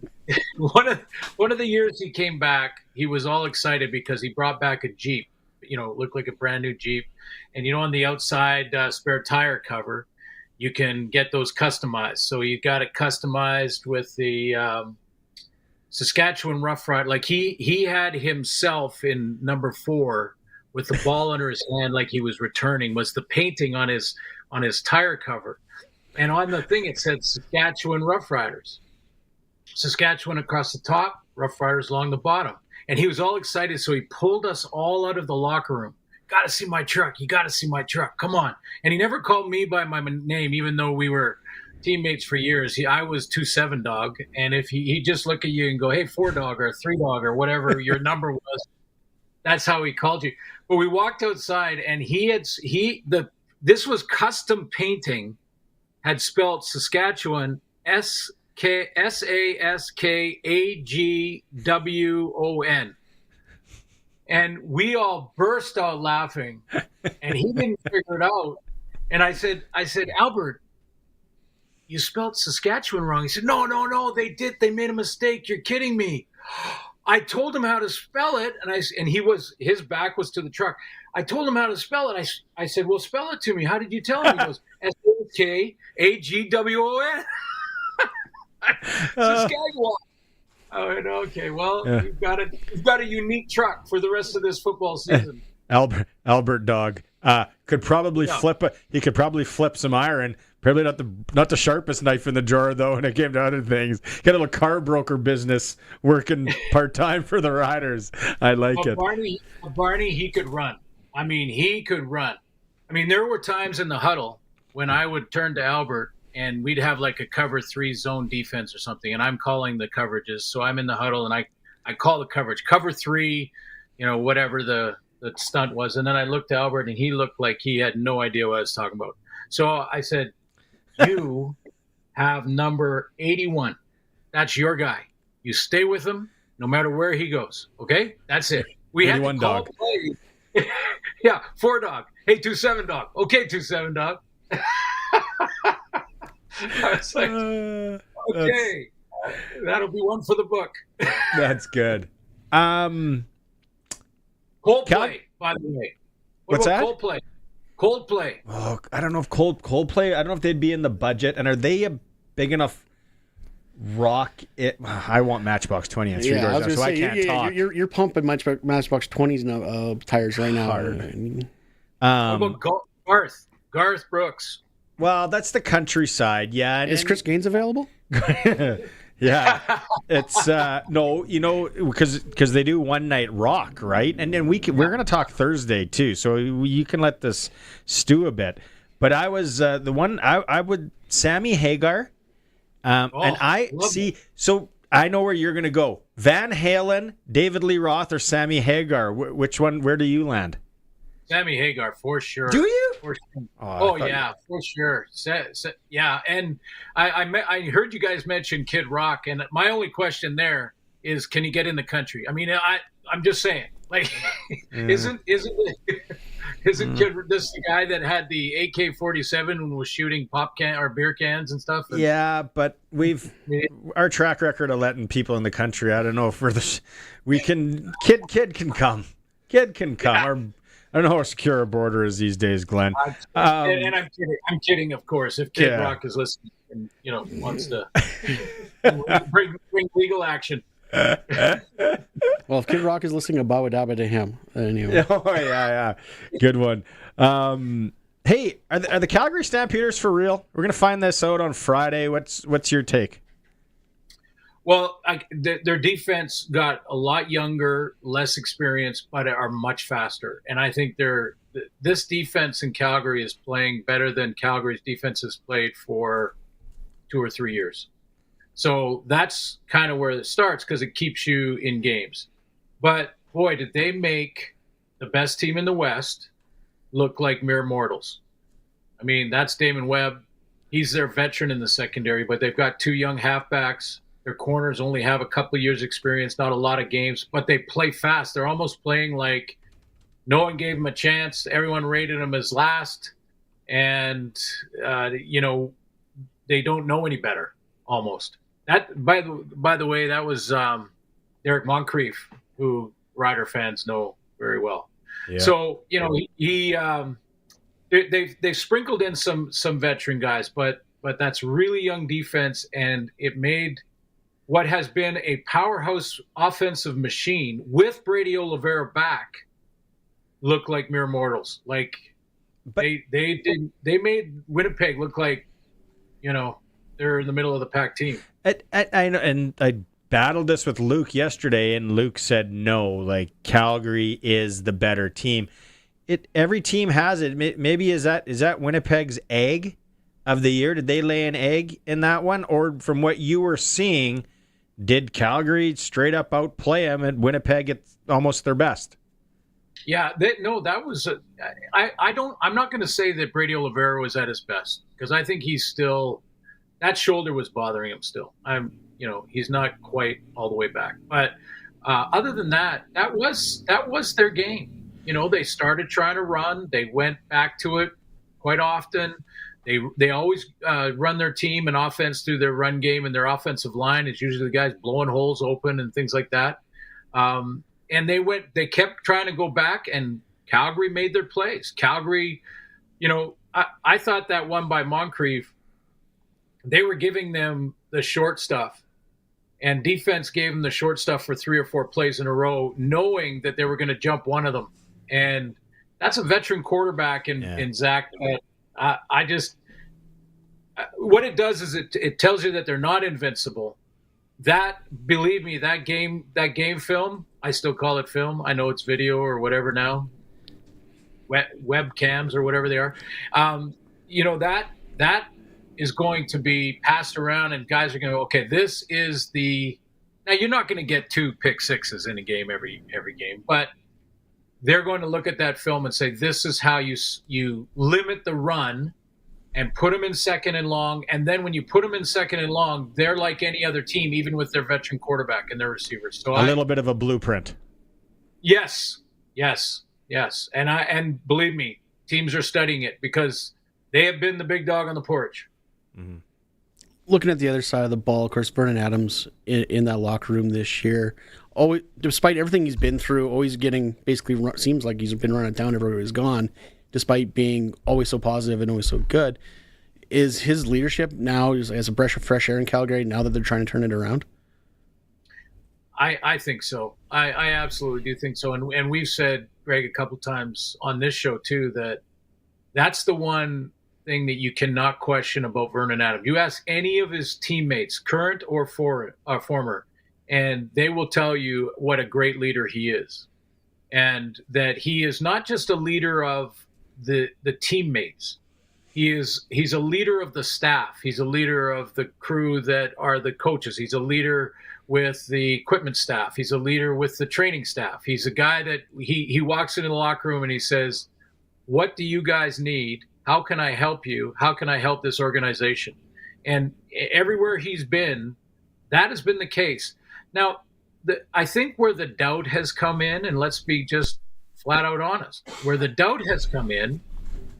years he came back, he was all excited because he brought back a Jeep. Looked like a brand new Jeep, and on the outside spare tire cover, you can get those customized. So he got it customized with the Saskatchewan Roughriders. Like he had himself in number 4 with the ball under his hand, like he was returning. Was the painting on his tire cover. And on the thing, it said Saskatchewan Roughriders. Saskatchewan across the top, Roughriders along the bottom. And he was all excited, so he pulled us all out of the locker room. Got to see my truck. You got to see my truck. Come on. And he never called me by my name, even though we were teammates for years. I was 2-7 dog. And if he just look at you and go, hey, 4 dog or 3 dog or whatever your number was, that's how he called you. But we walked outside, and this was custom painting. Had spelled Saskatchewan Saskagwon. And we all burst out laughing, and he didn't figure it out. And I said, Albert, you spelled Saskatchewan wrong. He said, no, they did. They made a mistake. You're kidding me. I told him how to spell it, and his back was to the truck. I told him how to spell it. I said, well, spell it to me. How did you tell him? He goes, Saskagwon. Saskatchewan. Oh, okay. Well, yeah. You've got a unique truck for the rest of this football season. Albert dog could probably flip. He could probably flip some iron. Probably not the sharpest knife in the drawer though. When it came to other things, got a little car broker business working part time for the Riders. I like it. Barney, he could run. I mean, he could run. I mean, there were times in the huddle when I would turn to Albert and we'd have like a cover 3 zone defense or something, and I'm calling the coverages. So I'm in the huddle and I call the coverage, cover 3, whatever the stunt was. And then I looked to Albert and he looked like he had no idea what I was talking about. So I said, you have number 81. That's your guy. You stay with him no matter where he goes. Okay? That's it. We had to call play. Yeah, 4 dog. Hey, 2-7 dog. Okay, 2-7 dog. I was like, okay, that'll be one for the book. That's good. Coldplay, by the way. What's that? Coldplay. Oh, I don't know if Coldplay. I don't know if they'd be in the budget. And are they a big enough rock? I want Matchbox 20 and 3 doors now, so I can't talk. You're pumping Matchbox 20's tires right now. Hard. What about Garth Brooks? Well, that's the countryside, yeah. Is Chris Gaines available? Yeah, it's no, because they do one night rock, right? And then we're going to talk Thursday too, so you can let this stew a bit. But I was the one I would Sammy Hagar, and I see. So I know where you're going to go: Van Halen, David Lee Roth, or Sammy Hagar. Which one? Where do you land? Sammy Hagar, for sure. Do you? For sure. Yeah, for sure. Yeah, and I heard you guys mention Kid Rock, and my only question there is, can he get in the country? I mean, I'm just saying, like, isn't Kid this the guy that had the AK-47 and was shooting pop can or beer cans and stuff? Yeah, but our track record of letting people in the country. I don't know if we can. Kid can come. Kid can come. Yeah. I don't know how secure a border is these days, Glenn. And I'm kidding, of course. If Kid Rock is listening and wants to bring legal action. Well, if Kid Rock is listening, a bawadaba to him. Anyway. Oh yeah, good one. Hey, are the Calgary Stampeders for real? We're gonna find this out on Friday. What's your take? Well, their defense got a lot younger, less experienced, but are much faster. And I think this defense in Calgary is playing better than Calgary's defense has played for 2 or 3 years. So that's kind of where it starts because it keeps you in games. But, boy, did they make the best team in the West look like mere mortals. I mean, that's Damon Webb. He's their veteran in the secondary, but they've got 2 young halfbacks. Their corners only have a couple of years experience, not a lot of games, but they play fast. They're almost playing like no one gave them a chance. Everyone rated them as last. And, they don't know any better almost. That by the way, that was Derek Moncrief, who Rider fans know very well. Yeah. So they've sprinkled in some veteran guys, but that's really young defense, and it made what has been a powerhouse offensive machine with Brady Oliveira back look like mere mortals. Like they made Winnipeg look like they're in the middle of the pack team. I know, and I battled this with Luke yesterday, and Luke said no. Like Calgary is the better team. Every team has it. Maybe is that Winnipeg's egg of the year? Did they lay an egg in that one, or from what you were seeing, did Calgary straight up outplay them and Winnipeg at almost their best? Yeah, that was. I'm not going to say that Brady Oliveira was at his best, because I think he's still, that shoulder was bothering him still. He's not quite all the way back. But other than that was their game. They started trying to run. They went back to it quite often. They always run their team and offense through their run game, and their offensive line is usually the guys blowing holes open and things like that. And they kept trying to go back, and Calgary made their plays. Calgary, I thought that one by Moncrief, they were giving them the short stuff, and defense gave them the short stuff for 3 or 4 plays in a row, knowing that they were going to jump one of them. And that's a veteran quarterback in Zach. What it does is it tells you that they're not invincible. That, believe me, that game film, I still call it film. I know it's video or whatever now, webcams or whatever they are. That is going to be passed around, and guys are going to go, okay, this is now you're not going to get 2 pick sixes in a game every game, but they're going to look at that film and say, this is how you limit the run and put them in second and long. And then when you put them in second and long, they're like any other team, even with their veteran quarterback and their receivers. So little bit of a blueprint. Yes. And believe me, teams are studying it because they have been the big dog on the porch. Mm-hmm. Looking at the other side of the ball, of course, Vernon Adams in that locker room this year, always, despite everything he's been through, always getting basically seems like he's been running down everywhere he's gone, despite being always so positive and always so good. Is his leadership now as a breath of fresh air in Calgary now that they're trying to turn it around? I think so. I absolutely do think so. And we've said, Greg, a couple times on this show too, that's the one thing that you cannot question about Vernon Adams. You ask any of his teammates, current or former, and they will tell you what a great leader he is. And that he is not just a leader of the teammates. He's a leader of the staff. He's a leader of the crew that are the coaches. He's a leader with the equipment staff. He's a leader with the training staff. He's a guy that he walks into the locker room and he says, what do you guys need? How can I help you? How can I help this organization? And everywhere he's been, that has been the case. Now, I think where the doubt has come in, and let's be just flat out honest, where the doubt has come in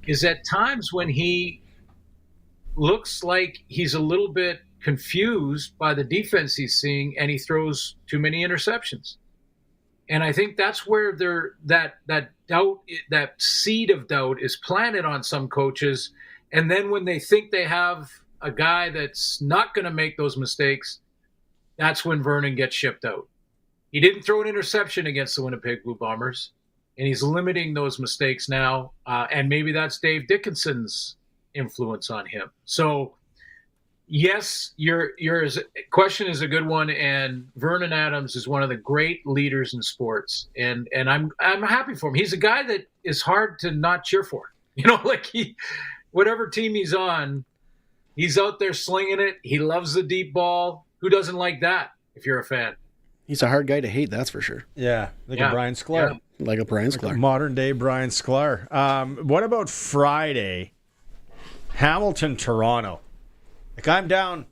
is at times when he looks like he's a little bit confused by the defense he's seeing and he throws too many interceptions. And I think that's where that doubt, that seed of doubt is planted on some coaches. And then when they think they have a guy that's not going to make those mistakes, that's when Vernon gets shipped out. He didn't throw an interception against the Winnipeg Blue Bombers, and he's limiting those mistakes now. And maybe that's Dave Dickinson's influence on him. So, yes, your question is a good one, and Vernon Adams is one of the great leaders in sports, and I'm happy for him. He's a guy that is hard to not cheer for. Whatever team he's on, he's out there slinging it. He loves the deep ball. Who doesn't like that if you're a fan? He's a hard guy to hate, that's for sure. Yeah, a Brian Sklar. Yeah. Like a Brian Sklar. Modern day Brian Sklar. What about Friday? Hamilton, Toronto. I'm down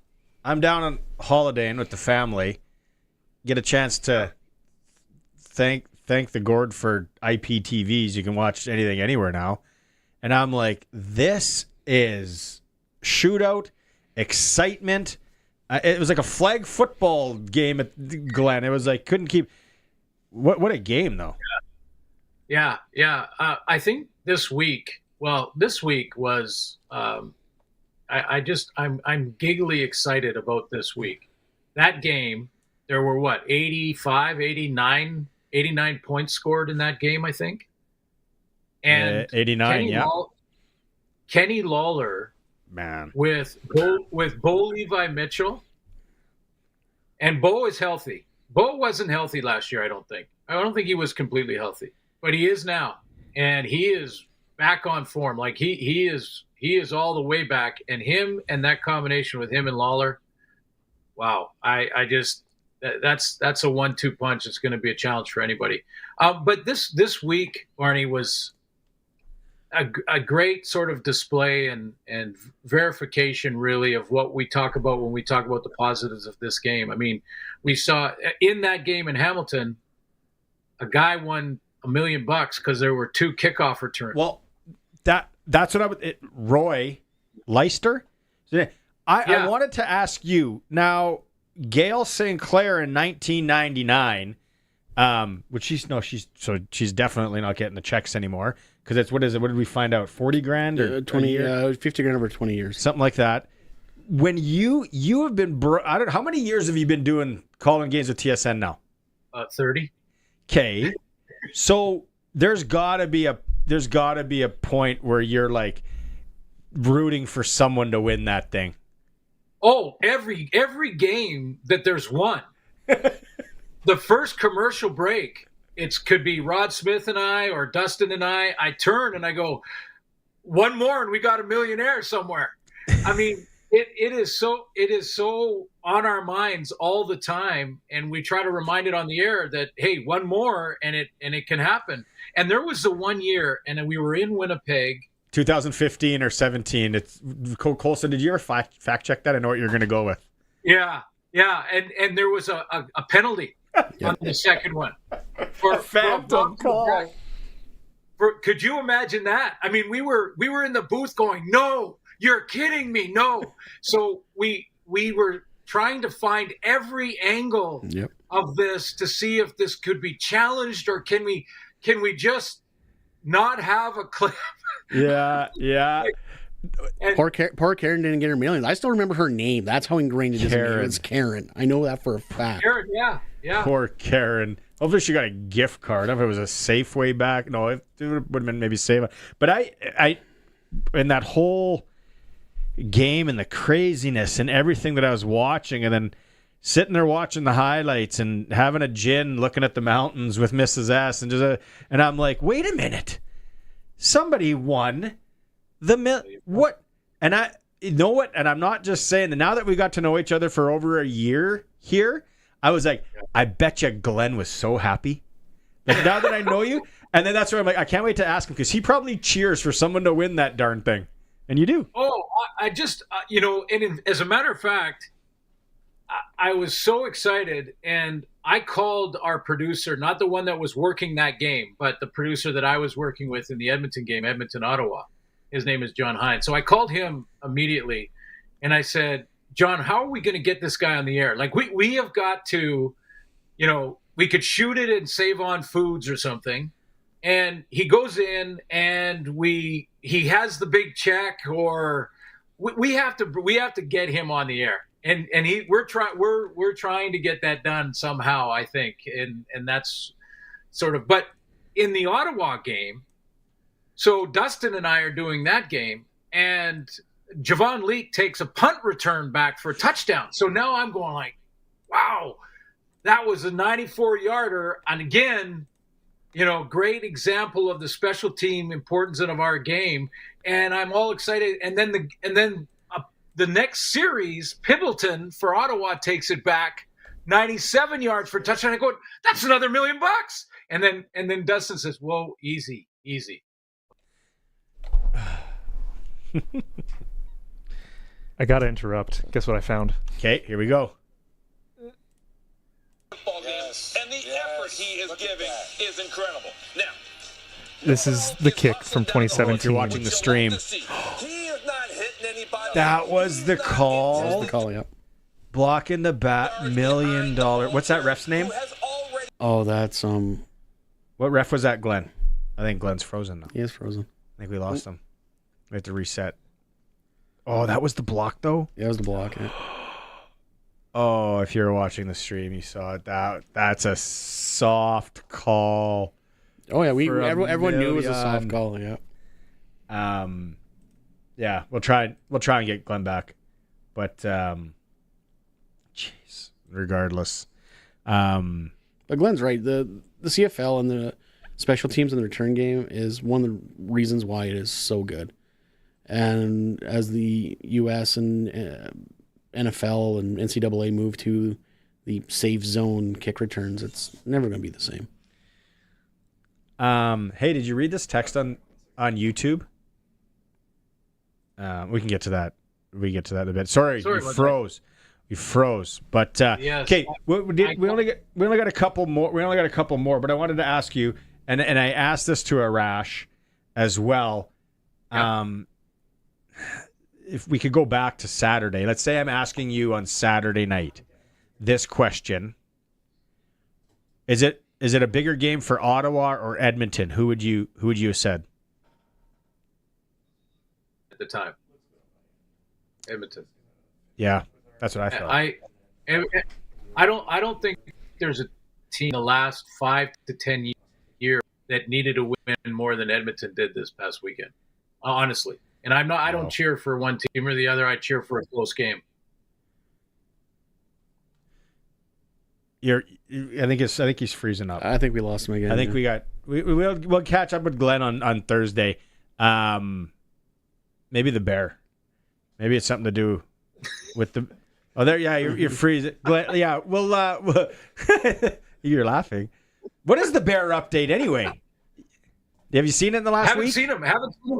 on holidaying with the family. Get a chance to thank the Gord for IPTVs. You can watch anything anywhere now. And I'm like, this is shootout excitement. It was like a flag football game at Glen. It was like couldn't keep. What a game though. Yeah. I think this week was. I'm giggly excited about this week. That game, there were 89 points scored in that game, I think. And 89, Kenny Lawler, man, with Bo Levi Mitchell, and Bo is healthy. Bo wasn't healthy last year, I don't think. I don't think he was completely healthy, but he is now, and he is back on form. Like he is all the way back, and him and that combination with him and Lawler, wow! I just that's a 1-2 punch. It's going to be a challenge for anybody. But this week, Arnie, was a great sort of display and verification, really, of what we talk about when we talk about the positives of this game. I mean, we saw in that game in Hamilton, a guy won $1 million because there were 2 kickoff returns. Well, that's what I would. Roy Leicester. I wanted to ask you now. Gail St. Clair in 1999, which she's definitely not getting the checks anymore because it's what is it? What did we find out? 40 grand or 20, 50 grand over 20 years, something like that. When you have been, I don't know, how many years have you been calling games with TSN now? 30. Okay, so there's got to be a point where you're like rooting for someone to win that thing. Oh, every game that there's one. The first commercial break, it could be Rod Smith and I or Dustin and I turn and I go, one more and we got a millionaire somewhere. I mean, it is so on our minds all the time, and we try to remind it on the air that, hey, one more and it can happen. And there was the 1 year, and we were in Winnipeg. 2015 or 17. It's Colson. Did you ever fact check that? I know what you're going to go with. Yeah, and there was a penalty on the second one for a phantom call. Could you imagine that? I mean, we were in the booth going, "No, you're kidding me, no!" So we were trying to find every angle of this to see if this could be challenged, or can we just not have a clip? Yeah. Poor Karen didn't get her millions. I still remember her name. That's how ingrained it is in me. It's Karen. I know that for a fact. Karen, yeah. Poor Karen. Hopefully she got a gift card. I don't know if it was a Safeway back. No, it would have been maybe Save. But I in that whole game and the craziness and everything that I was watching, and then sitting there watching the highlights and having a gin, looking at the mountains with Mrs. S, and I'm like, wait a minute. Somebody won what? And you know what? And I'm not just saying that. Now that we got to know each other for over a year here, I was like, I bet you Glenn was so happy. Like, now that I know you, and then that's where I'm like, I can't wait to ask him, because he probably cheers for someone to win that darn thing, and you do. Oh, I just and as a matter of fact, I was so excited, and I called our producer, not the one that was working that game, but the producer that I was working with in the Edmonton game, Edmonton-Ottawa. His name is John Hines. So I called him immediately, and I said, John, how are we going to get this guy on the air? Like, we have got to, we could shoot it in Save On Foods or something, and he goes in and he has the big check, or we have to get him on the air. And we're trying to get that done somehow, I think, and that's sort of. But in the Ottawa game, so Dustin and I are doing that game, and Javon Leake takes a punt return back for a touchdown. So now I'm going like, wow, that was a 94-yarder, and again, great example of the special team importance of our game, and I'm all excited. And then the next series, Pibbleton for Ottawa takes it back 97 yards for a touchdown. I go, that's another $1 million. And then Dustin says, whoa, easy. I got to interrupt. Guess what I found? Okay, here we go. And the effort he is giving is incredible. Now, this is the kick from 2017. If you're watching the stream. he is not hitting anybody. That was the call. That was the call, yep. Blocking the bat, $1 million. What's that ref's name? Oh, that's What ref was that, Glenn? I think Glenn's frozen now. He is frozen. I think we lost him. We have to reset. Oh, that was the block, though? Yeah, it was the block, yeah. Oh, if you were watching the stream, you saw it. That's a soft call. Oh, yeah, everyone knew it was a soft call, yeah. Yeah, we'll try and get Glenn back. But, jeez, regardless. But Glenn's right. The CFL and the special teams in the return game is one of the reasons why it is so good. And as the U.S. and NFL and NCAA move to the safe zone kick returns, it's never going to be the same. Hey, did you read this text on YouTube? We can get to that. We get to that in a bit. Sorry you froze. You froze. But yes, okay, we only got a couple more. We only got a couple more. But I wanted to ask you, and I asked this to Arash as well. Yep. If we could go back to Saturday, let's say I'm asking you on Saturday night this question: Is it a bigger game for Ottawa or Edmonton? Who would you have said at the time? Edmonton. Yeah, that's what I thought. I don't think there's a team in the last 5 to 10 years that needed to win more than Edmonton did this past weekend. Honestly. And I don't cheer for one team or the other. I cheer for a close game. I think he's freezing up. I think we lost him again. I think we'll catch up with Glenn on Thursday. Maybe the bear. Maybe it's something to do with the. Oh, there. Yeah, you're freezing. Glenn, yeah. Well, you're laughing. What is the bear update anyway? Have you seen it in the last week? Haven't seen him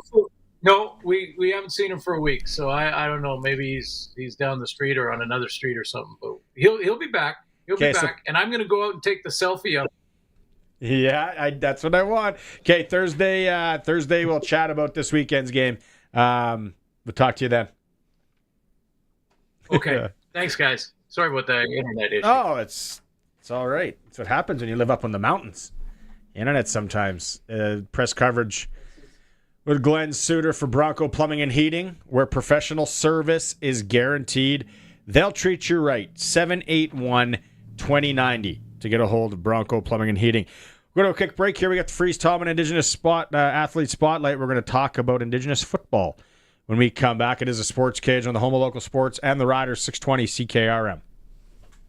for. No, we haven't seen him for a week, so I don't know. Maybe he's down the street or on another street or something. But he'll be back. He'll be back, and I'm going to go out and take the selfie up. Yeah, that's what I want. Okay, Thursday we'll chat about this weekend's game. We'll talk to you then. Okay, thanks, guys. Sorry about the internet issue. Oh, it's all right. It's what happens when you live up on the mountains. Internet sometimes. Press coverage with Glenn Sudter for Bronco Plumbing and Heating, where professional service is guaranteed. They'll treat you right. 781-2090 to get a hold of Bronco Plumbing and Heating. We're going to a quick break here. We got the Freeze Tom and Indigenous Athlete Spotlight. We're going to talk about Indigenous football. When we come back, it is a Sports Cage on the home of local sports and the Riders 620 CKRM.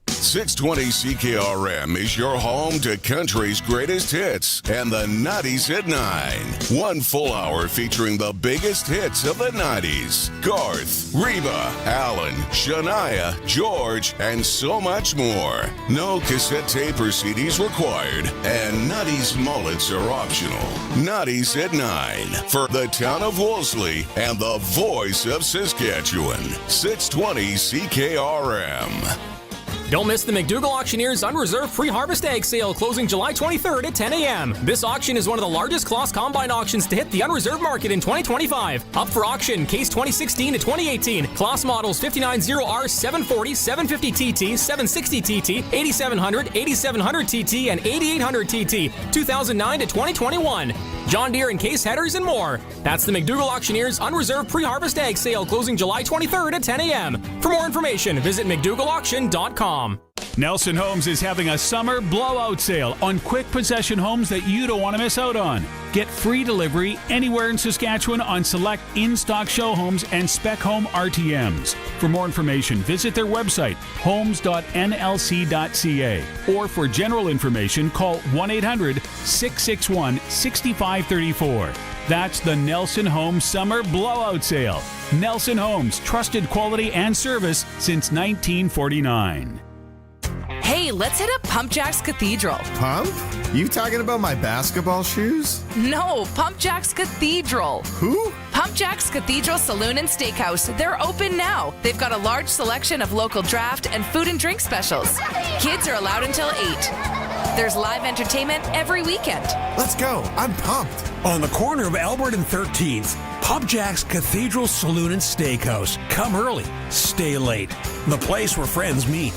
620 CKRM is your home to country's greatest hits and the 90s at 9. One full hour featuring the biggest hits of the 90s. Garth, Reba, Alan, Shania, George, and so much more. No cassette tape or CDs required, and 90s mullets are optional. 90s at 9 for the town of Wolseley and the voice of Saskatchewan. 620 CKRM. Don't miss the McDougall Auctioneers Unreserved Pre-Harvest Egg Sale closing July 23rd at 10 a.m. This auction is one of the largest Claas Combine auctions to hit the unreserved market in 2025. Up for auction, case 2016 to 2018. Claas models 590R, 740, 750TT, 760TT, 8700, 8700TT, and 8800 TT, 2009 to 2021. John Deere and case headers and more. That's the McDougall Auctioneers Unreserved Pre-Harvest Egg Sale closing July 23rd at 10 a.m. For more information, visit McDougallAuction.com. Nelson Homes is having a summer blowout sale on quick possession homes that you don't want to miss out on. Get free delivery anywhere in Saskatchewan on select in-stock show homes and spec home RTMs. For more information, visit their website, homes.nlc.ca. Or for general information, call 1-800-661-6534. That's the Nelson Homes Summer Blowout Sale. Nelson Homes, trusted quality and service since 1949. Hey, let's hit up Pump Jack's Cathedral. Pump? You talking about my basketball shoes? No, Pump Jack's Cathedral. Who? Pump Jack's Cathedral Saloon and Steakhouse. They're open now. They've got a large selection of local draft and food and drink specials. Kids are allowed until 8. There's live entertainment every weekend. Let's go. I'm pumped. On the corner of Albert and 13th, Jack's Cathedral Saloon and Steakhouse. Come early, stay late. The place where friends meet.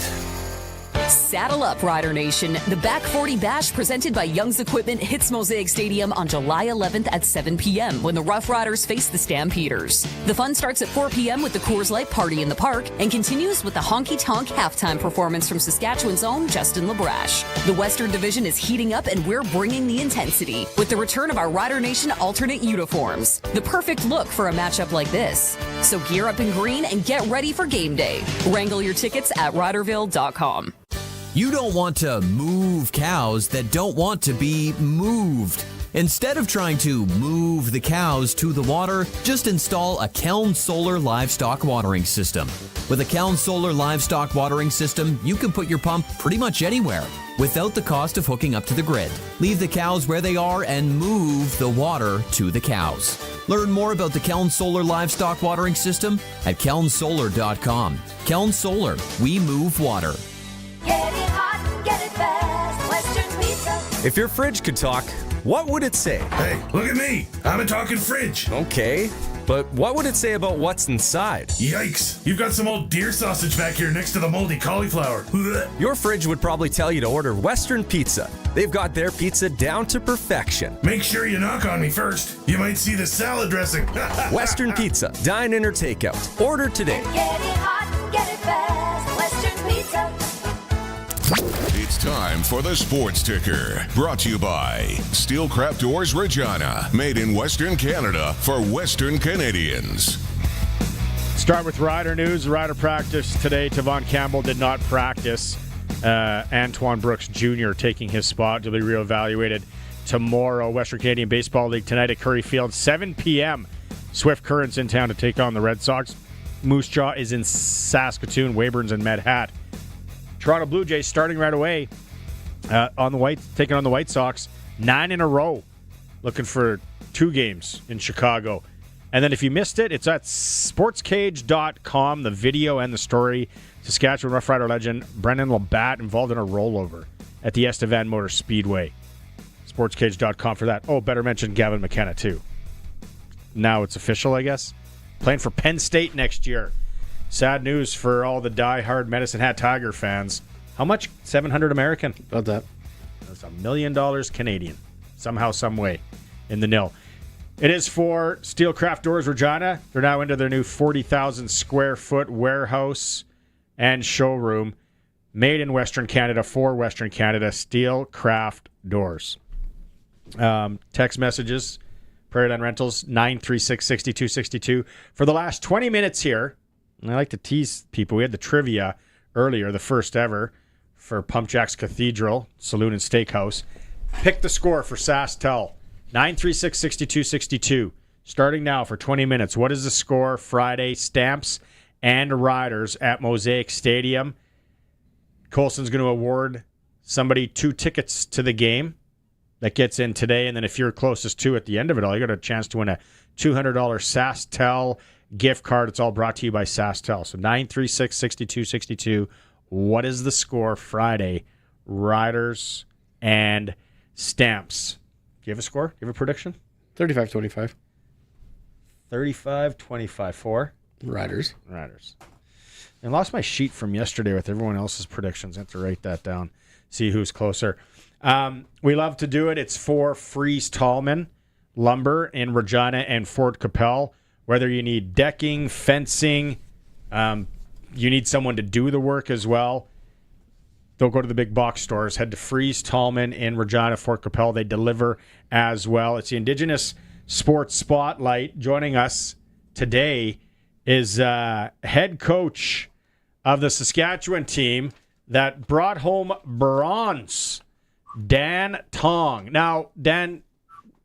Saddle up, Rider Nation. The Back 40 Bash presented by Young's Equipment hits Mosaic Stadium on July 11th at 7 p.m. when the Rough Riders face the Stampeders. The fun starts at 4 p.m. with the Coors Light Party in the park and continues with the Honky Tonk halftime performance from Saskatchewan's own Justin LeBrash. The Western Division is heating up and we're bringing the intensity with the return of our Rider Nation alternate uniforms. The perfect look for a matchup like this. So gear up in green and get ready for game day. Wrangle your tickets at riderville.com. You don't want to move cows that don't want to be moved. Instead of trying to move the cows to the water, just install a Keln Solar Livestock Watering System. With a Keln Solar Livestock Watering System, you can put your pump pretty much anywhere without the cost of hooking up to the grid. Leave the cows where they are and move the water to the cows. Learn more about the Keln Solar Livestock Watering System at kelnsolar.com. Keln Solar, we move water. Get it hot, get it fast, Western Pizza. If your fridge could talk, what would it say? Hey, look at me. I'm a talking fridge. Okay, but what would it say about what's inside? Yikes. You've got some old deer sausage back here next to the moldy cauliflower. Your fridge would probably tell you to order Western Pizza. They've got their pizza down to perfection. Make sure you knock on me first. You might see the salad dressing. Western Pizza, dine in or takeout. Order today. Get it hot, get it fast, Western Pizza. It's time for the Sports Ticker, brought to you by Steelcraft Doors Regina, made in Western Canada for Western Canadians. Start with Rider news. Rider practice today. Tavon Campbell did not practice. Antoine Brooks Jr. taking his spot to be reevaluated tomorrow. Western Canadian Baseball League tonight at Curry Field, 7 p.m. Swift Current's in town to take on the Red Sox. Moose Jaw is in Saskatoon. Weyburn's in Medhat. Toronto Blue Jays starting right away taking on the White Sox, 9 in a row, looking for 2 games in Chicago. And then if you missed it, it's at sportscage.com, the video and the story. Saskatchewan Roughrider legend Brendan Labatt involved in a rollover at the Estevan Motor Speedway. Sportscage.com for that. Oh, better mention Gavin McKenna too. Now it's official, I guess. Playing for Penn State next year. Sad news for all the die-hard Medicine Hat Tiger fans. How much? 700 American? About that. That's $1 million Canadian. Somehow, some way. In the nil. It is for Steelcraft Doors Regina. They're now into their new 40,000 square foot warehouse and showroom. Made in Western Canada for Western Canada. Steelcraft Doors. Text messages. Prairie Line Rentals, 936-6262. For the last 20 minutes here, and I like to tease people. We had the trivia earlier, the first ever, for Pump Jack's Cathedral Saloon and Steakhouse. Pick the score for SaskTel. 936-6262. Starting now for 20 minutes. What is the score Friday? Stamps and Riders at Mosaic Stadium. Colson's going to award somebody 2 tickets to the game that gets in today. And then if you're closest to at the end of it all, you got a chance to win a $200 SaskTel gift card. It's all brought to you by SaskTel. So 936-6262. What is the score Friday? Riders and Stamps. Do you have a score? Do you have a prediction? 35-25. 35-25 for? Riders. I lost my sheet from yesterday with everyone else's predictions. I have to write that down. See who's closer. We love to do it. It's for Fries Tallman Lumber in Regina and Fort Capel. Whether you need decking, fencing, you need someone to do the work as well. Don't go to the big box stores. Head to Fries Tallman in Regina, Fort Capel. They deliver as well. It's the Indigenous Sports Spotlight. Joining us today is head coach of the Saskatchewan team that brought home bronze, Dan Tong. Now, Dan,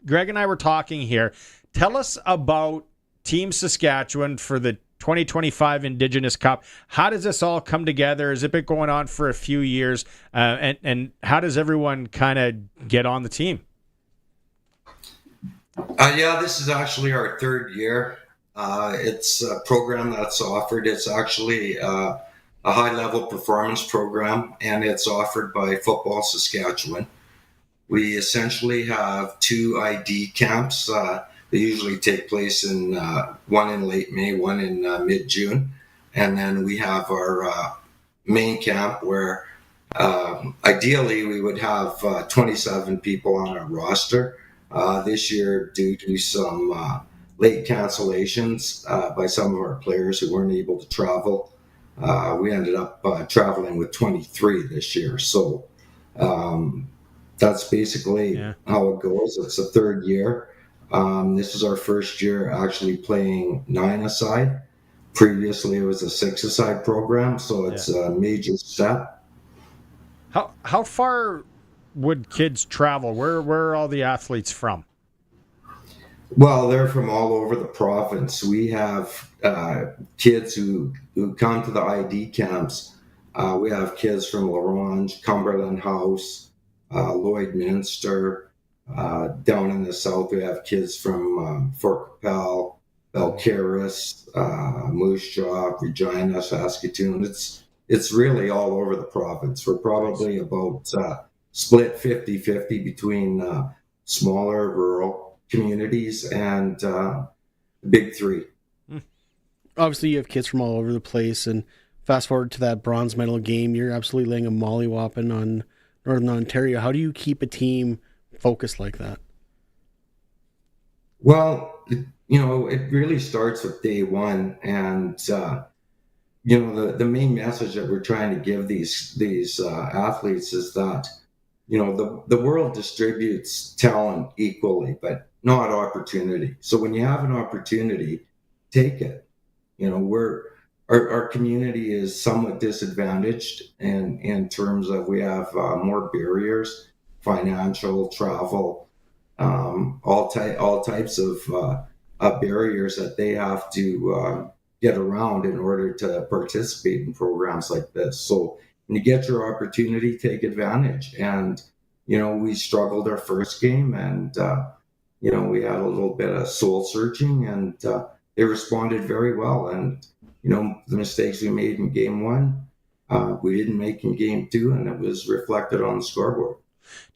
Greg and I were talking here. Tell us about Team Saskatchewan for the 2025 Indigenous Cup. How does this all come together? Has it been going on for a few years? And how does everyone kind of get on the team? Yeah, this is actually our 3rd year. It's a program that's offered. It's actually a high-level performance program, and it's offered by Football Saskatchewan. We essentially have 2 ID camps. They usually take place in one in late May, one in mid-June. And then we have our main camp where ideally we would have 27 people on our roster. This year, due to some late cancellations by some of our players who weren't able to travel, we ended up traveling with 23 this year. So that's basically how it goes. It's the third year. This is our first year actually playing 9-a-side. Previously, it was a 6-a-side program, so it's a major step. How far would kids travel? Where are all the athletes from? Well, they're from all over the province. We have kids who come to the ID camps. We have kids from La Ronge, Cumberland House, Lloydminster. Down in the south, we have kids from Fort Capel, Belcaris, Moose Jaw, Regina, Saskatoon. It's really all over the province. We're probably about split 50-50 between smaller rural communities and the big three. Obviously, you have kids from all over the place, and fast forward to that bronze medal game, you're absolutely laying a mollywhopping on Northern Ontario. How do you keep a team focused like that? Well, it really starts with day one, and the main message that we're trying to give these athletes is that the world distributes talent equally, but not opportunity. So when you have an opportunity, take it. Our community is somewhat disadvantaged in terms of we have more barriers, financial, travel, all types of barriers that they have to get around in order to participate in programs like this. So when you get your opportunity, take advantage. And we struggled our first game, and we had a little bit of soul searching, and they responded very well. And the mistakes we made in game one, we didn't make in game two, and it was reflected on the scoreboard.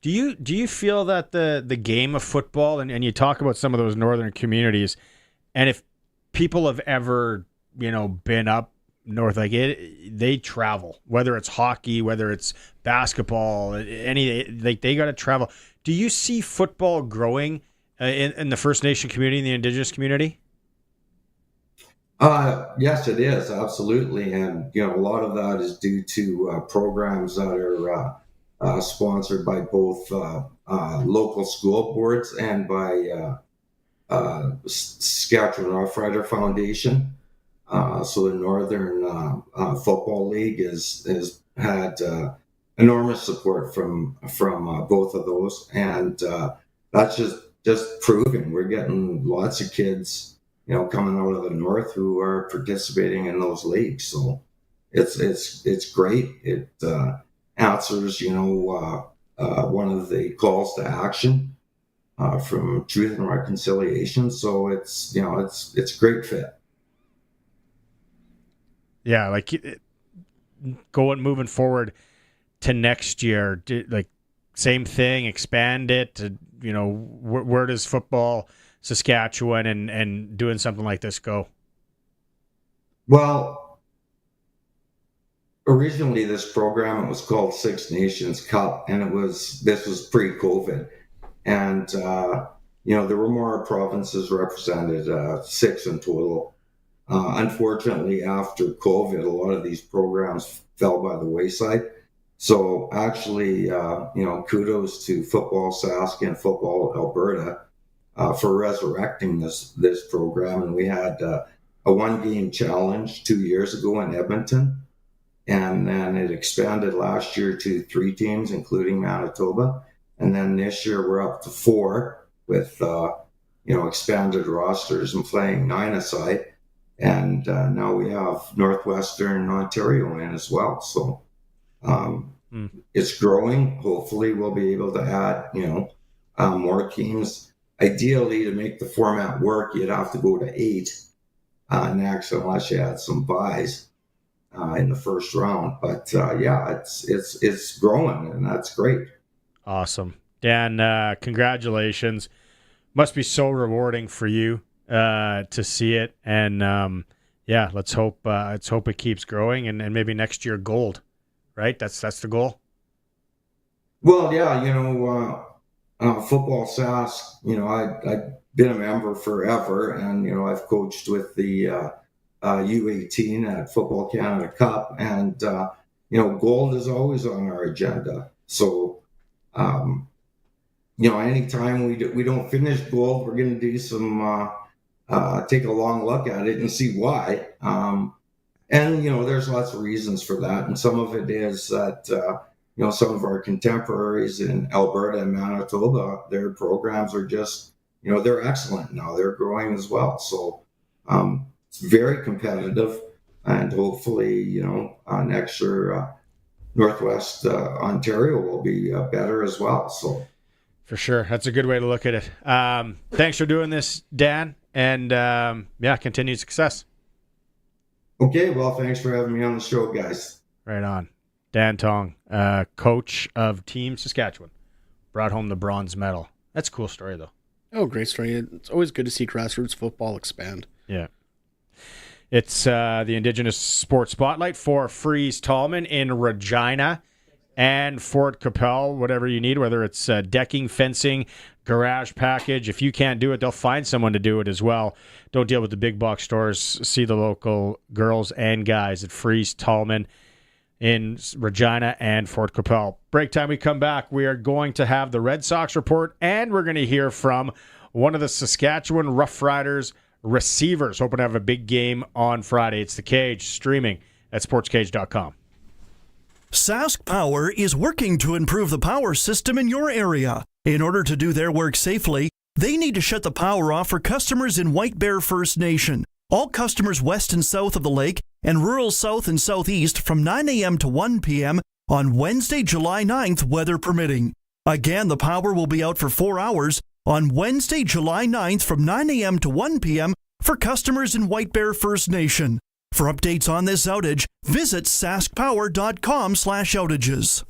Do you feel that the game of football, and you talk about some of those northern communities, and if people have ever been up north, like they travel, whether it's hockey, whether it's basketball, they got to travel. Do you see football growing in the First Nation community, in the Indigenous community? Yes, it is, absolutely. And a lot of that is due to programs that are sponsored by both local school boards and by Saskatchewan Roughrider Foundation. So the Northern Football League has had enormous support from both of those, and that's just proven we're getting lots of kids coming out of the north who are participating in those leagues. So it's great. It answers one of the calls to action from Truth and Reconciliation. So it's a great fit. Yeah, like moving forward to next year, same thing, expand it. Where does football Saskatchewan and doing something like this go? Well, originally this program, it was called Six Nations Cup, and this was pre-COVID, and there were more provinces represented, 6 in total. Unfortunately, after COVID, a lot of these programs fell by the wayside. So actually, kudos to Football Sask and Football Alberta for resurrecting this program. And we had a one-game challenge 2 years ago in Edmonton, and then it expanded last year to 3 teams, including Manitoba. And then this year we're up to 4 with expanded rosters and playing 9-a-side. And now we have Northwestern Ontario in as well. So it's growing. Hopefully we'll be able to add, more teams. Ideally, to make the format work, you'd have to go to 8 next, unless you had some buys in the first round. But it's growing, and that's great. Awesome. Dan, congratulations. must be so rewarding for you to see it. And let's hope it keeps growing, and maybe next year gold, right? That's the goal. Well, yeah, football Sask, I've been a member forever, and, I've coached with the U18 at Football Canada Cup, and, gold is always on our agenda. So, anytime we don't finish gold, we're going to do some, take a long look at it and see why. And, there's lots of reasons for that. And some of it is that, some of our contemporaries in Alberta and Manitoba, their programs are just, they're excellent now. They're growing as well. So it's very competitive. And hopefully, next year, Northwest Ontario will be better as well. So for sure. That's a good way to look at it. Thanks for doing this, Dan. And continued success. Okay. Well, thanks for having me on the show, guys. Right on. Dan Tong, coach of Team Saskatchewan, brought home the bronze medal. That's a cool story, though. Oh, great story. It's always good to see grassroots football expand. Yeah. It's the Indigenous Sports Spotlight for Fries Tallman in Regina and Fort Capel, whatever you need, whether it's decking, fencing, garage package. If you can't do it, they'll find someone to do it as well. Don't deal with the big box stores. See the local girls and guys at Fries Tallman in Regina and Fort Capel. Break time, we come back. We are going to have the Red Sox report, and we're going to hear from one of the Saskatchewan Roughriders receivers. Hoping to have a big game on Friday. It's The Cage, streaming at sportscage.com. Sask Power is working to improve the power system in your area. In order to do their work safely, they need to shut the power off for customers in White Bear First Nation. All customers west and south of the lake and rural south and southeast from 9 a.m. to 1 p.m. on Wednesday, July 9th, weather permitting. Again, the power will be out for 4 hours on Wednesday, July 9th from 9 a.m. to 1 p.m. for customers in White Bear First Nation. For updates on this outage, visit saskpower.com/outages.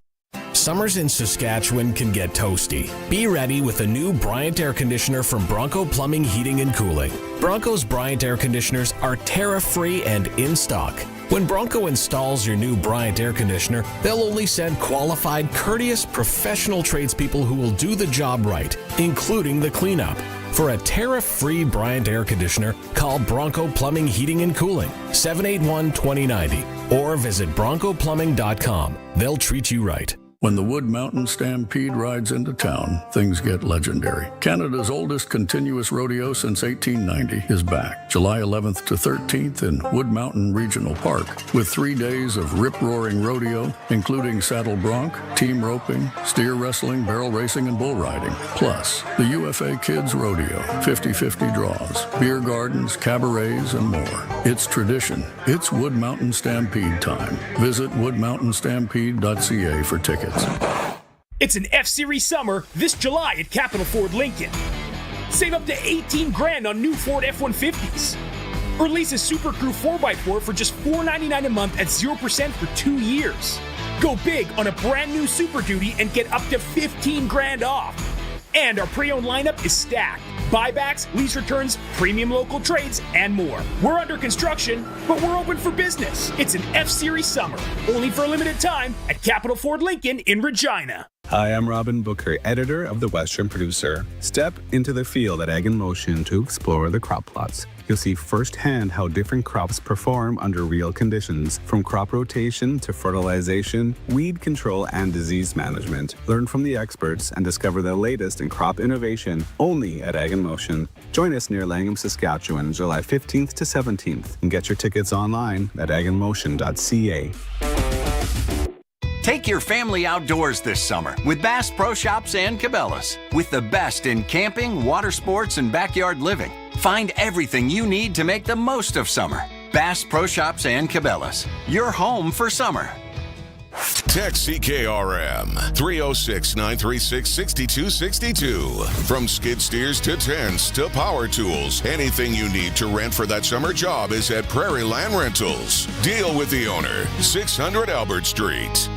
Summers in Saskatchewan can get toasty. Be ready with a new Bryant air conditioner from Bronco Plumbing, Heating and Cooling. Bronco's Bryant air conditioners are tariff-free and in stock. When Bronco installs your new Bryant air conditioner, they'll only send qualified, courteous, professional tradespeople who will do the job right, including the cleanup. For a tariff-free Bryant air conditioner, call Bronco Plumbing, Heating and Cooling, 781-2090, or visit broncoplumbing.com. They'll treat you right. When the Wood Mountain Stampede rides into town, things get legendary. Canada's oldest continuous rodeo since 1890 is back, July 11th to 13th in Wood Mountain Regional Park, with 3 days of rip-roaring rodeo, including saddle bronc, team roping, steer wrestling, barrel racing, and bull riding. Plus, the UFA Kids Rodeo, 50-50 draws, beer gardens, cabarets, and more. It's tradition. It's Wood Mountain Stampede time. Visit woodmountainstampede.ca for tickets. It's an F-Series summer this July at Capital Ford Lincoln. Save up to $18,000 on new Ford F-150s. Or lease a Super Crew 4x4 for just $499 a month at 0% for 2 years. Go big on a brand new Super Duty and get up to $15,000 off. And our pre-owned lineup is stacked. Buybacks, lease returns, premium local trades, and more. We're under construction, but we're open for business. It's an F-Series summer, only for a limited time at Capital Ford Lincoln in Regina. Hi, I'm Robin Booker, editor of The Western Producer. Step into the field at Ag in Motion to explore the crop plots. You'll see firsthand how different crops perform under real conditions, from crop rotation to fertilization, weed control, and disease management. Learn from the experts and discover the latest in crop innovation only at Ag in Motion. Join us near Langham, Saskatchewan, July 15th to 17th, and get your tickets online at aginmotion.ca. Take your family outdoors this summer with Bass Pro Shops and Cabela's. With the best in camping, water sports, and backyard living. Find everything you need to make the most of summer. Bass Pro Shops and Cabela's. Your home for summer. Text CKRM 306-936-6262. From skid steers to tents to power tools, anything you need to rent for that summer job is at Prairie Land Rentals. Deal with the owner. 600 Albert Street.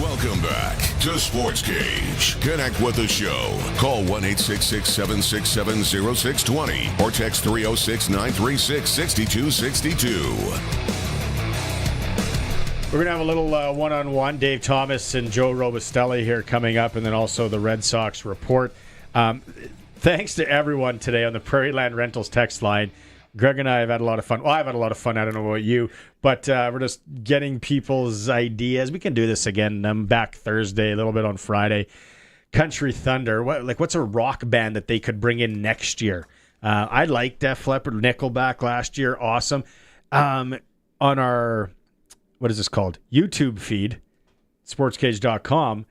Welcome Welcome back to Sportscage. Connect with the show. Call 1-866-767-0620 or text 306-936-6262. We're going to have a little one-on-one. Dave Thomas and Joe Robustelli here coming up, and then also the Red Sox report. Thanks to everyone today on the Prairie Land Rentals text line. Greg and I have had a lot of fun. Well, I've had a lot of fun. I don't know about you, but we're just getting people's ideas. We can do this again. I'm back Thursday, a little bit on Friday. Country Thunder. What's a rock band that they could bring in next year? I liked Def Leppard, Nickelback last year. Awesome. On our, what is this called? YouTube feed, sportscage.com.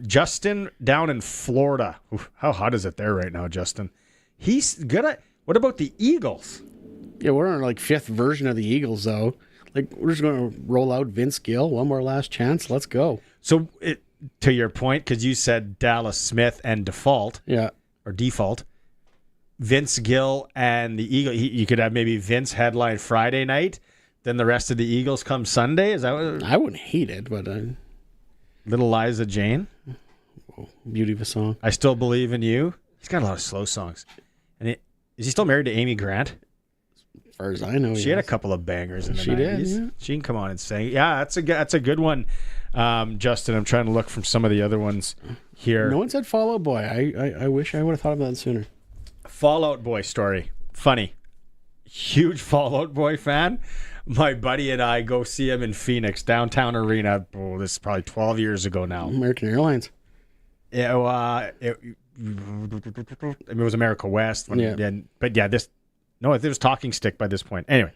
Justin down in Florida. Oof, how hot is it there right now, Justin? He's good at... What about the Eagles? Yeah, we're on fifth version of the Eagles, though. We're just going to roll out Vince Gill, one more last chance. Let's go. So, to your point, because you said Dallas Smith and Default. Yeah. Or Default. Vince Gill and the Eagles. You could have maybe Vince headline Friday night, then the rest of the Eagles come Sunday. Is that what? I wouldn't hate it, but... Little Liza Jane. Oh, beauty of a song. I Still Believe in You. He's got a lot of slow songs. And is he still married to Amy Grant? As far as I know, she had a couple of bangers in the 90s. She did, yeah. She can come on and sing. Yeah, that's a good one, Justin. I'm trying to look from some of the other ones here. No one said Fall Out Boy. I wish I would have thought of that sooner. Fall Out Boy story. Funny. Huge Fall Out Boy fan. My buddy and I go see him in Phoenix, downtown arena. Oh, this is probably 12 years ago now. American Airlines. Yeah, it was America West. It was Talking Stick by this point. Anyway,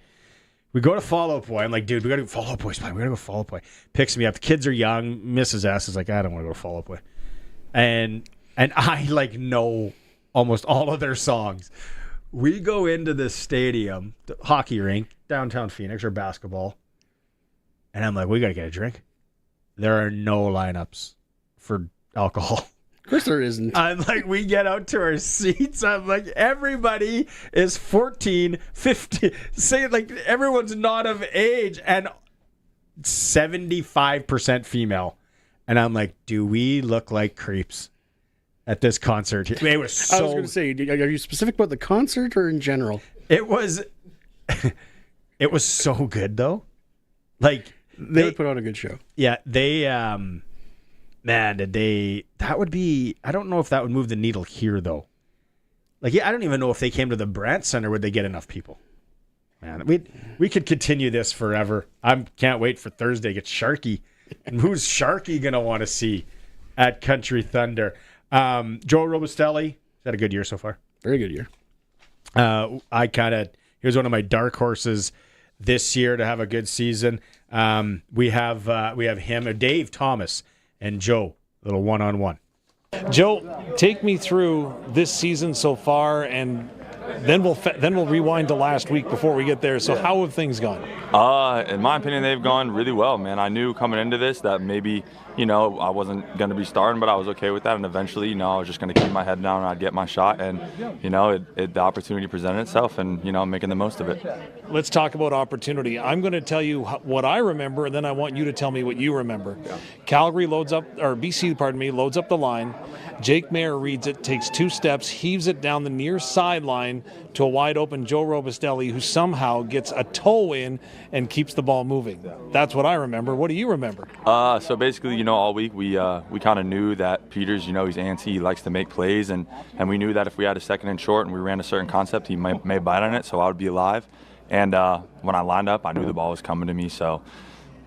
we go to Fall Out Boy. I'm like, dude, we got to go Fall Out Boy's fine. We got to go Fall Out Boy. Picks me up. The kids are young. Mrs. S is like, I don't want to go to Fall Out Boy. And I know almost all of their songs. We go into this stadium, the hockey rink, downtown Phoenix, or basketball. And I'm like, we got to get a drink. There are no lineups for alcohol. Of course there isn't. I'm like, we get out to our seats. I'm like, everybody is 14, 15. Say everyone's not of age and 75% female. And I'm like, do we look like creeps at this concert? It was so... I was going to say, are you specific about the concert or in general? It was... It was so good, though. They would put on a good show. Yeah, they... Man, that would be... I don't know if that would move the needle here, though. I don't even know if they came to the Brandt Center, would they get enough people? Man, we could continue this forever. I can't wait for Thursday to get Sharky. And who's Sharky going to want to see at Country Thunder? Joe Robustelli, had a good year so far. Very good year. He was one of my dark horses this year to have a good season. We have him, Dave Thomas, and Joe, a little one-on-one. Joe, take me through this season so far, and then we'll rewind to last week before we get there. So how have things gone? In my opinion, they've gone really well, man. I knew coming into this that maybe, I wasn't going to be starting, but I was okay with that. And eventually, I was just going to keep my head down and I'd get my shot. And, the opportunity presented itself and, I'm making the most of it. Let's talk about opportunity. I'm going to tell you what I remember, and then I want you to tell me what you remember. Yeah. BC loads up the line. Jake Mayer reads it, takes two steps, heaves it down the near sideline to a wide open Joe Robustelli, who somehow gets a toe in and keeps the ball moving. That's what I remember. What do you remember? So basically, all week we kind of knew that Peters, he's antsy, he likes to make plays, and we knew that if we had a second and short and we ran a certain concept, he may bite on it, so I would be alive. And when I lined up, I knew the ball was coming to me, so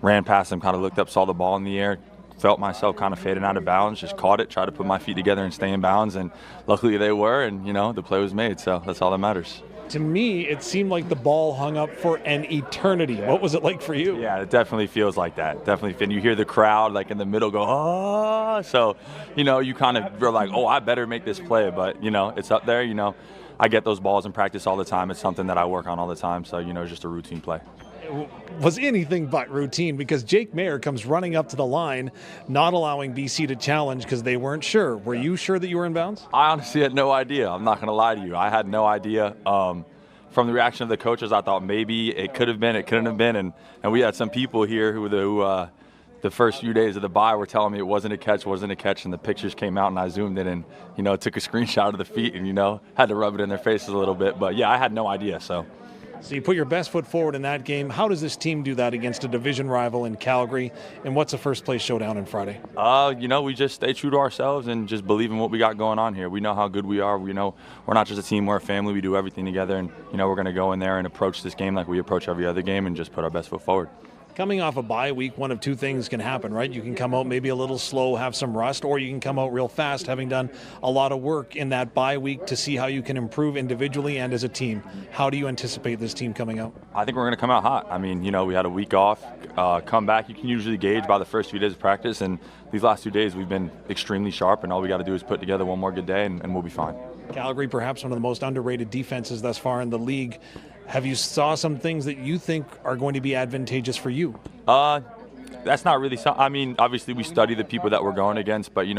ran past him, kind of looked up, saw the ball in the air, felt myself kind of fading out of bounds, just caught it, tried to put my feet together and stay in bounds, and luckily they were, and the play was made, so that's all that matters. To me, it seemed like the ball hung up for an eternity. What was it like for you? Yeah, it definitely feels like that. Definitely, and you hear the crowd in the middle go, ah, so you kind of are like, oh, I better make this play, but it's up there. I get those balls in practice all the time. It's something that I work on all the time, so it's just a routine play. Was anything but routine, because Jake Mayer comes running up to the line, not allowing BC to challenge because they weren't sure. Were you sure that you were in bounds? I honestly had no idea. I'm not going to lie to you. I had no idea. From the reaction of the coaches, I thought maybe it could have been, it couldn't have been, and we had some people here who the first few days of the bye were telling me it wasn't a catch, and the pictures came out and I zoomed in and, took a screenshot of the feet and, had to rub it in their faces a little bit. But, yeah, I had no idea, So you put your best foot forward in that game. How does this team do that against a division rival in Calgary? And what's the first place showdown on Friday? We just stay true to ourselves and just believe in what we got going on here. We know how good we are. We know we're not just a team, we're a family. We do everything together. And, we're going to go in there and approach this game like we approach every other game and just put our best foot forward. Coming off a bye week, one of two things can happen, right? You can come out maybe a little slow, have some rust, or you can come out real fast, having done a lot of work in that bye week to see how you can improve individually and as a team. How do you anticipate this team coming out? I think we're going to come out hot. I mean, we had a week off, come back. You can usually gauge by the first few days of practice, and these last 2 days we've been extremely sharp, and all we got to do is put together one more good day, and we'll be fine. Calgary, perhaps one of the most underrated defenses thus far in the league. Have you saw some things that you think are going to be advantageous for you? That's not really something. I mean, obviously we study the people that we're going against, but, I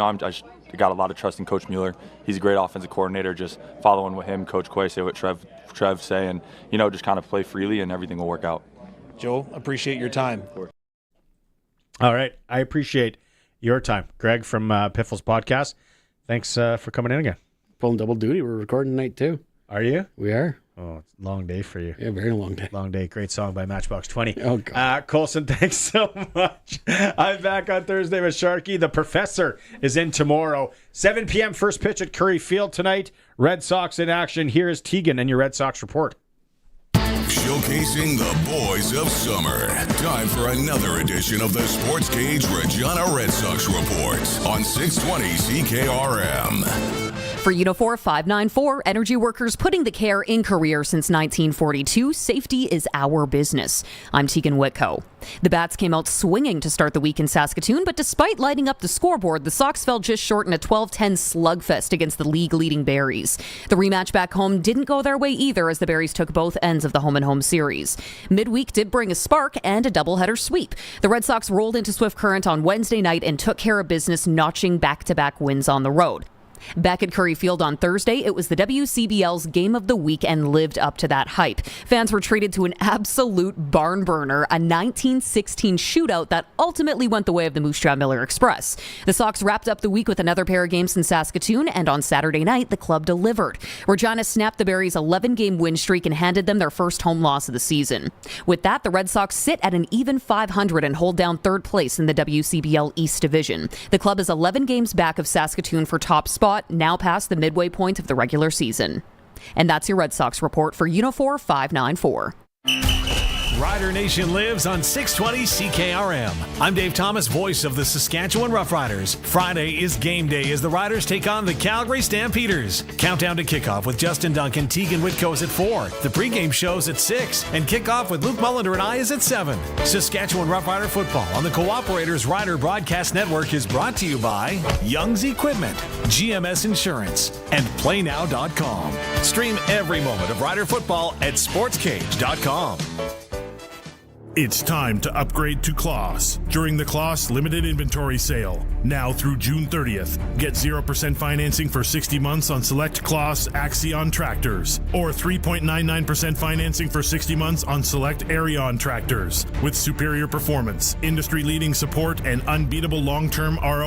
got a lot of trust in Coach Mueller. He's a great offensive coordinator. Just following what him, Coach Quay say, what Trev say, and, just kind of play freely and everything will work out. Joe, appreciate your time. All right. I appreciate your time. Greg from Piffles Podcast, thanks for coming in again. Pulling double duty. We're recording tonight, too. Are you? We are. Oh, it's a long day for you. Yeah, very long day. Long day. Great song by Matchbox 20. Oh, God. Colson, thanks so much. I'm back on Thursday with Sharky. The Professor is in tomorrow. 7 p.m. first pitch at Curry Field tonight. Red Sox in action. Here is Tegan and your Red Sox report. Showcasing the boys of summer. Time for another edition of the Sportscage Regina Red Sox Report on 620 CKRM. For Unifor 594, energy workers putting the care in career since 1942. Safety is our business. I'm Tegan Whitco. The Bats came out swinging to start the week in Saskatoon, but despite lighting up the scoreboard, the Sox fell just short in a 12-10 slugfest against the league-leading Berries. The rematch back home didn't go their way either, as the Berries took both ends of the home-and-home series. Midweek did bring a spark and a doubleheader sweep. The Red Sox rolled into Swift Current on Wednesday night and took care of business, notching back-to-back wins on the road. Back at Curry Field on Thursday, it was the WCBL's Game of the Week and lived up to that hype. Fans were treated to an absolute barn burner, a 1916 shootout that ultimately went the way of the Moose Jaw Miller Express. The Sox wrapped up the week with another pair of games in Saskatoon, and on Saturday night, the club delivered. Regina snapped the Berries' 11-game win streak and handed them their first home loss of the season. With that, the Red Sox sit at an even 500 and hold down third place in the WCBL East Division. The club is 11 games back of Saskatoon for top spot, now past the midway point of the regular season. And that's your Red Sox report for Unifor 594. Rider Nation lives on 620 CKRM. I'm Dave Thomas, voice of the Saskatchewan Roughriders. Friday is game day as the Riders take on the Calgary Stampeders. Countdown to kickoff with Justin Duncan, Tegan Whitco's at 4. The pregame show's at 6. And kickoff with Luke Mullender and I is at 7. Saskatchewan Roughrider football on the Cooperators Rider Broadcast Network is brought to you by Young's Equipment, GMS Insurance, and PlayNow.com. Stream every moment of Rider football at Sportscage.com. It's time to upgrade to Kloss during the Kloss limited inventory sale. Now through June 30th. Get 0% financing for 60 months on select Kloss Axion tractors, or 3.99% financing for 60 months on select Arion tractors. With superior performance, industry-leading support, and unbeatable long-term ROI.